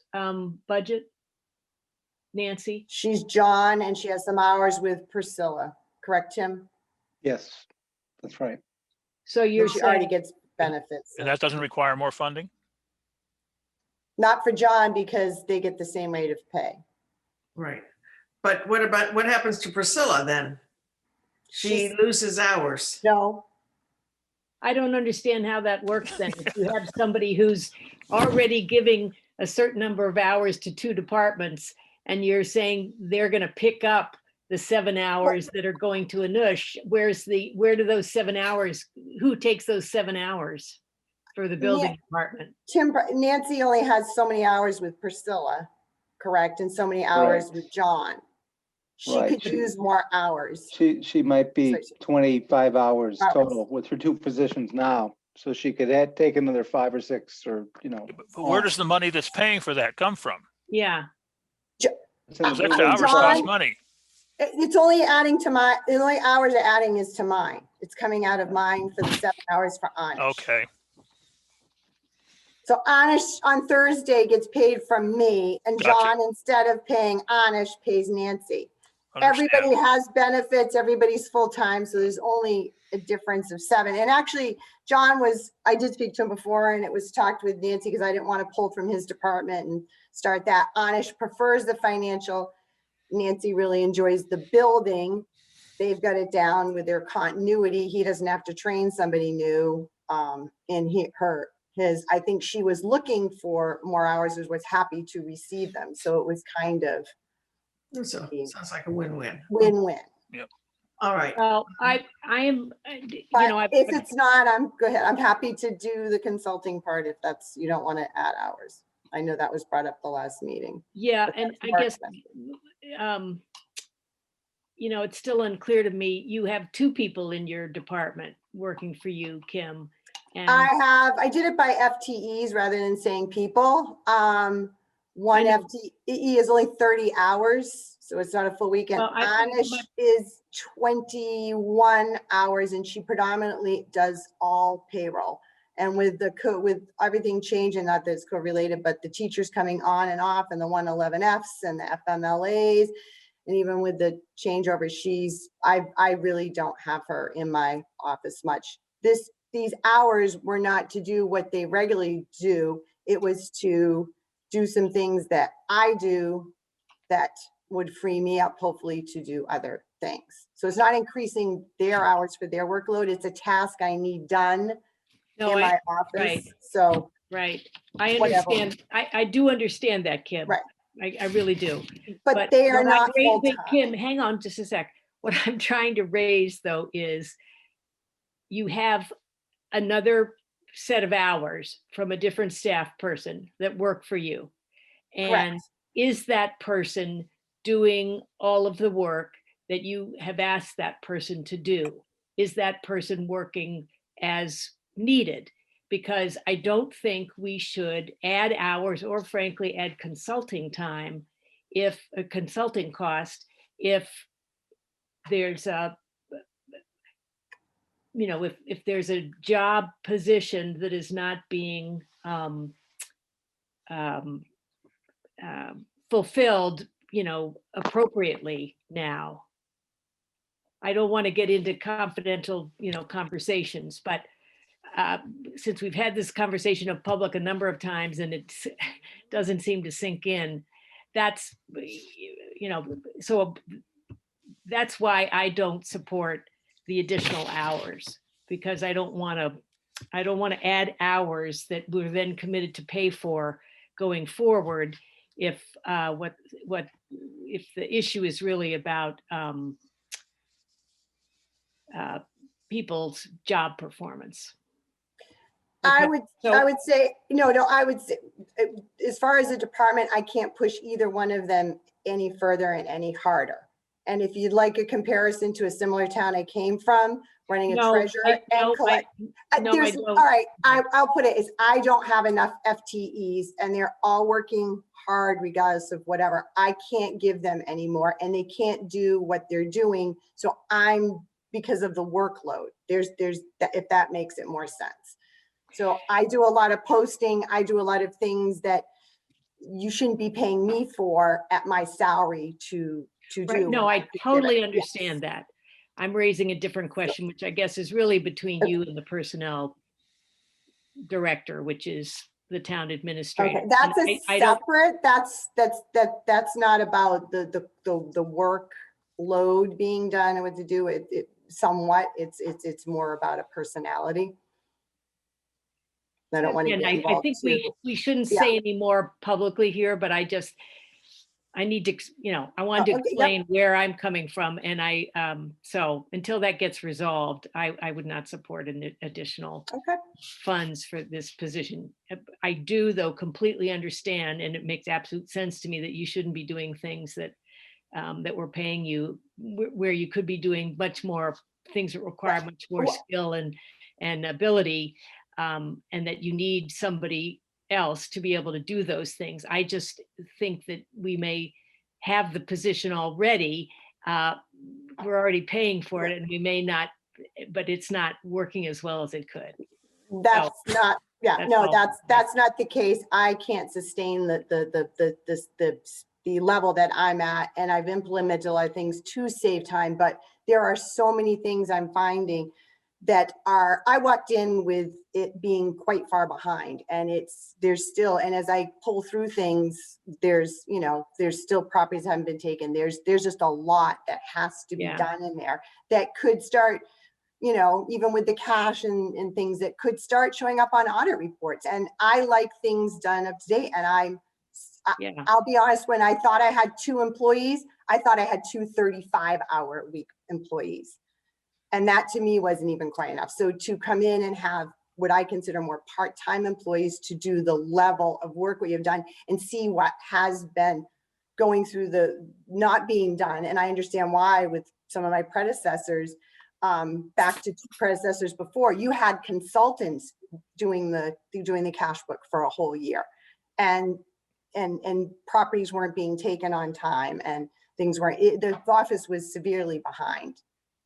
budget? Nancy? She's John, and she has some hours with Priscilla, correct, Tim? Yes, that's right. So you're She already saying, gets benefits. And that doesn't require more funding? Not for John, because they get the same rate of pay. Right. But what happens to Priscilla then? She loses hours. No. I don't understand how that works then. If you have somebody who's already giving a certain number of hours to two departments, and you're saying they're going to pick up the 7 hours that are going to Anush, where do those 7 hours, who takes those 7 hours for the building department? Nancy only has so many hours with Priscilla, correct? And so many hours with John. she Right, could she- use more hours. She might be Sorry. 25 hours Hours. total with her 2 positions now. So she could add, take another 5 or 6 or, But where on. does the money that's paying for that come from? Yeah, It's in Those the extra building hours cost department. money. It's only adding to my, the only hours are adding is to mine. It's coming out of mine for the 7 hours for Anish. Okay, So Anish on Thursday gets paid from me, and Gotcha. John, instead of paying Anish, pays Nancy. understand. Everybody has benefits, everybody's full-time, so there's only a difference of 7. And actually, John was, I did speak to him before, and it was talked with Nancy, because I didn't want to pull from his department and start that. Anish prefers the financial. Nancy really enjoys the building. They've got it down with their continuity. He doesn't have to train somebody new. And I think she was looking for more hours, was happy to receive them. So it was kind of So, sounds like a win-win. win-win. All right. well, I am, you But know, if it's not, go ahead. I'm happy to do the consulting part if that's, you don't want to add hours. I know that was brought up the last meeting. yeah, but and that's I more guess, expensive. you know, it's still unclear to me. You have 2 people in your department working for you, Kim. And I did it by FTEs rather than saying people. One know. FTE is only 30 hours, so it's not a full weekend. Well, Anish but- is 21 hours, and she predominantly does all payroll. And with with everything changing, not that it's correlated, but the teachers coming on and off, and the 111Fs and the FMLAs, and even with the changeover, I really don't have her in my office much. These hours were not to do what they regularly do. It was to do some things that I do that would free me up, hopefully, to do other things. So it's not increasing their hours for their workload. It's a task I need done No, in my right. office. So, Right. I Whatever. understand. I do understand that, Kim. Right. I really do. but they are what I'm not raising- full-time. Kim, hang on just a sec. What I'm trying to raise though is you have another set of hours from a different staff person that work for you. And Correct. is that person doing all of the work that you have asked that person to do? Is that person working as needed? Because I don't think we should add hours or frankly add consulting time if a consulting cost, if there's a, you know, if there's a job position that is not being fulfilled, you know, appropriately now. I don't want to get into confidential, you know, conversations, but since we've had this conversation of public a number of times and it doesn't seem to sink in, that's, you know, so that's why I don't support the additional hours, because I don't want to add hours that we're then committed to pay for going forward if if the issue is really about people's job performance. I Okay, would say, I would say, as far as the department, I can't push either one of them any further and any harder. And if you'd like a comparison to a similar town I came from, running a treasurer and collect. There's, all right, I'll put it as, I don't have enough FTEs and they're all working hard regardless of whatever. I can't give them any more and they can't do what they're doing. So because of the workload, if that makes it more sense. So I do a lot of posting. I do a lot of things that you shouldn't be paying me for at my salary to right, do. no, when I could give totally it. understand that. I'm raising a different question, which I guess is really between you and the personnel director, which is the town administrator. Okay, that's And a I don't- separate, that's not about the workload being done and what to do it somewhat. It's more about a personality. I don't want to And get I involved think too. we shouldn't Yeah. say any more publicly here, but I need to, I wanted to okay, yep. explain where I'm coming from. And so until that gets resolved, I would not support an additional Okay. funds for this position. I do though completely understand, and it makes absolute sense to me that you shouldn't be doing things that that we're paying you, where you could be doing much more things that require much more skill and ability, and that you need somebody else to be able to do those things. I just think that we may have the position already. We're already paying for it, and we may not, but it's not working as well as it could. That's not, yeah, that's no, all. that's not the case. I can't sustain the level that I'm at, and I've implemented a lot of things to save time, but there are so many things I'm finding that are, I walked in with it being quite far behind, and there's still, and as I pull through things, there's still properties haven't been taken. There's just a lot that has to be done in there that could start, even with the cash and things that could start showing up on audit reports. And I like things done up to date. And I'll be honest, when I thought I had 2 employees, I thought I had 2 35-hour-a-week employees. And that to me wasn't even quite enough. So to come in and have what I consider more part-time employees to do the level of work we have done and see what has been going through the not being done. And I understand why with some of my predecessors, back to predecessors before, you had consultants doing the cash book for a whole year, and properties weren't being taken on time, and things weren't, the office was severely behind,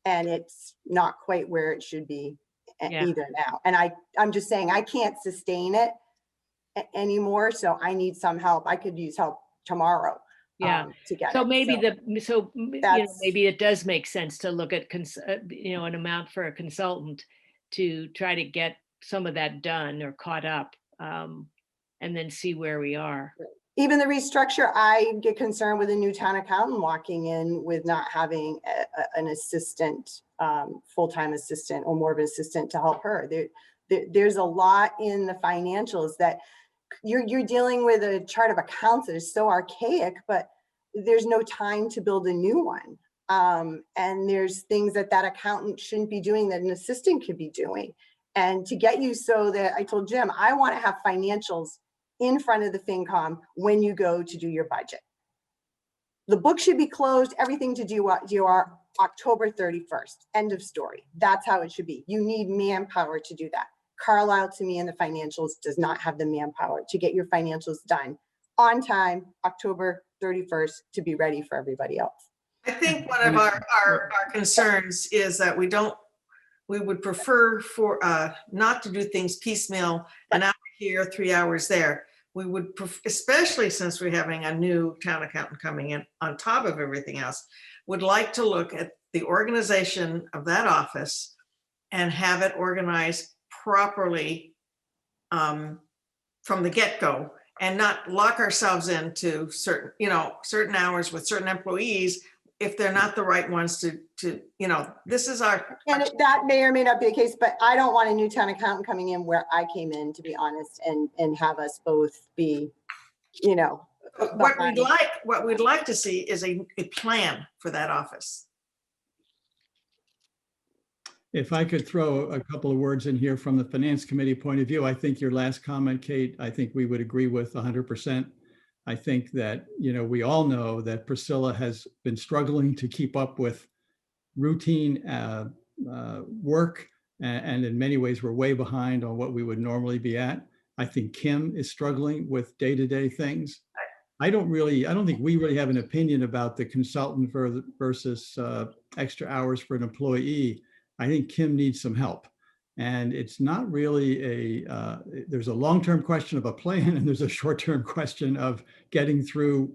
and it's not quite where it should be either now. And I'm just saying, I can't sustain it anymore. So I need some help. I could use help tomorrow. To get so it. maybe maybe it does make sense to look at an amount for a consultant to try to get some of that done or caught up, and then see where we are. Even the restructure, I get concerned with a new town accountant walking in with not having an assistant, full-time assistant, or more of an assistant to help her. There's a lot in the financials that you're dealing with a chart of accounts that is so archaic, but there's no time to build a new one. And there's things that accountant shouldn't be doing that an assistant could be doing. And to get you so that, I told Jim, I want to have financials in front of the FinCom when you go to do your budget. The book should be closed, everything to do October 31st, end of story. That's how it should be. You need manpower to do that. Carlisle, to me, in the financials does not have the manpower to get your financials done on time, October 31st, to be ready for everybody else. I think one of our concerns is that we would prefer for not to do things piecemeal, an hour here, 3 hours there. We would, especially since we're having a new town accountant coming in on top of everything else, would like to look at the organization of that office and have it organized properly from the get-go, and not lock ourselves into certain hours with certain employees if they're not the right ones to this is our. And that may or may not be the case, but I don't want a new town accountant coming in where I came in, to be honest, and have us both be, What we'd like to see is a plan for that office. If I could throw a couple of words in here from the Finance Committee point of view, I think your last comment, Kate, I think we would agree with 100%. I think that, we all know that Priscilla has been struggling to keep up with routine work, and in many ways we're way behind on what we would normally be at. I think Kim is struggling with day-to-day things. I don't think we really have an opinion about the consultant versus extra hours for an employee. I think Kim needs some help. And it's not really there's a long-term question of a plan, and there's a short-term question of getting through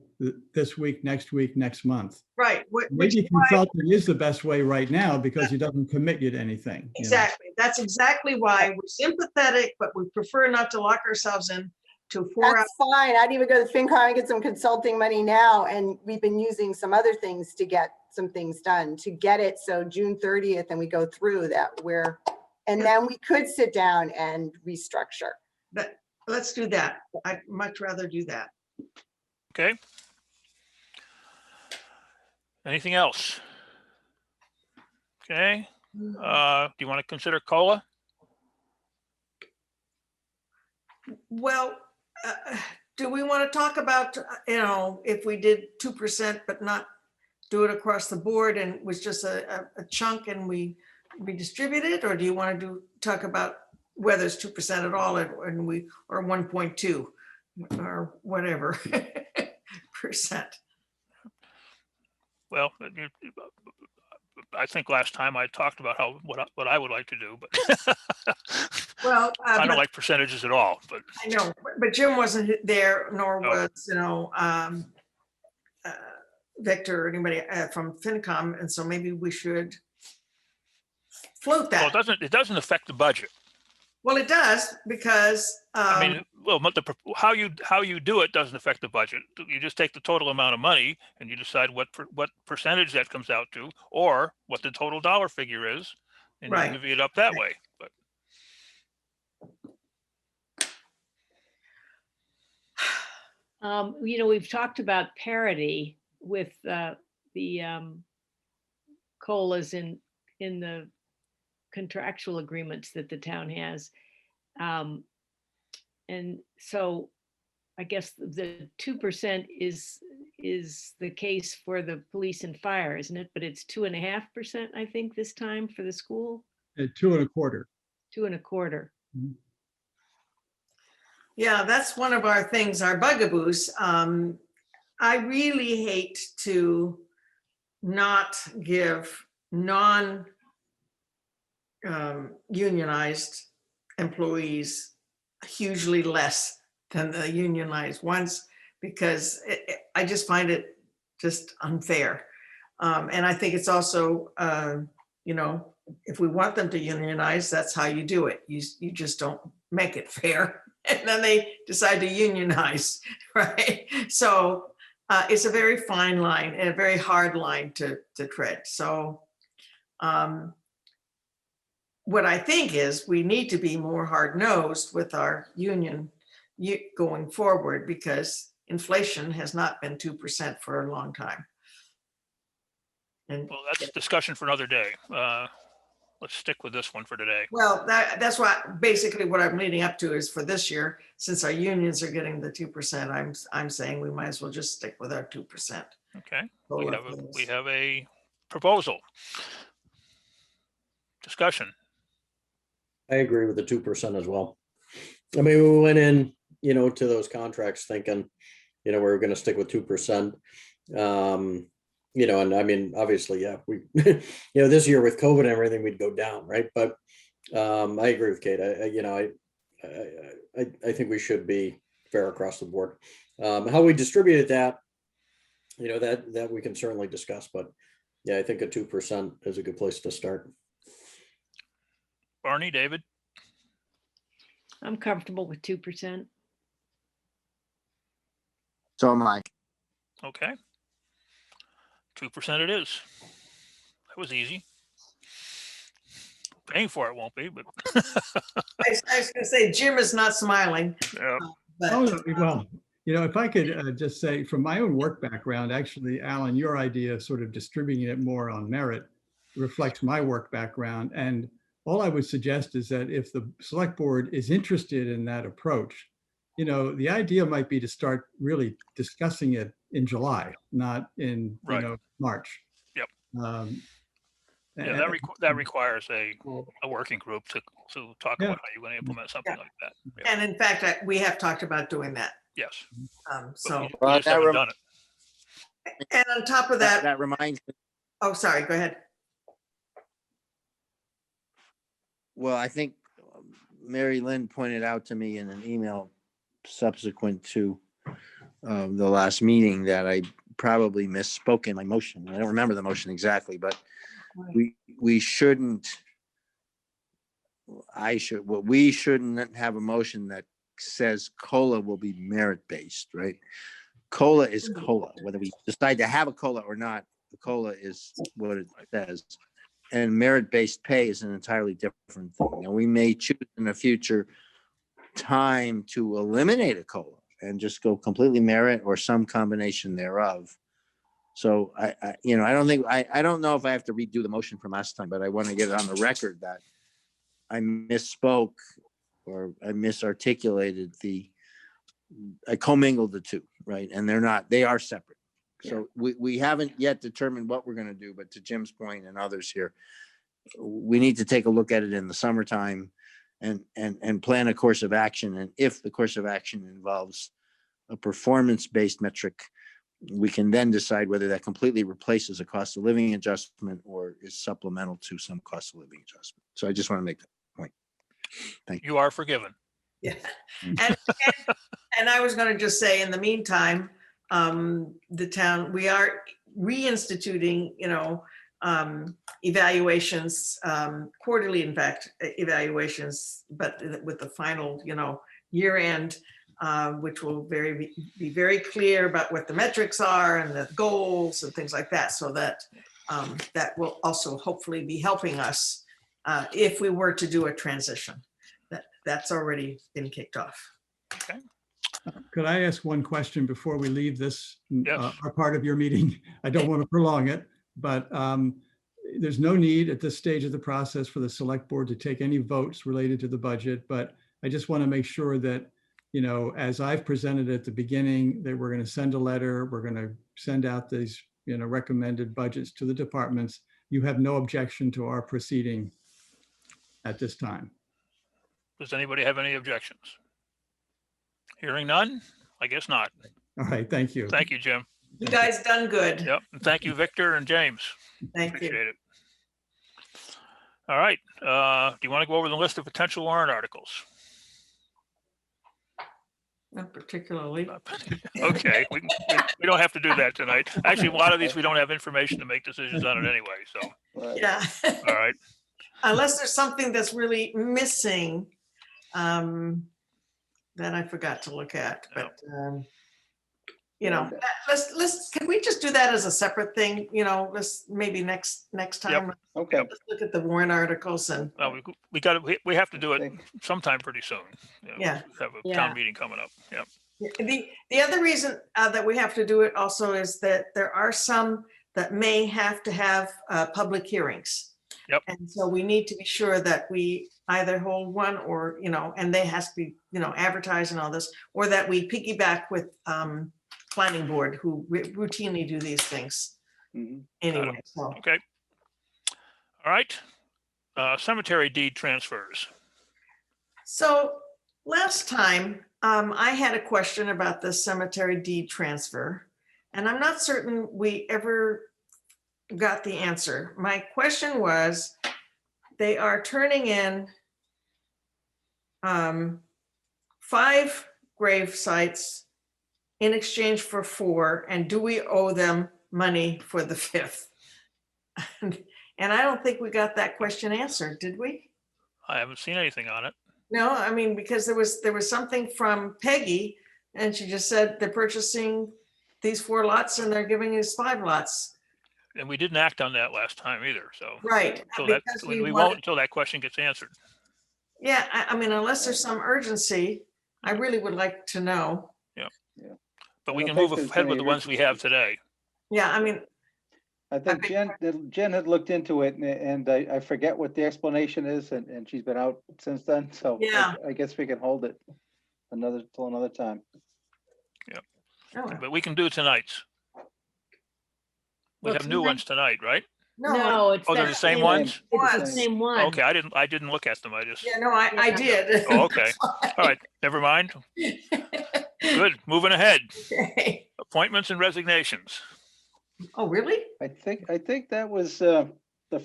this week, next month. Right. Maybe consulting is the best way right now because he doesn't commit you to anything. Exactly. That's exactly why we're sympathetic, but we prefer not to lock ourselves in to 4 hours. That's fine. I'd even go to FinCom and get some consulting money now. And we've been using some other things to get some things done to get it. So June 30th, and we go through that and then we could sit down and restructure. But let's do that. I'd much rather do that. Okay. Anything else? Okay. Do you want to consider COLA? Well, do we want to talk about, if we did 2%, but not do it across the board and was just a chunk and we redistribute it? Or do you want to talk about whether it's 2% at all and we, or 1.2 or whatever percent? Well, I think last time I talked about what I would like to do, but Well, I but- don't like percentages at all, but I know, but Jim wasn't there, nor No. was, Victor or anybody from FinCom, and so maybe we should float well, that. it doesn't affect the budget. Well, it does, because, I mean, well, but how you do it doesn't affect the budget. You just take the total amount of money and you decide what percentage that comes out to, or what the total dollar figure is, and you Right. divvy it up that way. But We've talked about parity with the COLAs in the contractual agreements that the town has. And so I guess the 2% is the case for the police and fire, isn't it? But it's 2.5%, I think, this time for the school, At 2.25. 2.25. yeah, that's one of our things, our bugaboos. I really hate to not give unionized employees hugely less than the unionized ones, because I just find it just unfair. And I think it's also, if we want them to unionize, that's how you do it. You just don't make it fair. And then they decide to unionize, right? So it's a very fine line and a very hard line to tread. So what I think is we need to be more hard-nosed with our union going forward, because inflation has not been 2% for a long time. And well, that's discussion for another day. Let's stick with this one for today. well, that's basically what I'm leading up to is for this year, since our unions are getting the 2%, I'm saying we might as well just stick with our 2%. Okay, COLA we have a proposal. Discussion. I agree with the 2% as well. I mean, we went in, to those contracts thinking, we were gonna stick with 2%. And I mean, obviously, yeah, we, this year with COVID and everything, we'd go down, right? But I agree with Kate. I think we should be fair across the board. How we distributed that, that we can certainly discuss, but yeah, I think a 2% is a good place to start. Barney, David? I'm comfortable with 2%. So am I. Okay. 2% it is. That was easy. Paying for it won't be, but I was gonna say, Jim is not smiling. yeah. But Oh, well, if I could just say from my own work background, actually, Alan, your idea of sort of distributing it more on merit reflects my work background. And all I would suggest is that if the select board is interested in that approach, the idea might be to start really discussing it in July, not in, Right. March. Yep. And- That requires a working group to talk Yeah. about how you're going to implement something like that. Yeah. And in fact, we have talked about doing that. Yes. But So, we Well, just that haven't rem- done it. and on top of that, That reminds me, oh, sorry, go ahead. well, I think Mary Lynn pointed out to me in an email subsequent to the last meeting that I probably misspoke in my motion. I don't remember the motion exactly, but we shouldn't, we shouldn't have a motion that says COLA will be merit-based, right? COLA is COLA, whether we decide to have a COLA or not, the COLA is what it says. And merit-based pay is an entirely different thing. Now, we may choose in a future time to eliminate a COLA and just go completely merit or some combination thereof. So I don't know if I have to redo the motion from last time, but I want to get it on the record that I misspoke or I misarticulated I commingled the two, right? And they are separate. So we haven't yet determined what we're gonna do, but to Jim's point and others here, we need to take a look at it in the summertime and plan a course of action. And if the course of action involves a performance-based metric, we can then decide whether that completely replaces a cost of living adjustment or is supplemental to some cost of living adjustment. So I just want to make that point. Thank you. You are forgiven. Yeah. And I was gonna just say, in the meantime, the town, we are reinstituting, evaluations, quarterly, in fact, evaluations, but with the final, year end, which will be very clear about what the metrics are and the goals and things like that. So that that will also hopefully be helping us if we were to do a transition. That's already been kicked off. Okay. Could I ask one question before we leave this Yes. our part of your meeting? I don't want to prolong it, but there's no need at this stage of the process for the select board to take any votes related to the budget. But I just want to make sure that, as I've presented at the beginning, that we're going to send a letter, we're going to send out these, recommended budgets to the departments. You have no objection to our proceeding at this time. Does anybody have any objections? Hearing none? I guess not. All right, thank you. Thank you, Jim. You guys done good. Yep. And thank you, Victor and James. Thank you. Appreciate it. All right. Do you want to go over the list of potential warrant articles? Not particularly. Okay, we don't have to do that tonight. Actually, a lot of these, we don't have information to make decisions on it anyway, so, Right. Yeah. all right. Unless there's something that's really missing, that I forgot to look at, but, can we just do that as a separate thing? Let's maybe next time. Okay. Let's look at the warrant articles and, Well, we have to do it sometime pretty soon. Yeah. We have a Yeah. town meeting coming up. Yep. the other reason that we have to do it also is that there are some that may have to have public hearings. Yep. And so we need to be sure that we either hold one or, and they has to be, advertised and all this, or that we piggyback with planning board who routinely do these things Mhm. anyway. So Okay. All right. Cemetery deed transfers. So last time, I had a question about the cemetery deed transfer, and I'm not certain we ever got the answer. My question was, they are turning in 5 grave sites in exchange for 4, and do we owe them money for the 5th? And I don't think we got that question answered, did we? I haven't seen anything on it. No, I mean, because there was something from Peggy, and she just said they're purchasing these 4 lots and they're giving us 5 lots. And we didn't act on that last time either, so. Right. So because that, we we wanted- won't until that question gets answered. Yeah, I mean, unless there's some urgency, I really would like to know. But we I can don't move think there's ahead with any the ones we have today. Yeah, I mean, I think Jen had looked into it and I forget what the explanation is and she's been out since then. So Yeah. I guess we can hold it till another time. oh, But we can do tonight's. We Well, have new ones tonight, right? No, it's. Oh, they're that the same ones? It's the Ones. same one. Okay, I didn't look at them. I just, Yeah, no, I did. oh, okay. All right, never mind. Good, moving ahead. Okay. Appointments and resignations. Oh, really? I think that was the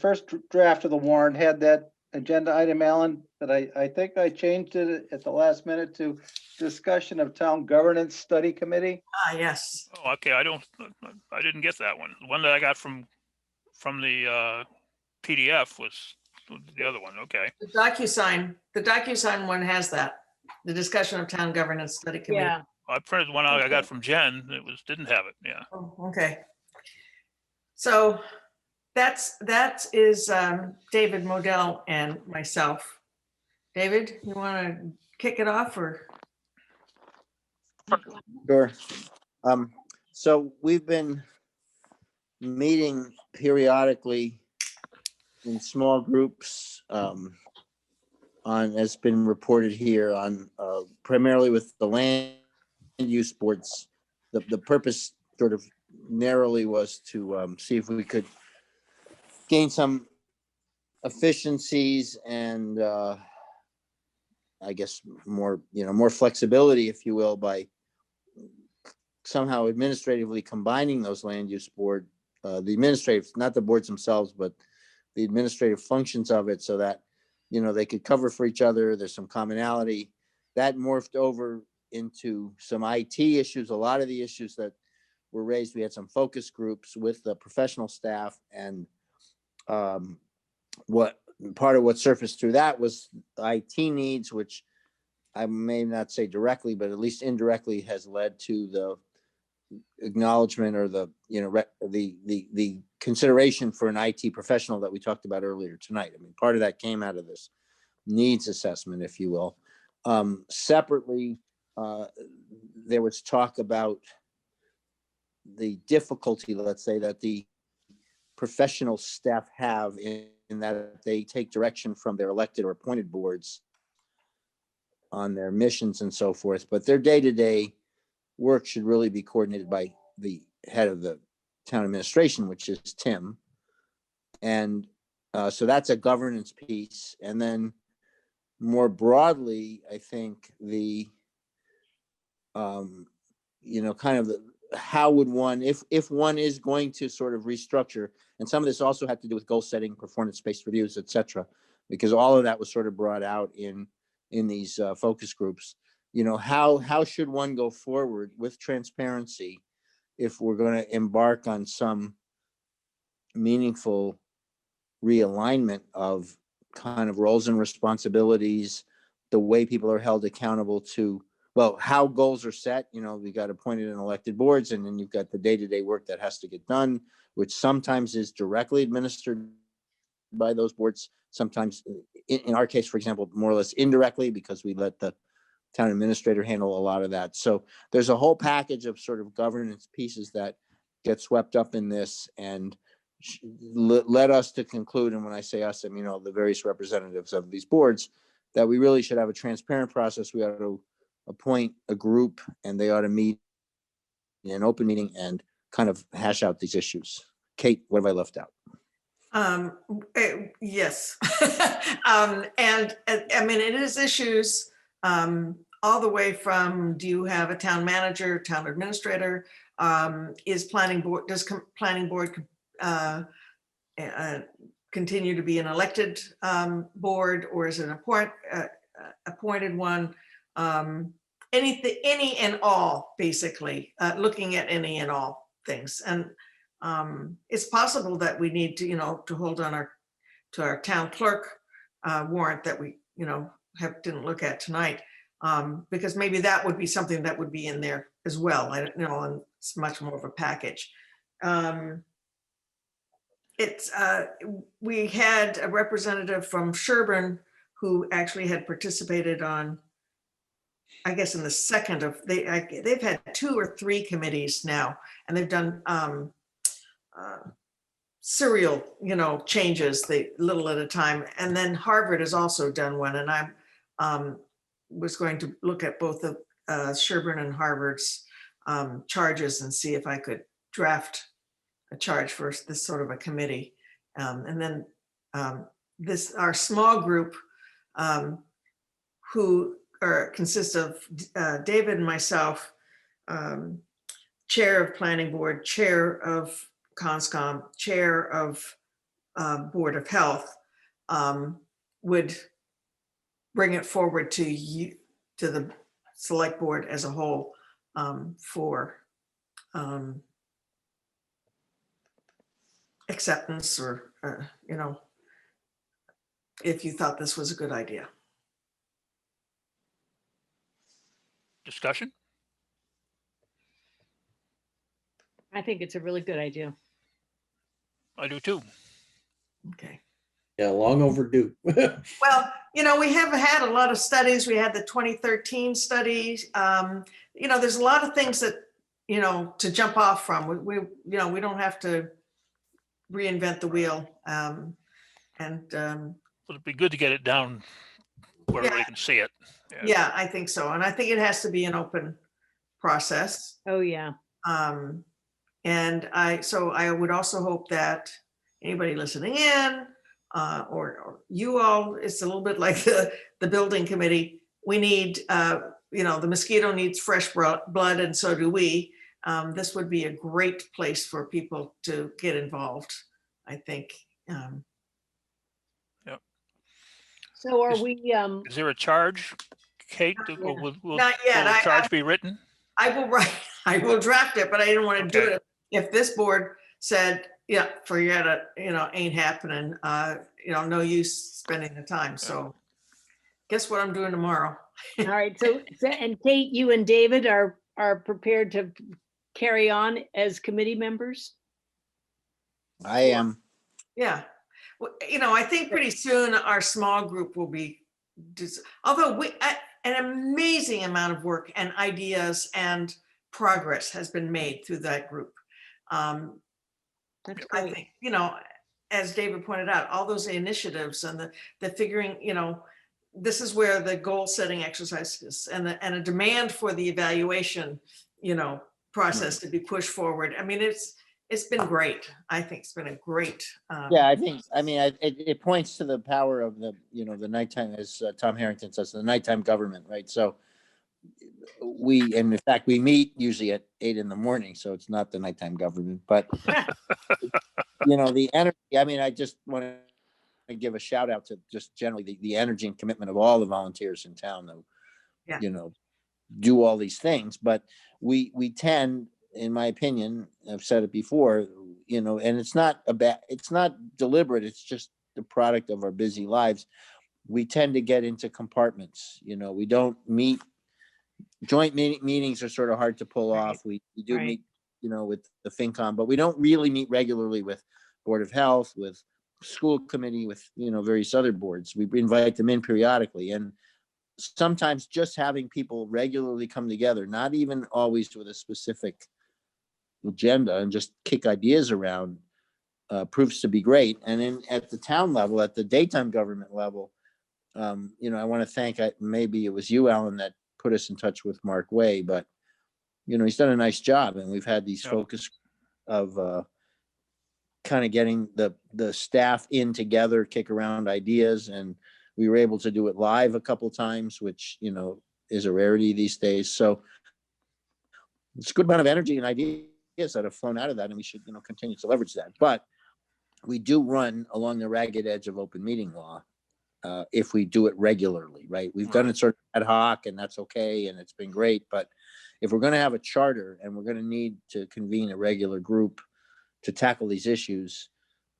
first draft of the warrant had that agenda item, Alan, but I think I changed it at the last minute to discussion of town governance study committee. Ah, yes. Oh, okay, I didn't get that one. The one that I got from the PDF was the other one, okay. The DocuSign one has that, the discussion of town governance study committee. Yeah, I printed one out I got from Jen, it didn't have it, yeah. Oh, okay. So that is David Modell and myself. David, you want to kick it off or? Sure. So we've been meeting periodically in small groups on, as been reported here, on primarily with the land use boards. The purpose sort of narrowly was to see if we could gain some efficiencies and I guess more, more flexibility, if you will, by somehow administratively combining those land use board, the administrative, not the boards themselves, but the administrative functions of it, so that, they could cover for each other. There's some commonality that morphed over into some IT issues. A lot of the issues that were raised, we had some focus groups with the professional staff, and what part of what surfaced through that was IT needs, which I may not say directly, but at least indirectly has led to the acknowledgement or the, the consideration for an IT professional that we talked about earlier tonight. I mean, part of that came out of this needs assessment, if you will. Separately, there was talk about the difficulty, let's say, that the professional staff have in that they take direction from their elected or appointed boards on their missions and so forth, but their day-to-day work should really be coordinated by the head of the town administration, which is Tim. And so that's a governance piece. And then more broadly, I think the, kind of the, how would one, if one is going to sort of restructure, and some of this also had to do with goal setting, performance-based reviews, et cetera, because all of that was sort of brought out in these focus groups. How should one go forward with transparency if we're going to embark on some meaningful realignment of kind of roles and responsibilities, the way people are held accountable to, well, how goals are set. We got appointed and elected boards, and then you've got the day-to-day work that has to get done, which sometimes is directly administered by those boards. Sometimes, in our case, for example, more or less indirectly, because we let the town administrator handle a lot of that. So there's a whole package of sort of governance pieces that get swept up in this, and led us to conclude, and when I say us, I mean all the various representatives of these boards, that we really should have a transparent process. We ought to appoint a group, and they ought to meet in an open meeting and kind of hash out these issues. Kate, what have I left out? Yes. And I mean, it is issues all the way from, do you have a town manager, town administrator? Does planning board continue to be an elected board, or is it an appointed one? Any and all, basically, looking at any and all things. And it's possible that we need to, to hold on to our town clerk warrant that we, didn't look at tonight, because maybe that would be something that would be in there as well. I don't know, and it's much more of a package. We had a representative from Sherburne who actually had participated on, I guess, in the second of, they've had 2 or 3 committees now, and they've done serial, changes, they little at a time. And then Harvard has also done one, and I was going to look at both of Sherburne and Harvard's charges and see if I could draft a charge for this sort of a committee. And then our small group, who consists of David and myself, chair of planning board, chair of Conscom, chair of Board of Health, would bring it forward to you, to the select board as a whole, for acceptance, or if you thought this was a good idea. Discussion? I think it's a really good idea. I do too. Okay. Yeah, long overdue. Well, we have had a lot of studies. We had the 2013 studies. There's a lot of things that, to jump off from. We don't have to reinvent the wheel. It'd be good to get it down where everybody can see it. Yeah, I think so. And I think it has to be an open process. Oh, yeah. And so I would also hope that anybody listening in, or you all, it's a little bit like the building committee. We need, the mosquito needs fresh blood, and so do we. This would be a great place for people to get involved, I think. So are Is- we, Is there a charge, Kate? Will Not yet. the charge be written? I will write, I will draft it, but I didn't want to do Okay. it if this board said, yeah, forget it, ain't happening, no use spending the time. So guess what I'm doing tomorrow? all right, so, and Kate, you and David are prepared to carry on as committee members? I am. Yeah. Well, I think pretty soon our small group will be, although an amazing amount of work and ideas and progress has been made through that group. That's I great. think, as David pointed out, all those initiatives and the figuring, this is where the goal setting exercises and a demand for the evaluation, process to be pushed forward. I mean, it's been great. I think it's been a great. Yeah, it points to the power of the nighttime, as Tom Harrington says, the nighttime government, right? So in fact, we meet usually at 8 a.m, so it's not the nighttime government, but the energy, I just want to give a shout out to just generally the energy and commitment of all the volunteers in town that, do all these things. But we tend, in my opinion, I've said it before, and it's not deliberate. It's just the product of our busy lives. We tend to get into compartments. We don't meet. Joint meetings are sort of hard to pull off. We do Right. meet, with the FinCom, but we don't really meet regularly with Board of Health, with school committee, with, various other boards. We invite them in periodically. And sometimes just having people regularly come together, not even always with a specific agenda, and just kick ideas around, proves to be great. And then at the town level, at the daytime government level, I want to thank, maybe it was you, Alan, that put us in touch with Mark Way, but he's done a nice job, and we've had these focus of kind of getting the staff in together, kick around ideas, and we were able to do it live a couple times, which is a rarity these days. So it's a good amount of energy and ideas that have flown out of that, and we should continue to leverage that. But we do run along the ragged edge of open meeting law. If we do it regularly, right? We've done it sort of ad hoc, and that's okay, and it's been great. But if we're going to have a charter and we're going to need to convene a regular group to tackle these issues,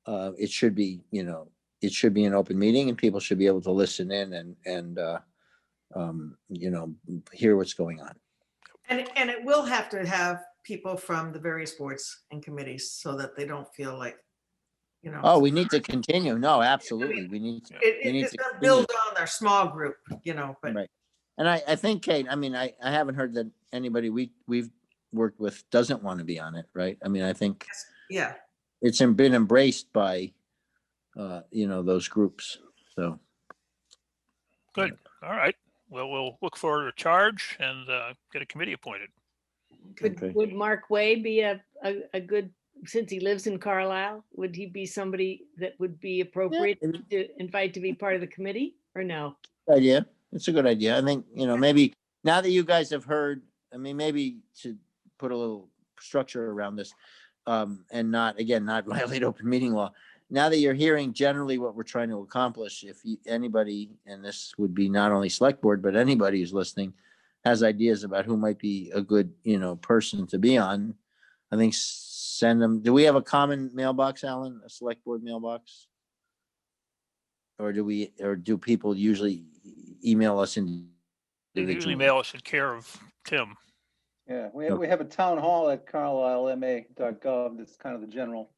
it should be, an open meeting, and people should be able to listen in and hear what's going on. And it will have to have people from the various boards and committees so that they don't feel like, Oh, we need to continue. No, absolutely. We need to. it's going to build on their small group, but Right. And I think, Kate, I haven't heard that anybody we've worked with doesn't want to be on it, right? I think yeah. it's been embraced by, those groups. So. Good. All right. Well, we'll look for a charge and get a committee appointed. Okay. Would Mark Way be a good, since he lives in Carlisle, would he be somebody that would be appropriate to invite to be part of the committee, or no? Idea. It's a good idea. I think, maybe now that you guys have heard, maybe to put a little structure around this, and not violate open meeting law. Now that you're hearing generally what we're trying to accomplish, if anybody, and this would be not only select board, but anybody who's listening, has ideas about who might be a good, person to be on, I think send them. Do we have a common mailbox, Alan? A select board mailbox? Or do people usually email us They individually? usually mail us in care of Tim. Yeah, we have a town hall at carlislema.gov. That's kind of the general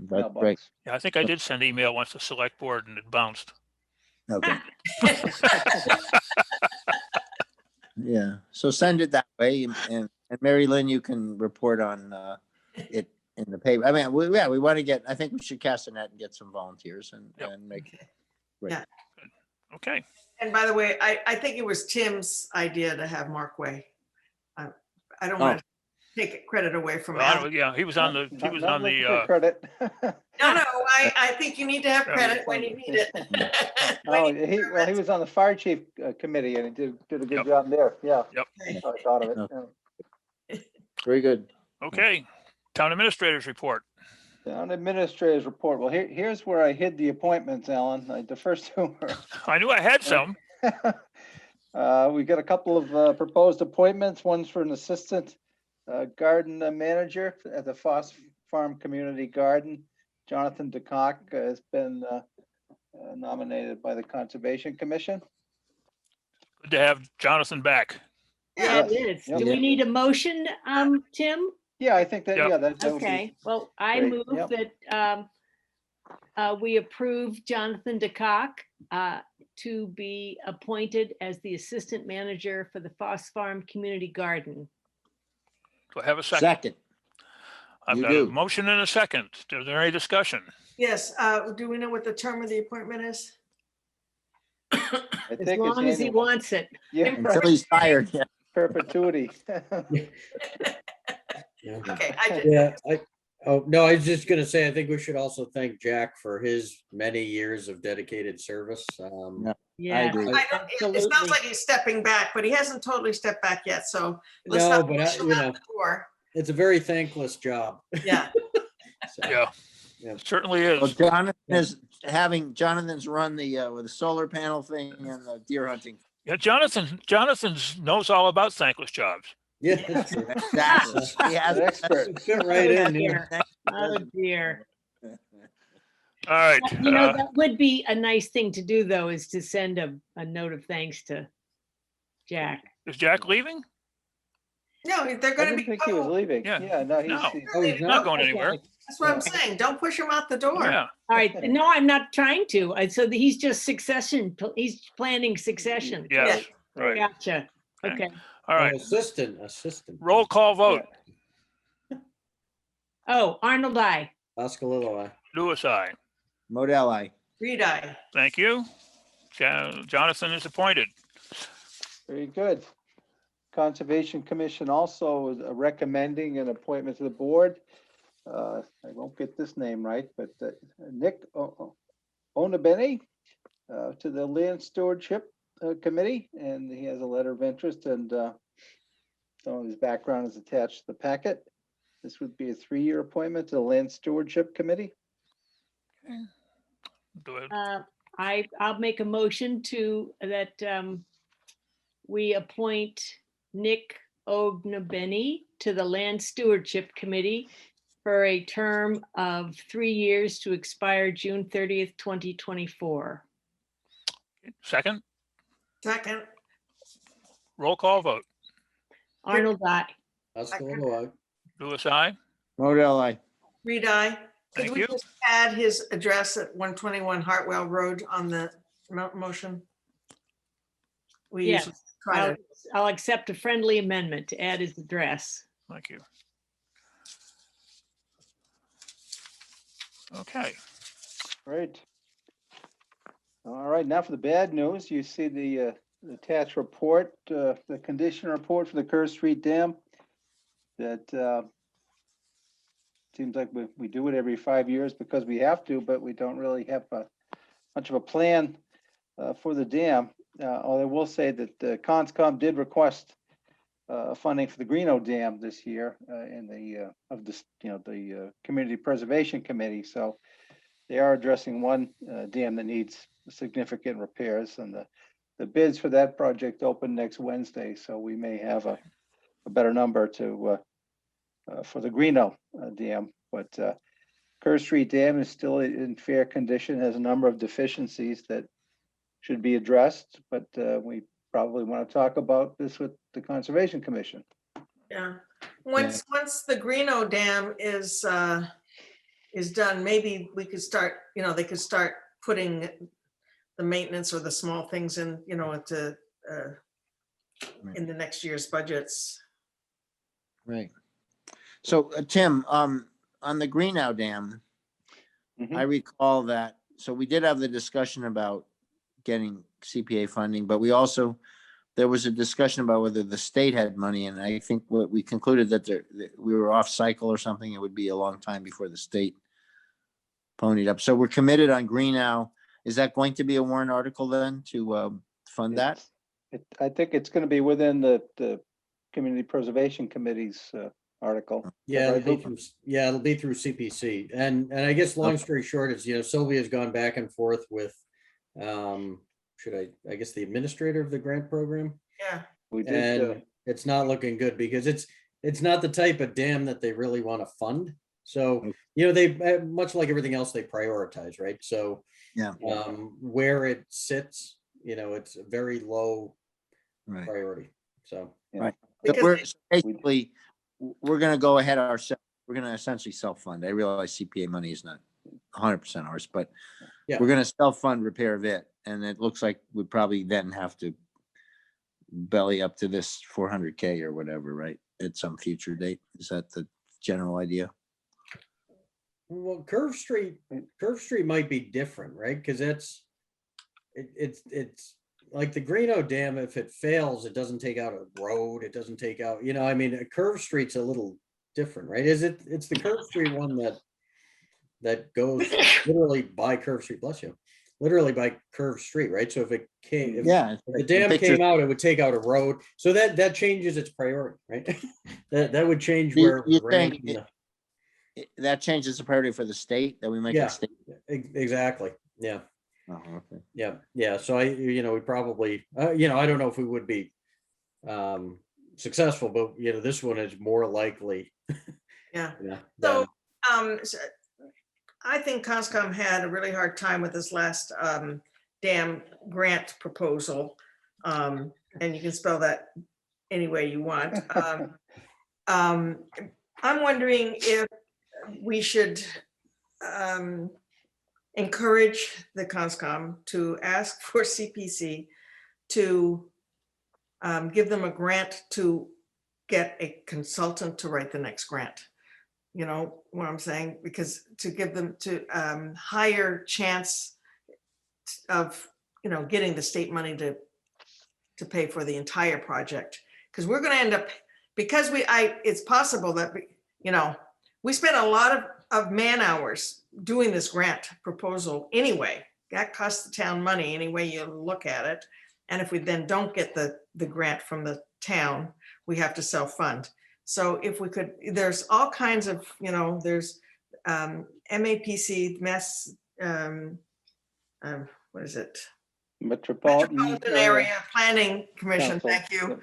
mailbox. Right. Yeah, I think I did send email once to select board and it bounced. Okay. Yeah. So send it that way, and Mary Lynn, you can report on it in the paper. We want to get. I think we should cast a net and get some volunteers and make. Right. Yeah. Okay. And by the way, I think it was Tim's idea to have Mark Way. I don't want to take credit away from Well, I Al. don't- yeah, he was on the, he was on looking the, for Credit. No, I think you need to have Yeah. credit when you need it. When Oh, you- he was on the fire chief committee and he did a good Yep. job there. Yeah. Yep. That's how I thought of it. Okay. yeah. Very good. okay. Town administrators report. Town administrators report. Well, here's where I hid the appointments, Alan. The first two were. I knew I had some. We got a couple of proposed appointments. One's for an assistant garden manager at the Foss Farm Community Garden. Jonathan DeCock has been nominated by the Conservation Commission. Good to have Jonathan back. Yeah, it Yes. is. Yep. Do we need a motion, Tim? Yeah, I think that, Yep. yeah, that would be. Okay, well, I great, move yep. that we approve Jonathan DeCock to be appointed as the Assistant Manager for the Foss Farm Community Garden. Do I have a second? Second. I've You got a do. motion and a second. Is there any discussion? Yes, do we know what the term of the appointment is? I As think it's long as he annual. wants it. Yeah, Until he's tired. Yeah. perpetuity. Yeah. Okay, I did. Yeah, oh, no, I was just gonna say, I think we should also thank Jack for his many years of dedicated service. Yeah. Yeah. agree. I don't- It sounds Absolutely. like he's stepping back, but he hasn't totally stepped back yet, so let's No, not but push him you out know, the door. it's a very thankless job. Yeah, So, Yeah, Yeah. certainly Well, is. Jonathan's run the with the solar panel thing and the deer hunting. Yeah, Jonathan knows all about thankless jobs. Yeah. that's true. Exactly. He has- An expert. Fit right in there. Oh, dear. All right. You know, that would be a nice thing to do, though, is to send a note of thanks to Jack. Is Jack leaving? no, they're I gonna didn't be, think he was leaving. Yeah. Yeah, no, No. Oh, he's Not going anywhere. that's what I'm saying. Don't push him out the door. Yeah, All right, no, I'm not trying to. So he's just succession, he's planning succession. yes, right. Gotcha. Okay. Okay. All right. Assistant. Roll call vote. Oh, Arnold, I. Oscar Lilo, Louis, I. Model I. Reed, I. Thank you. Jonathan is appointed. Very good. Conservation Commission also is recommending an appointment to the board. I won't get this name right, but Nick Onabene to the Land Stewardship Committee, and he has a letter of interest, and some of his background is attached to the packet. This would be a 3-year appointment to the Land Stewardship Committee. Do it. I'll make a motion that we appoint Nick Ognabeni to the Land Stewardship Committee for a term of 3 years to expire June 30th, 2024. Second, Second, roll call vote. Arnold, I. Oscar Lilo, Louis, I. Model I. Reed, I. Could Thank we you. just add his address at 121 Hartwell Road on the motion? We Yes, usually try I'll to, I'll accept a friendly amendment to add his address. Thank you. Okay. Great. All right, now for the bad news, you see the attached report, the condition report for the Kerr Street Dam. That seems like we do it every 5 years because we have to, but we don't really have much of a plan for the dam. Although I will say that Conscom did request funding for the Greeno Dam this year in the the Community Preservation Committee. So they are addressing one dam that needs significant repairs, and the bids for that project open next Wednesday. So we may have a better number to for the Greeno Dam. But Kerr Street Dam is still in fair condition, has a number of deficiencies that should be addressed, but we probably want to talk about this with the Conservation Commission. yeah. Once the Greeno Dam is done, maybe we could start, they could start putting the maintenance or the small things in, into in the next year's budgets. Right. So Tim, on the Greenough Dam, I recall that, so we did have the discussion about getting CPA funding, but we also, there was a discussion about whether the state had money, and I think what we concluded that we were off cycle or something. It would be a long time before the state ponied up. So we're committed on Green now. Is that going to be a warrant article then to fund that? I think it's going to be within the Community Preservation Committee's article. Yeah, Right, it'll be Luke? it'll be through CPC. And I guess long Okay. story short is, Sylvia's gone back and forth with, I guess the administrator of the grant program. Yeah, We did, And it's not looking good because it's not the type of dam that they really want to fund. So, they, much like everything else, they prioritize, right? So Yeah. where it sits, it's a very low Right. priority. So. Right. Because So we're they- basically, we're going to go ahead ourselves. We're going to essentially self-fund. I realize CPA money is not 100% ours, but Yeah. we're going to self-fund repair of it. And it looks like we probably then have to belly up to this 400K or whatever, right? At some future date. Is that the general idea? Well, Curve Street might be different, right? Because it's like the Greeno Dam. If it fails, it doesn't take out a road. It doesn't take out, a Curve Street's a little different, right? It's the Curve Street one that goes literally by Curve Street. Bless you, literally by Curve Street, right? So if it came, if the dam came out, it would take out a road. So that changes its priority, right? that would change where You're we're saying ranking that changes the priority for the state, that we make Yeah. the state. exactly. Yeah. Oh, okay. Yeah. So we probably, I don't know if we would be successful, but this one is more likely. yeah. Yeah. So, so I think Conscom had a really hard time with this last dam grant proposal. And you can spell that any way you want. I'm wondering if we should encourage the Conscom to ask for CPC to give them a grant to get a consultant to write the next grant. You know what I'm saying? Because to give them to higher chance of, getting the state money to pay for the entire project. Because we're going to end up, because it's possible that, we spent a lot of man hours doing this grant proposal anyway. That costs the town money any way you look at it. And if we then don't get the grant from the town, we have to self-fund. So if we could, there's all kinds of, there's MAPC, Mass, what is it? Metropolitan Area Planning Commission, Council. thank you.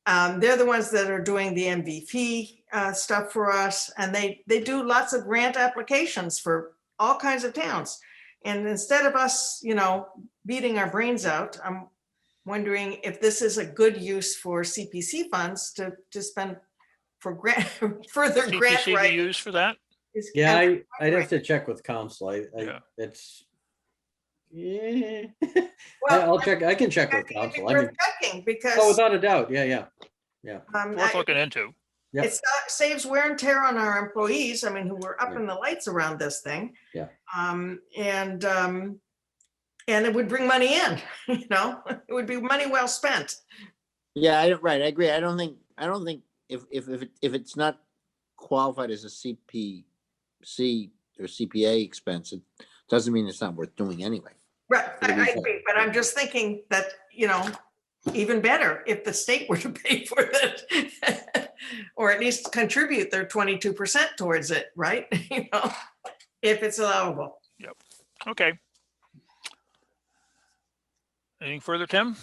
They're the ones that are doing the MVP stuff for us, and they do lots of grant applications for all kinds of towns. And instead of us, beating our brains out, I'm wondering if this is a good use for CPC funds to spend for grant, further grant CPC be writing. used for that? Yeah, And- I'd have to check with council. Yeah. I'll check. I can check with council. I mean, Worth checking because. oh, without a doubt. Yeah. Worth looking into. Yep. It saves wear and tear on our employees, who were up in the lights around this thing. Yeah. And it would bring money in, it would be money well spent. Yeah, I agree. I don't think if it's not qualified as a CPC or CPA expense, it doesn't mean it's not worth doing anyway. Right, I agree, but I'm just thinking that, even better if the state were to pay for it. Or at least contribute their 22% towards it, right? If it's allowable. Yep. Okay. Anything further, Tim?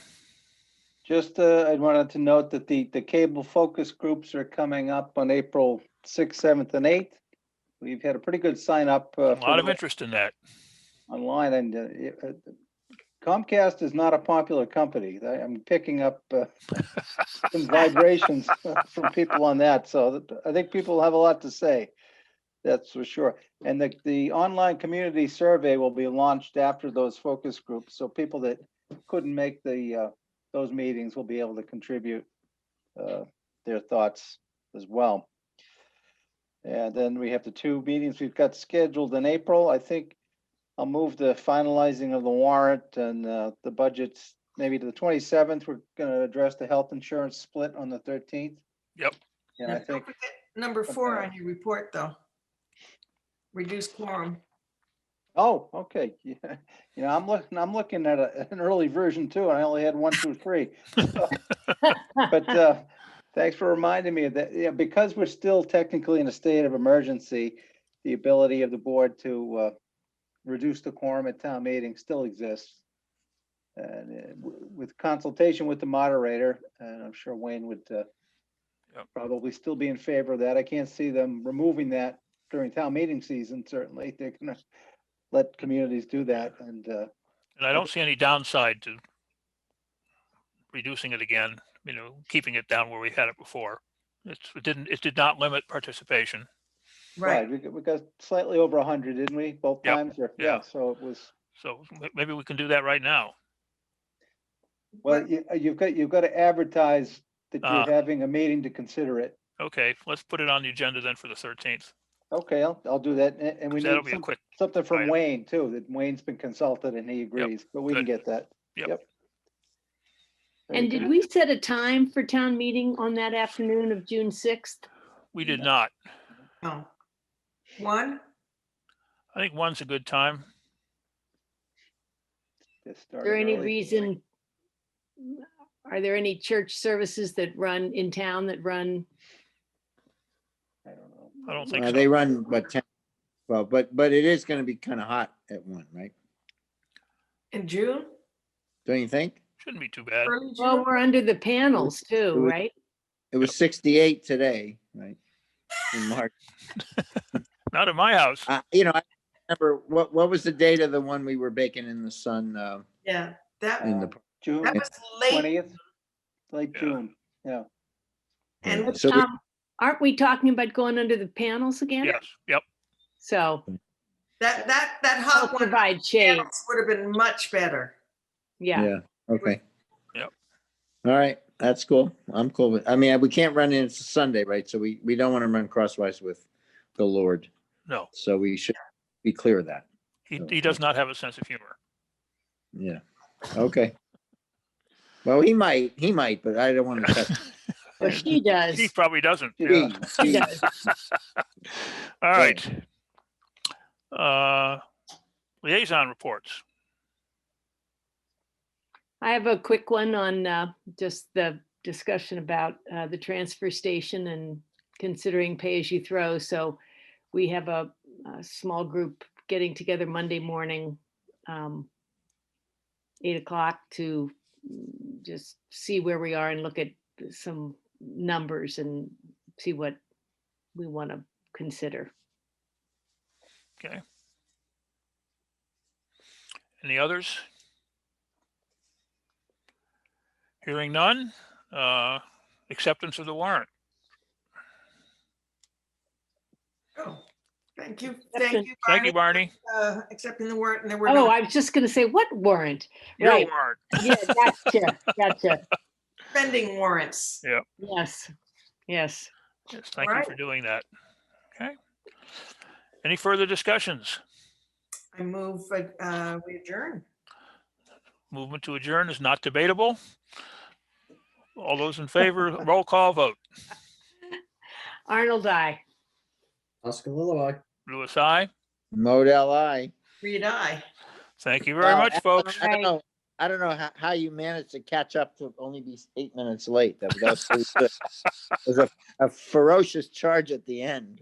Just, I wanted to note that the cable focus groups are coming up on April 6th, 7th, and 8th. We've had a pretty good sign up. A lot of interest in that. Online, and Comcast is not a popular company. I'm picking up some vibrations from people on that. So I think people have a lot to say. That's for sure. And the online community survey will be launched after those focus groups. So people that couldn't make those meetings will be able to contribute their thoughts as well. And then we have the 2 meetings we've got scheduled in April. I think I'll move the finalizing of the warrant and the budgets maybe to the 27th, we're gonna address the health insurance split on the 13th. Yep. And I Don't think, forget Number 4 on your report, though. Reduce quorum. oh, okay, yeah, you know, I'm looking at an early version too, and I only had 1, 2, 3. But thanks for reminding me of that, yeah, because we're still technically in a state of emergency, the ability of the board to reduce the quorum at town meeting still exists. And with consultation with the moderator, and I'm sure Wayne would probably still be in favor of that. I can't see them removing that during town meeting season, certainly. They're gonna let communities do that, and And I don't see any downside to reducing it again, keeping it down where we had it before. It did not limit participation. right, we got slightly over 100, didn't we, both Yep, times? Or yeah. Yeah, so it was, So maybe we can do that right now. well, you've got to advertise that Ah. you're having a meeting to consider it. Okay, let's put it on the agenda then for the 13th. Okay, I'll do that, and we That'll need be a quick, something from item. Wayne too, that Wayne's been consulted and he agrees, but we can good. get that. Yep. Very And good. did we set a time for town meeting on that afternoon of June 6th? We did not. Oh. 1? I think 1's a good time. Get Is started there any early. reason? Are there any church services that run in town that run? I don't know. I don't think so. They run, what, 10, well, but it is gonna be kind of hot at 1, right? In June? Don't you think? Shouldn't be too bad. Early Well, June? we're under the panels too, was- right? It was 68 today, right? In March. Not at my house. I remember, what was the date of the one we were baking in the sun, Yeah, that in the, June that was late. 20th, late Yeah. June, yeah. And so we- Aren't we talking about going under the panels again? Yes, yep. So that I'll hot one provide shade. would have been much better. Yeah. yeah, okay. Yep. All right, that's cool. I'm cool with, I mean, we can't run in, it's a Sunday, right? So we don't want to run crosswise with the Lord. No, So we should be clear of that. he does not have a sense of humor. Yeah, okay. Well, he might, but I don't want to touch. But he does. He probably doesn't. He- Yeah. He he- does. All right. Liaison reports. I have a quick one on just the discussion about the transfer station and considering pay as you throw. So we have a small group getting together Monday morning, 8 o'clock, to just see where we are and look at some numbers and see what we want to consider. Okay. Any others? Hearing none. Acceptance of the warrant. Oh, thank you. Thank Thank you, Barney. Accepting the warrant, and there were Oh, no I was just going to say, what warrant? Your Right. warrant. Yeah, gotcha. spending warrants. Yes, yes. Yes, thank you for Alright. doing that. Okay. Any further discussions? I move, we adjourn. Movement to adjourn is not debatable. All those in favor, roll call vote. Arnold, I. Oscar Lilloye. Louis, I. Model I. Read I. Thank you very much, folks. I don't know how you managed to catch up to only be 8 minutes late. That was pretty good. It was a ferocious charge at the end.